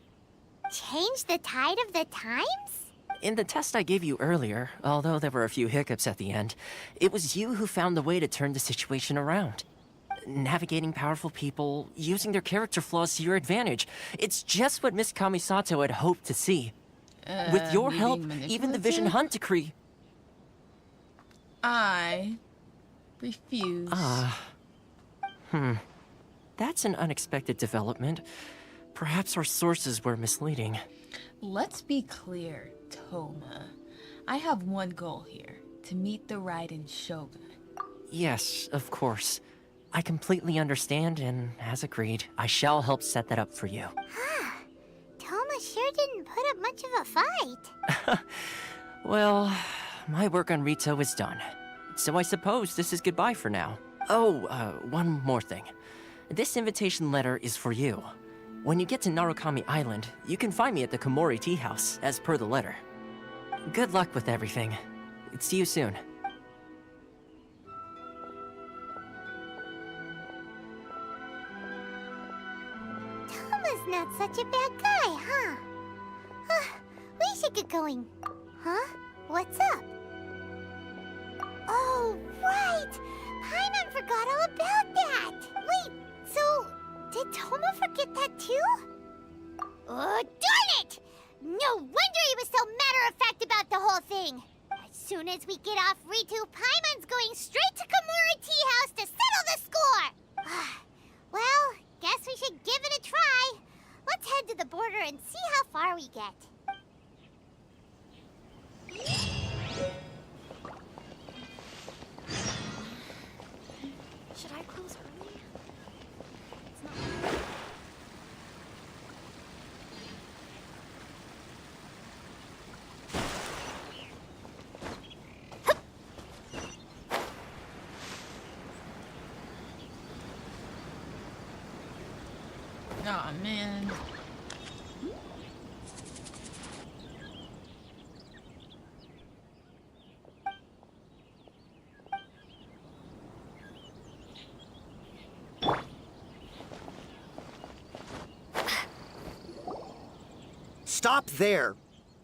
Change the tide of the times? In the test I gave you earlier, although there were a few hiccups at the end, it was you who found the way to turn the situation around. Navigating powerful people, using their character flaws to your advantage. It's just what Miss Kamisato had hoped to see. With your help, even the Vision Hunt decree... I refuse. That's an unexpected development. Perhaps our sources were misleading. Let's be clear, Toma. I have one goal here, to meet the Raiden Shogun. Yes, of course. I completely understand, and as agreed, I shall help set that up for you. Toma sure didn't put up much of a fight. Well, my work on Rito is done. So I suppose this is goodbye for now. Oh, one more thing. This invitation letter is for you. When you get to Narukami Island, you can find me at the Komori Tea House, as per the letter. Good luck with everything. See you soon. Toma's not such a bad guy, huh? We should get going. Huh? What's up? Oh, right! Paimon forgot all about that! Wait, so, did Toma forget that too? Oh, darn it! No wonder he was so matter-of-fact about the whole thing! As soon as we get off Ritu, Paimon's going straight to Komori Tea House to settle the score! Well, guess we should give it a try. Let's head to the border and see how far we get. Should I close early? It's not... Aw, man. Stop there!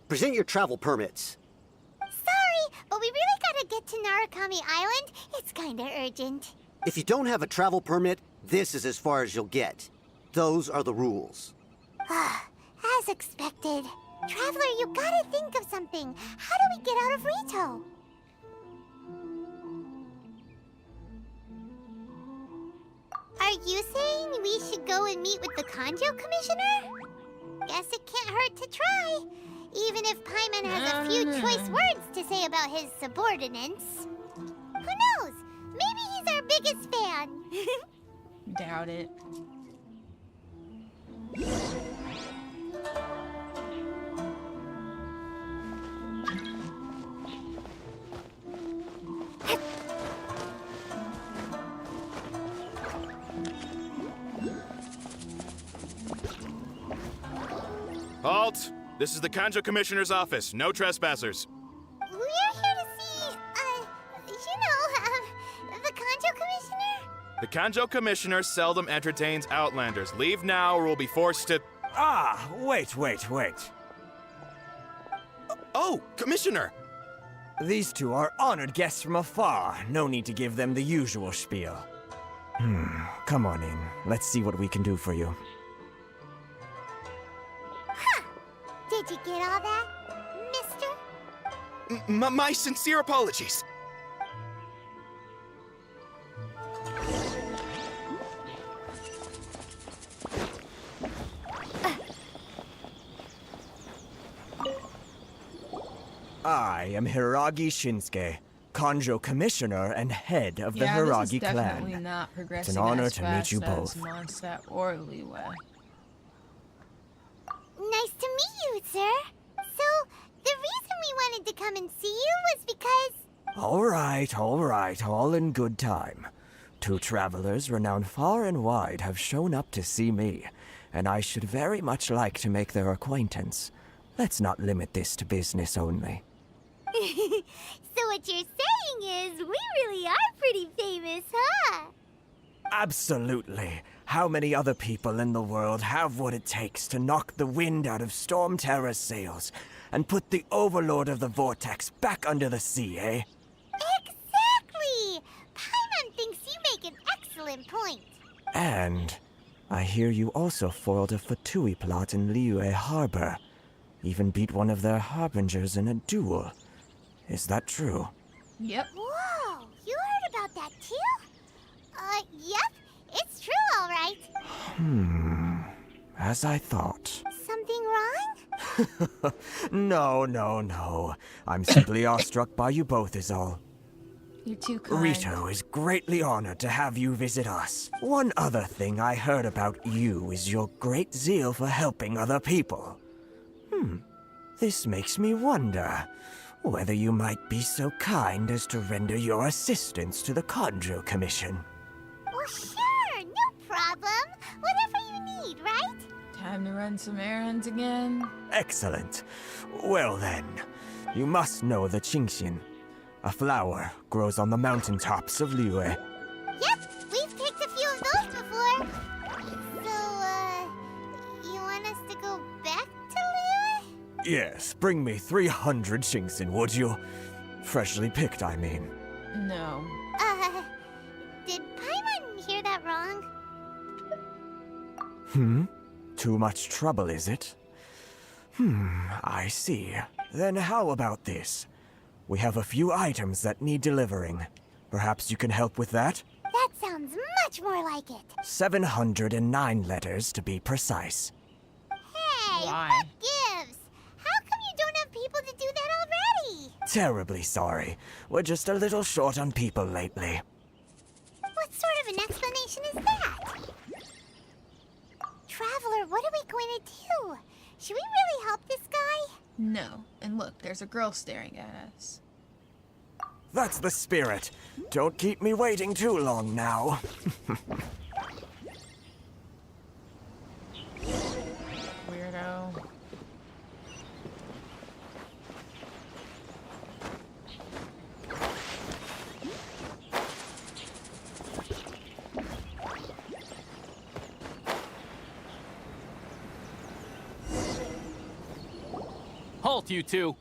Present your travel permits. Sorry, but we really gotta get to Narukami Island. It's kinda urgent. If you don't have a travel permit, this is as far as you'll get. Those are the rules. As as expected. Traveler, you gotta think of something. How do we get out of Rito? Are you saying we should go and meet with the Kanjo Commissioner? Guess it can't hurt to try. Even if Paimon has a few choice words to say about his subordinates. Who knows? Maybe he's our biggest fan. Doubt it. Halt! This is the Kanjo Commissioner's office. No trespassers. We're here to see, the Kanjo Commissioner? The Kanjo Commissioner seldom entertains Outlanders. Leave now or we'll be forced to... Ah, wait. Oh, Commissioner! These two are honored guests from afar. No need to give them the usual spiel. Come on in. Let's see what we can do for you. Did you get all that, mister? My sincere apologies. I am Hiragi Shinsuke, Kanjo Commissioner and head of the Hiragi this is definitely clan. not progressing It's an honor as to meet fast you as both. Mondstadt or Liyue. Nice to meet you, sir. So, the reason we wanted to come and see you was because... All right, all in good time. Two travelers renowned far and wide have shown up to see me, and I should very much like to make their acquaintance. Let's not limit this to business only. So what you're saying is, we really are pretty famous, huh? Absolutely. How many other people in the world have what it takes to knock the wind out of Storm Terror's sails and put the Overlord of the Vortex back under the sea, eh? Exactly! Paimon thinks you make an excellent point. And I hear you also foiled a Fatui plot in Liyue Harbor. Even beat one of their harbingers in a duel. Is that true? Yep. Whoa, you heard about that too? Yep, it's true, all right. As I thought. Something wrong? No. I'm simply awestruck by you both is all. You're too kind. Rito is greatly honored to have you visit us. One other thing I heard about you is your great zeal for helping other people. This makes me wonder whether you might be so kind as to render your assistance to the Kanjo Commission. Well, sure, no problem. Whatever you need, right? Time to run some errands again. Excellent. Well then, you must know the Qingxian. A flower grows on the mountaintops of Liyue. Yep, we've picked a few of those before. So, you want us to go back to Liyue? Yes, bring me 300 Qingxian, would you? Freshly picked, I mean. No. Did Paimon hear that wrong? Too much trouble, is it? I see. Then how about this? We have a few items that need delivering. Perhaps you can help with that? That sounds much more like it. 709 letters, to be precise. Hey, Why? what gives? How come you don't have people to do that already? Terribly sorry. We're just a little short on people lately. What sort of an explanation is that? Traveler, what are we going to do? Should we really help this guy? No. And look, there's a girl staring at us. That's the spirit. Don't keep me waiting too long now. Weirdo. Halt, you two!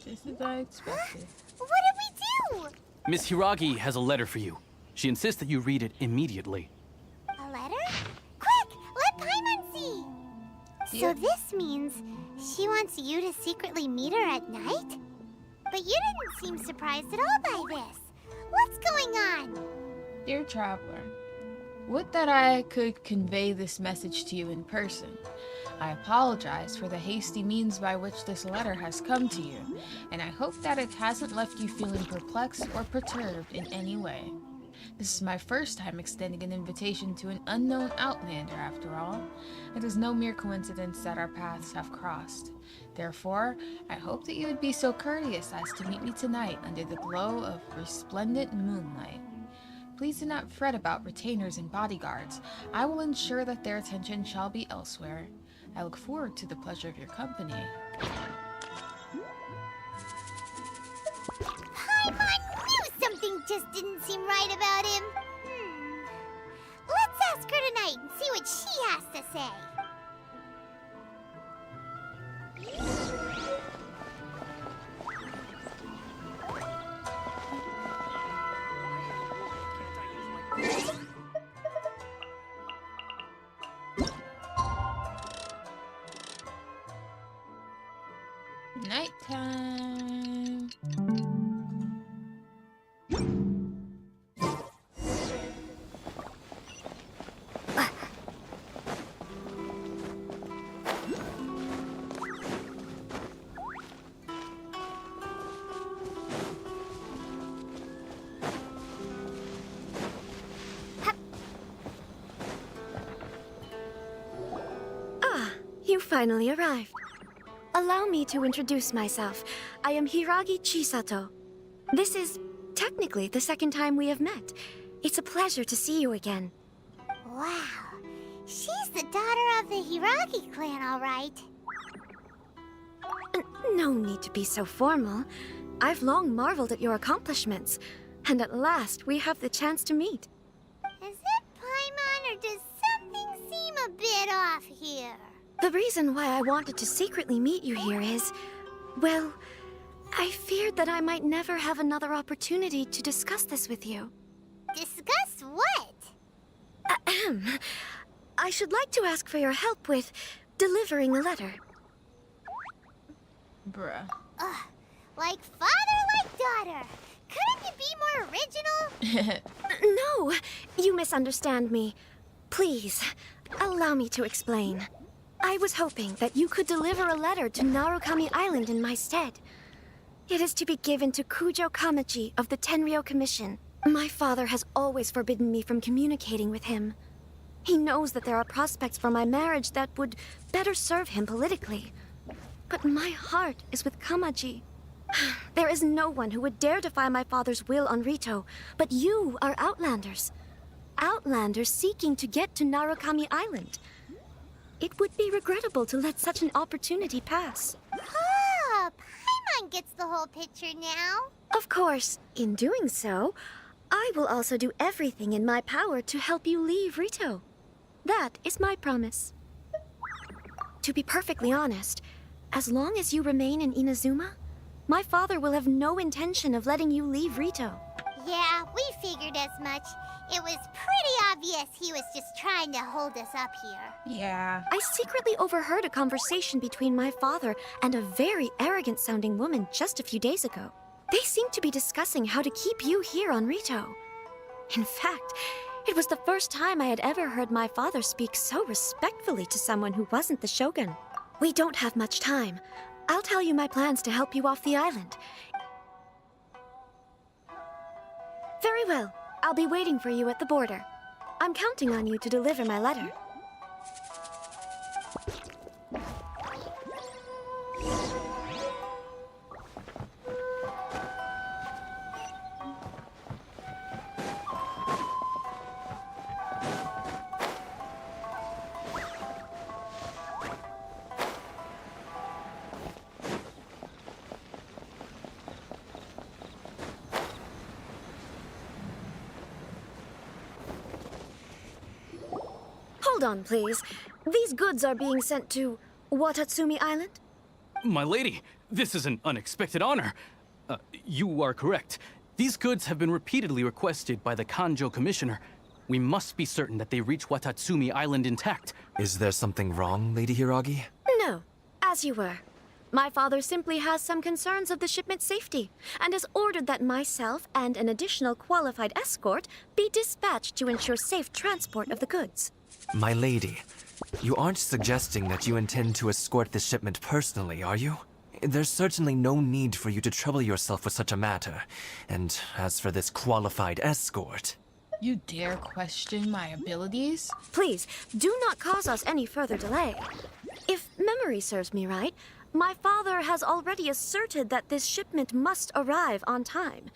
Just as I expected. What did we do? Miss Hiragi has a letter for you. She insists that you read it immediately. A letter? Quick, let So this means she wants you to secretly meet her at night? But you didn't seem surprised at all by this. What's going on? Dear Traveler, would that I could convey this message to you in person. I apologize for the hasty means by which this letter has come to you, and I hope that it hasn't left you feeling perplexed or perturbed in any way. This is my first time extending an invitation to an unknown Outlander, after all. It is no mere coincidence that our paths have crossed. Therefore, I hope that you would be so courteous as to meet me tonight under the glow of resplendent moonlight. Please do not fret about retainers and bodyguards. I will ensure that their attention shall be elsewhere. I look forward to the pleasure of your company. Paimon knew something just didn't seem right about him. Let's ask her tonight and see what she has to say. Nighttime. You finally arrived. Allow me to introduce myself. I am Hiragi Chisato. This is technically the second time we have met. It's a pleasure to see you again. Wow. She's the daughter of the Hiragi clan, all right. No need to be so formal. I've long marveled at your accomplishments, and at last we have the chance to meet. Is it Paimon, or does something seem a bit off here? The reason why I wanted to secretly meet you here is, well, I feared that I might never have another opportunity to discuss this with you. Discuss what? Ahem. I should like to ask for your help with delivering a letter. Bruh. Like father, like daughter. Couldn't you be more original? No, you misunderstand me. Please, allow me to explain. I was hoping that you could deliver a letter to Narukami Island in my stead. It is to be given to Kujo Kamachi of the Tenryou Commission. My father has always forbidden me from communicating with him. He knows that there are prospects for my marriage that would better serve him politically. But my heart is with Kamaji. There is no one who would dare defy my father's will on Rito, but you are Outlanders. Outlanders seeking to get to Narukami Island. It would be regrettable to let such an opportunity pass. Oh, Paimon gets the whole picture now. Of course, in doing so, I will also do everything in my power to help you leave Rito. That is my promise. To be perfectly honest, as long as you remain in Inazuma, my father will have no intention of letting you leave Rito. Yeah, we figured as much. It was pretty obvious he was just trying to hold us up here. Yeah. I secretly overheard a conversation between my father and a very arrogant-sounding woman just a few days ago. They seemed to be discussing how to keep you here on Rito. In fact, it was the first time I had ever heard my father speak so respectfully to someone who wasn't the Shogun. We don't have much time. I'll tell you my plans to help you off the island. Very well. I'll be waiting for you at the border. I'm counting on you to deliver my letter. Hold on, please. These goods are being sent to Watatsumi Island? My lady, this is an unexpected honor. You are correct. These goods have been repeatedly requested by the Kanjo Commissioner. We must be certain that they reach Watatsumi Island intact. Is there something wrong, Lady Hiragi? No, as you were. My father simply has some concerns of the shipment's safety, and has ordered that myself and an additional qualified escort be dispatched to ensure safe transport of the goods. My lady, you aren't suggesting that you intend to escort this shipment personally, are you? There's certainly no need for you to trouble yourself with such a matter. And as for this qualified escort... You dare question my abilities? Please, do not cause us any further delay. If memory serves me right, my father has already asserted that this shipment must arrive on time.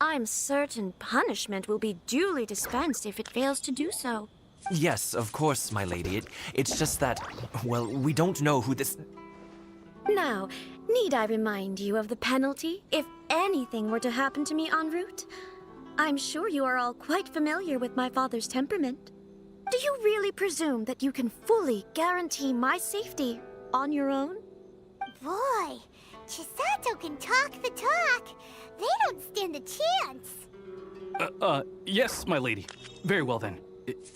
I'm certain punishment will be duly dispensed if it fails to do so. Yes, of course, my lady. It's just that, well, we don't know who this... Now, need I remind you of the penalty if anything were to happen to me en route? I'm sure you are all quite familiar with my father's temperament. Do you really presume that you can fully guarantee my safety on your own? Boy, Chisato can talk the talk. They don't stand a chance. Yes, my lady. Very well then.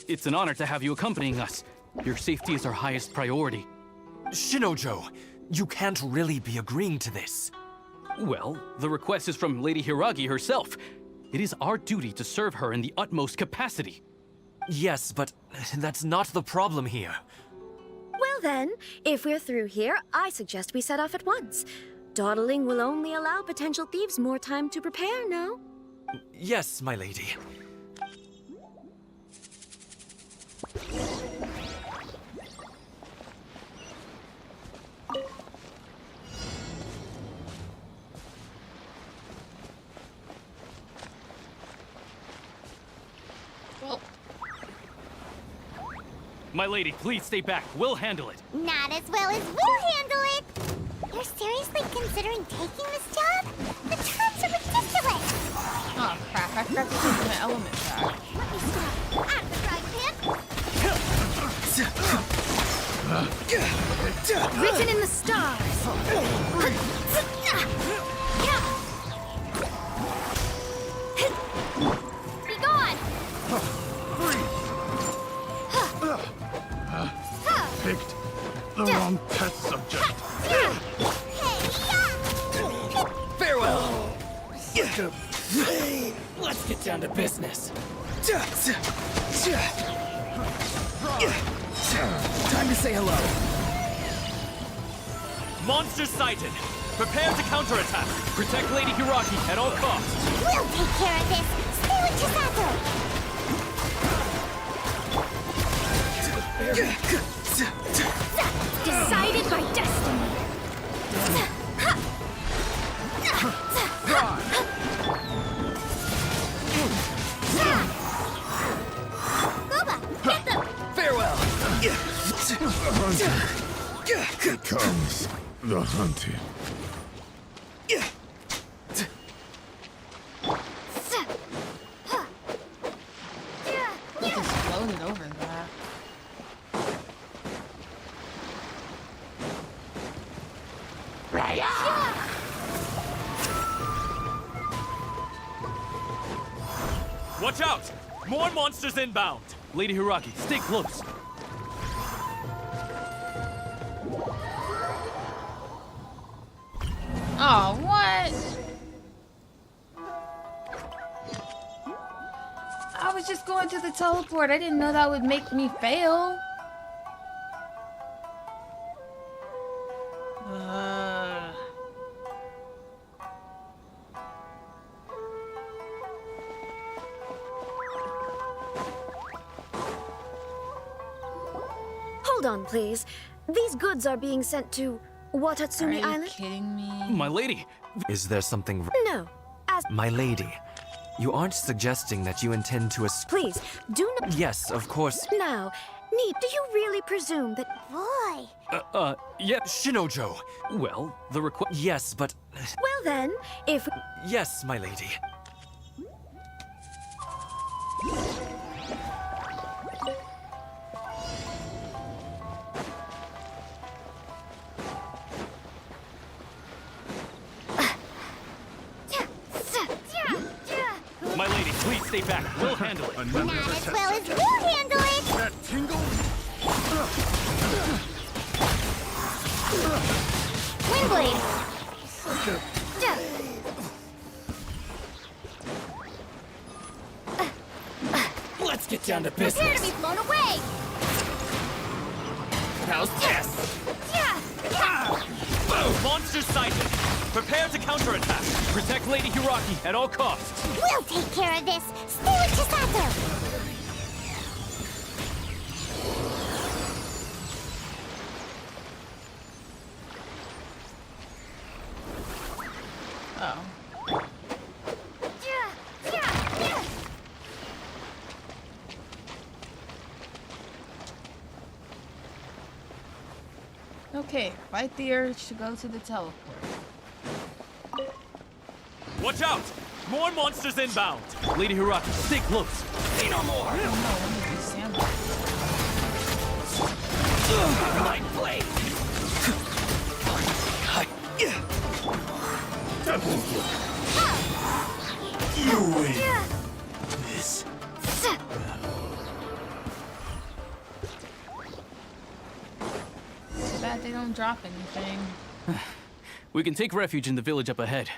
It's an honor to have you accompanying us. Your safety is our highest priority. Shinojo, you can't really be agreeing to this. Well, the request is from Lady Hiragi herself. It is our duty to serve her in the utmost capacity. Yes, but that's not the problem here. Well then, if we're through here, I suggest we set off at once. Dawdling will only allow potential thieves more time to prepare, no? Yes, my lady. My lady, please stay back. We'll handle it. Not as well as we'll handle it. You're seriously considering taking this job? The terms are ridiculous. Oh crap, I forgot to take my element back. Let me stop. Out of the frying pan. Written in the stars. Be gone. Picked the wrong test subject. Farewell! Let's get down to business. Time to say hello. Monsters sighted. Prepare to counterattack. Protect Lady Hiragi at all costs. We'll take care of this. Stay with Chisato. Decided by destiny. Boba, get them. Farewell. Here comes the hunted. I just floated over that. Watch out! More monsters inbound! Lady Hiragi, stay close. Oh, what? I was just going to the teleport. I didn't know that would make me fail. Hold on, please. These goods are being sent to Watatsumi Are you Island? kidding me? My lady. Is there something... No. As My lady, you aren't suggesting that you intend to please, do not. Yes, of course. Now, do you really presume that? Boy. Yeah. Shinojo. Well, the request. Yes, but... Well then, if Yes, my lady. My lady, please stay back. We'll handle it. Not as well as we'll handle it! That tingle? Windblade! Let's get down to business. Prepare to be blown away! How's this? Boom! Monster sighted. Prepare to counterattack. Protect Lady Hiraki at all costs. We'll take care of this! Stay with Chisato! Oh. Okay, fight the urge to go to the teleport. Watch out! More monsters inbound. Lady Hiraki, stay close. Say no more. I don't know, let me do Sandra. Mind blade. You win. This. Too bad they don't drop anything. We can take refuge in the village up ahead.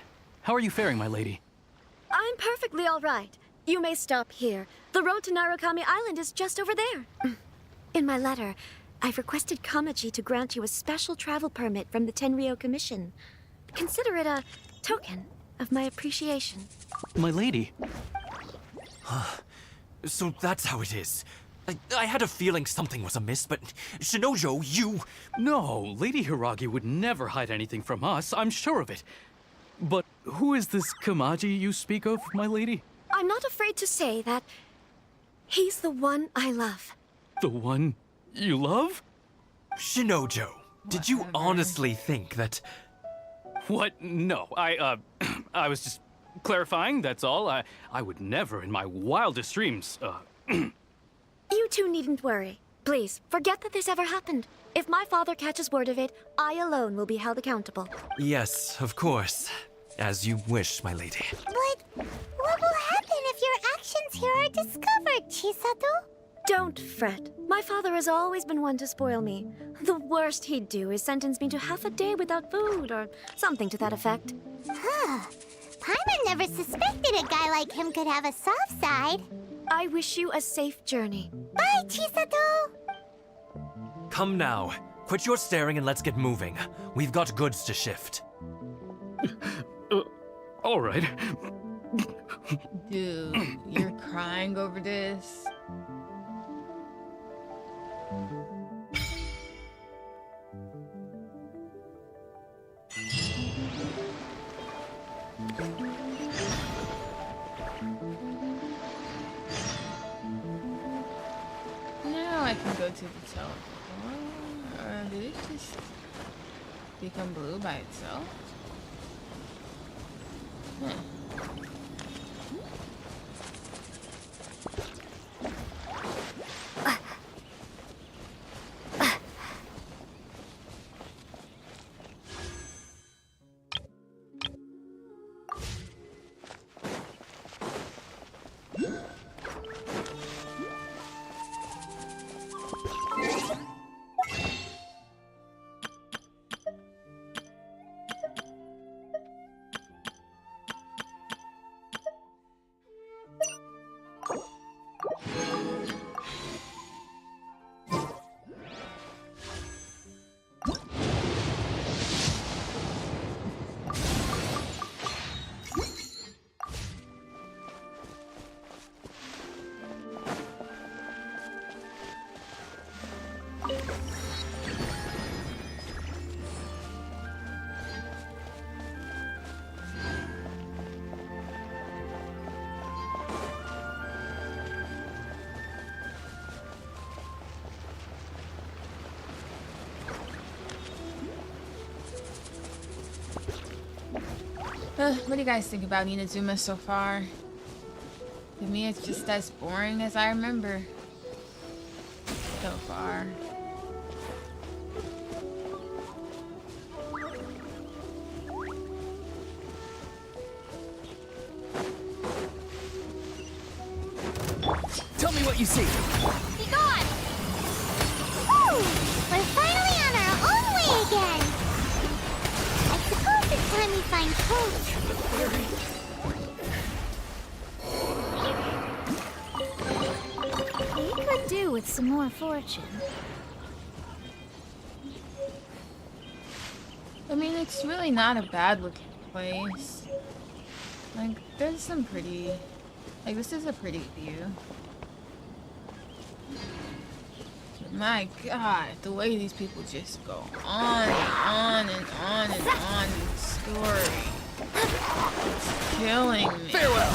How are you faring, my lady? I'm perfectly all right. You may stop here. The road to Narukami Island is just over there. In my letter, I've requested Kamaji to grant you a special travel permit from the Tenryou Commission. Consider it a token of my appreciation. My lady? So that's how it is. I had a feeling something was amiss, but Shinojo, you... No, Lady Hiragi would never hide anything from us, I'm sure of it. But who is this Kamaji you speak of, my lady? I'm not afraid to say that he's the one I love. The one you love? Shinojo, did you honestly think that... What? No, I was just clarifying, that's all. I would never in my wildest dreams, You two needn't worry. Please, forget that this ever happened. If my father catches word of it, I alone will be held accountable. Yes, of course. As you wish, my lady. But what will happen if your actions here are discovered, Chisato? Don't fret. My father has always been one to spoil me. The worst he'd do is sentence me to half a day without food, or something to that effect. Huh. Paimon never suspected a guy like him could have a soft side. I wish you a safe journey. Bye, Chisato! Come now. Quit your staring and let's get moving. We've got goods to shift. All right. Dude, you're crying over this? Now I can go to the teleport. Or did it just become blue by itself? Huh. What do you guys think about Inazuma so far? To me, it's just as boring as I remember. So far. me what you see. Be gone! Woo! We're finally on our own way again! I suppose it's time we find Coach. We could do with some more fortune. I mean, it's really not a bad looking place. Like, there's some pretty... Like, this is a pretty view. But my god, the way these people just go on and on and on and on in the story. It's killing me. Farewell!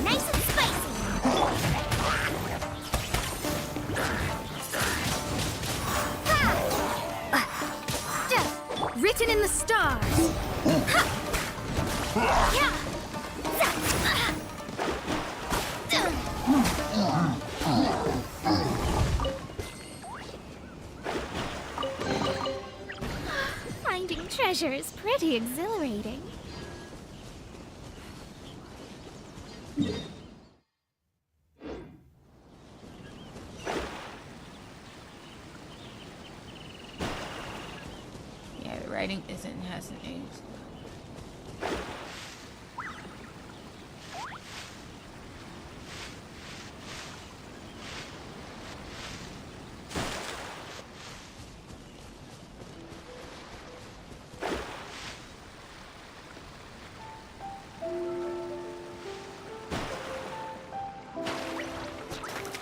Nice and spicy! Written in the stars. Finding treasure is pretty exhilarating. Yeah, the writing hasn't aged.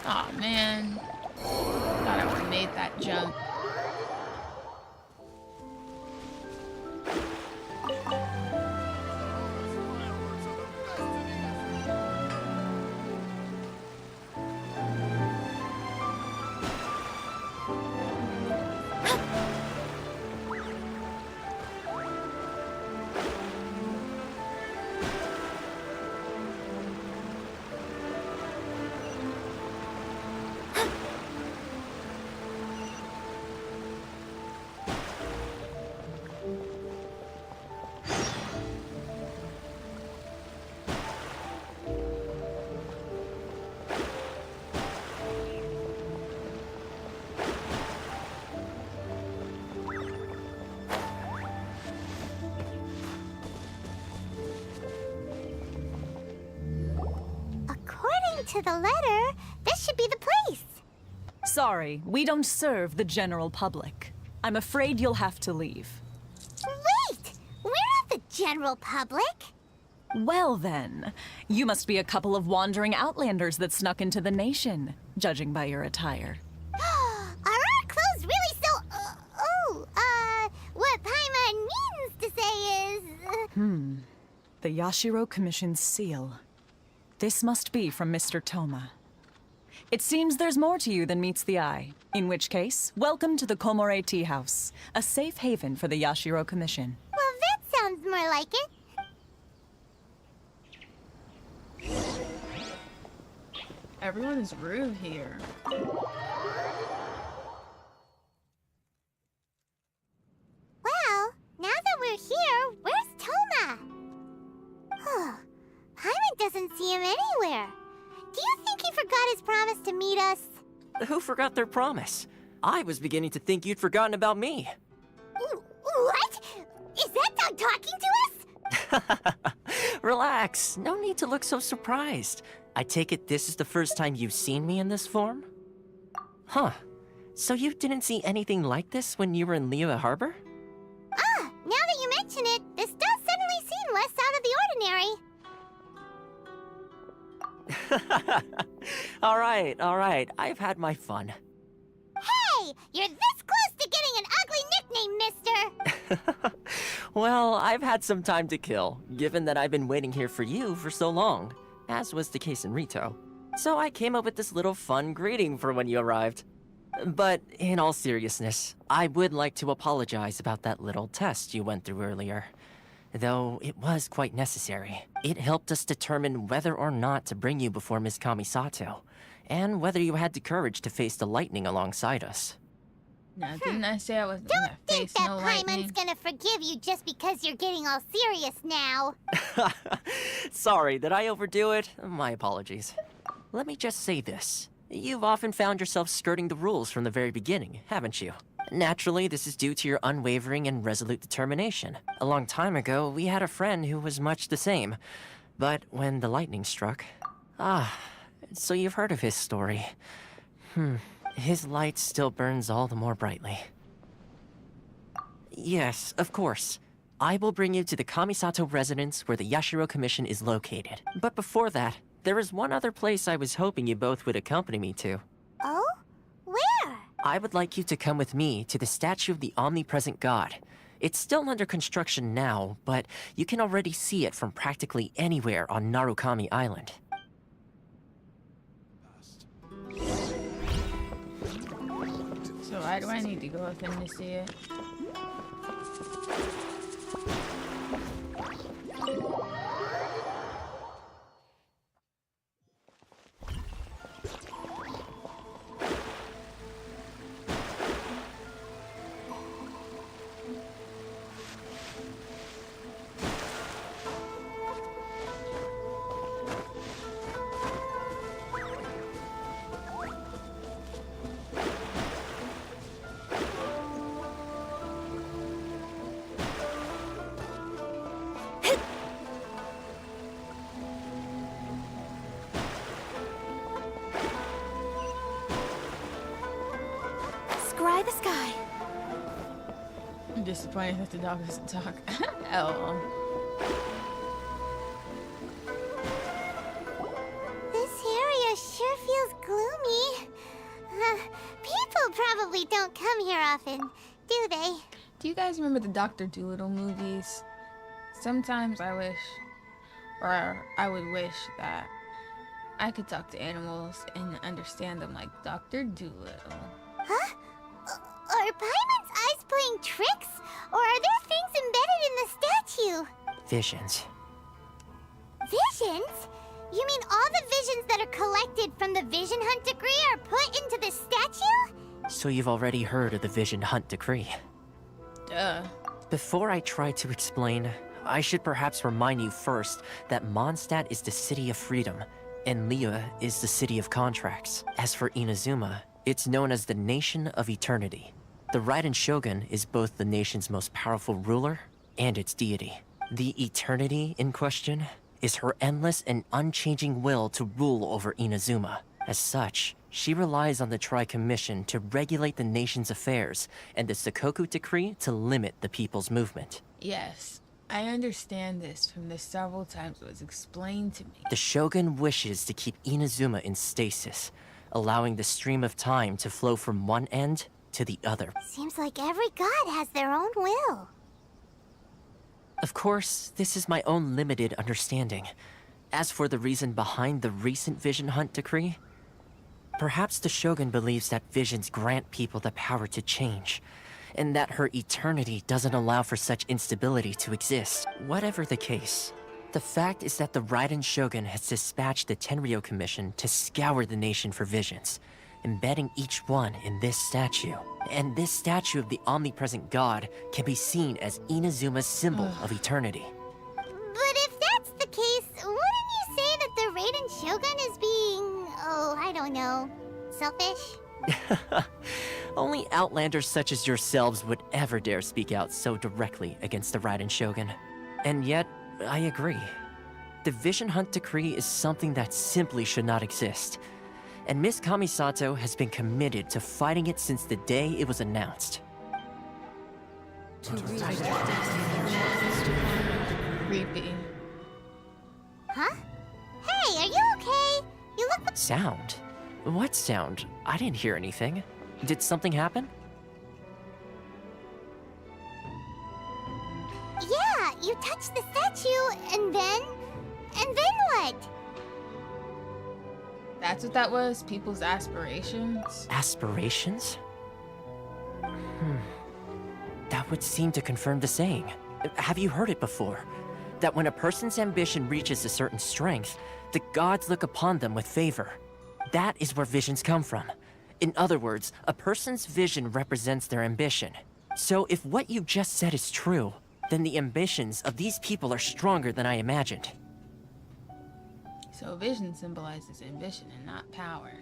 Aw, man. Thought I would have made that jump. According to the letter, this should be the place. Sorry, we don't serve the general public. I'm afraid you'll have to leave. Wait! We're not the general public. Well then, you must be a couple of wandering outlanders that snuck into the nation, judging by your attire. Are our clothes really so... what Paimon means to say is... The Yashiro Commission's seal. This must be from Mr. Toma. It seems there's more to you than meets the eye. In which case, welcome to the Komore Tea House, a safe haven for the Yashiro Commission. Well, that sounds more like it. Everyone is rude here. Well, now that we're here, where's Toma? Paimon doesn't see him anywhere. Do you think he forgot his promise to meet us? Who forgot their promise? I was beginning to think you'd forgotten about me. What? Is that dog talking to us? Relax, no need to look so surprised. I take it this is the first time you've seen me in this form? Huh. So you didn't see anything like this when you were in Liyue Harbor? Now that you mention it, this does suddenly seem less out of the ordinary. All right, I've had my fun. Hey! You're this close to getting an ugly nickname, mister! Well, I've had some time to kill, given that I've been waiting here for you for so long, as was the case in Rito. So I came up with this little fun greeting for when you arrived. But in all seriousness, I would like to apologize about that little test you went through earlier. Though it was quite necessary. It helped us determine whether or not to bring you before Miss Kamisato, and whether you had the courage to face the lightning alongside us. Now, didn't I say I wasn't gonna face Think that no Paimon's lightning? gonna forgive you just because you're getting all serious now. Sorry, did I overdo it? My apologies. let me just say this. You've often found yourself skirting the rules from the very beginning, haven't you? Naturally, this is due to your unwavering and resolute determination. A long time ago, we had a friend who was much the same. But when the lightning struck... so you've heard of his story. His light still burns all the more brightly. Yes, of course. I will bring you to the Kamisato residence where the Yashiro Commission is located. But before that, there is one other place I was hoping you both would accompany me to. Oh? Where? I would like you to come with me to the statue of the omnipresent god. It's still under construction now, but you can already see it from practically anywhere on Narukami Island. So why do I need to go with him to see it? Scry the sky. I'm disappointed that the dog doesn't talk. Oh. This area sure feels gloomy. People probably don't come here often, do they? Do you guys remember the Dr. Dolittle movies? Sometimes I wish, or I would wish that I could talk to animals and understand them like Dr. Dolittle. Huh? Are Paimon's eyes playing tricks? Or are there things embedded in the statue? Visions. Visions? You mean all the visions that are collected from the Vision Hunt Decree are put into the statue? So you've already heard of the Vision Hunt Decree. Duh. Before I try to explain, I should perhaps remind you first that Mondstadt is the city of freedom, and Liyue is the city of contracts. As for Inazuma, it's known as the Nation of Eternity. The Raiden Shogun is both the nation's most powerful ruler and its deity. The Eternity in question is her endless and unchanging will to rule over Inazuma. As such, she relies on the Tri-Commission to regulate the nation's affairs and the Sakoku Decree to limit the people's movement. Yes, I understand this from the several times it was explained to me. The Shogun wishes to keep Inazuma in stasis, allowing the stream of time to flow from one end to the other. Seems like every god has their own will. Of course, this is my own limited understanding. As for the reason behind the recent Vision Hunt Decree, perhaps the Shogun believes that visions grant people the power to change, and that her eternity doesn't allow for such instability to exist. Whatever the case, the fact is that the Raiden Shogun has dispatched the Tenryou Commission to scour the nation for visions, embedding each one in this statue. And this statue of the omnipresent god can be seen as Inazuma's symbol of eternity. But if that's the case, wouldn't you say that the Raiden Shogun is being, I don't know, selfish? Only outlanders such as yourselves would ever dare speak out so directly against the Raiden Shogun. And yet, I agree. The Vision Hunt Decree is something that simply should not exist. And Miss Kamisato has been committed to fighting it since the day it was announced. Creepy. Huh? Hey, are you okay? You look... Sound? What sound? I didn't hear anything. Did something happen? Yeah, you touched the statue, and then what? That's what that was? People's aspirations? Aspirations? That would seem to confirm the saying. Have you heard it before? That when a person's ambition reaches a certain strength, the gods look upon them with favor. That is where visions come from. In other words, a person's vision represents their ambition. So if what you just said is true, then the ambitions of these people are stronger than I imagined. So vision symbolizes ambition and not power.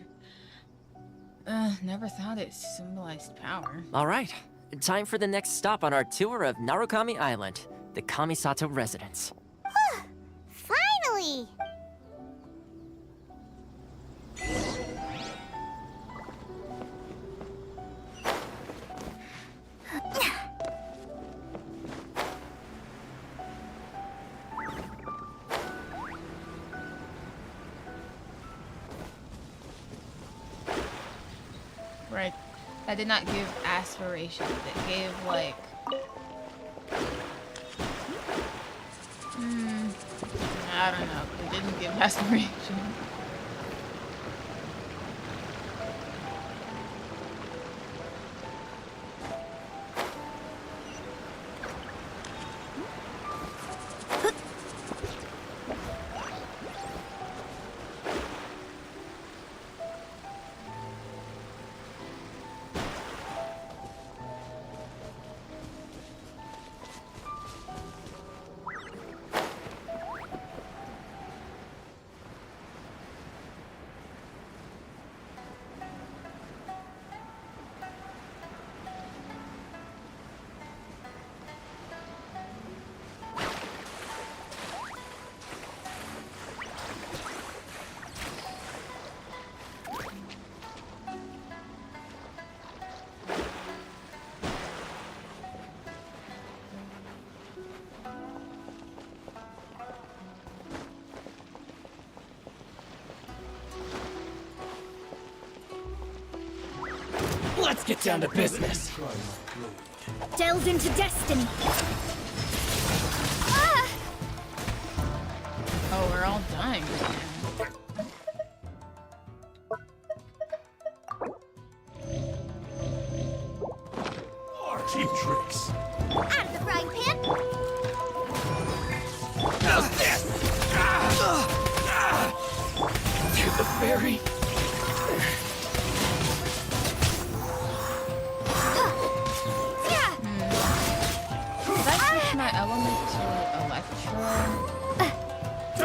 Never thought it symbolized power. All right, time for the next stop on our tour of Narukami Island, the Kamisato residence. Finally! Right. That did not give aspirations. It gave like I don't know, but it didn't give aspirations. Let's get down to business. Delve into destiny. Oh, we're all dying. Cheap tricks. Out of the frying pan! How's this? To the ferry. Did I switch my element to electro? Or go back to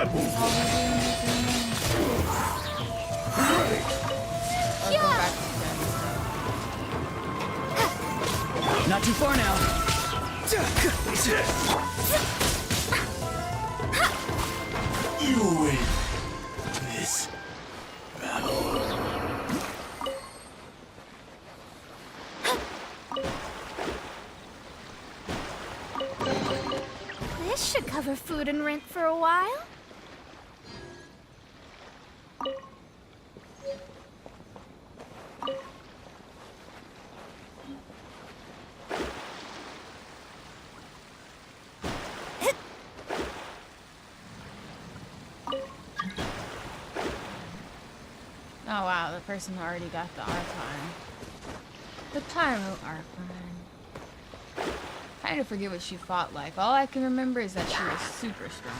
Not too far now. You win this battle. This should cover food and rent for a while. Oh wow, the person already got the Archon. The Pyro Archon. I kind of forget what she fought like. All I can remember is that she was super strong.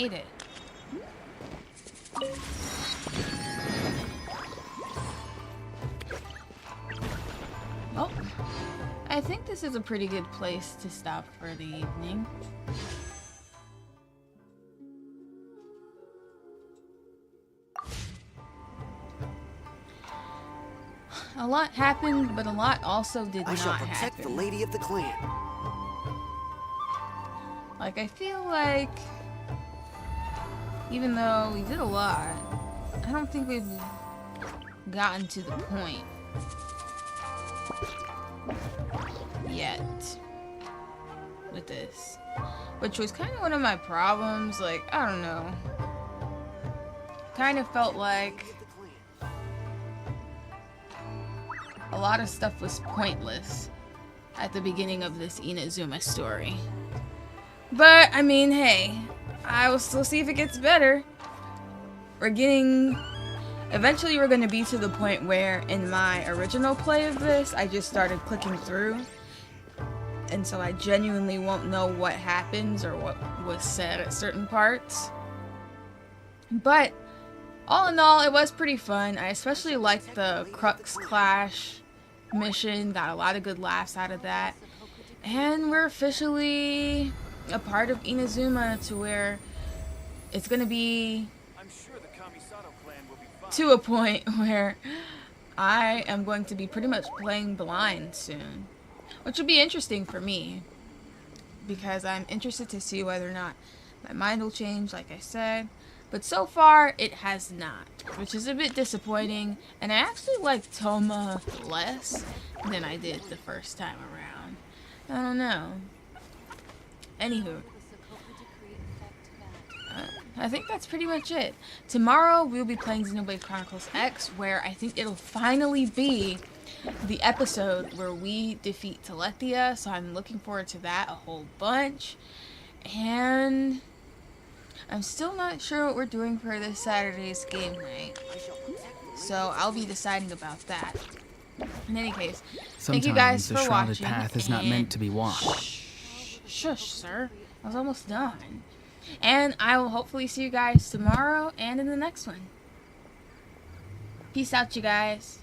made it. Well, I think this is a pretty good place to stop for the evening. A lot happened, but a lot also did not happen. I shall protect the lady of the clan. Like, I feel like, even though we did a lot, I don't think we've gotten to the point yet with this. Which was kind of one of my problems. Like, I don't know. Kind of felt like a lot of stuff was pointless at the beginning of this Inazuma story. But, I mean, hey, I will still see if it gets better. Eventually we're going to be to the point where in my original play of this, I just started clicking through. And so I genuinely won't know what happens or what was said at certain parts. But, all in all, it was pretty fun. I especially liked the Crux Clash mission. Got a lot of good laughs out of that. And we're officially a part of Inazuma to where it's going to be to a point where I am going to be pretty much playing blind soon. Which will be interesting for me. Because I'm interested to see whether or not my mind will change, like I said. But so far, it has not, which is a bit disappointing, and I actually like Toma less than I did the first time around. I don't know. Anywho, I think that's pretty much it. Tomorrow, we'll be playing Xenoblade Chronicles X, where I think it'll finally be the episode where we defeat Telethia, so I'm looking forward to that a whole bunch. And I'm still not sure what we're doing for this Saturday's game night, so I'll be deciding about that. In any case, thank you guys for watching. Sometimes the shrouded path is not meant to be walked. Shush, sir. I was almost done. And I will hopefully see you guys tomorrow and in the next one. Peace out, you guys.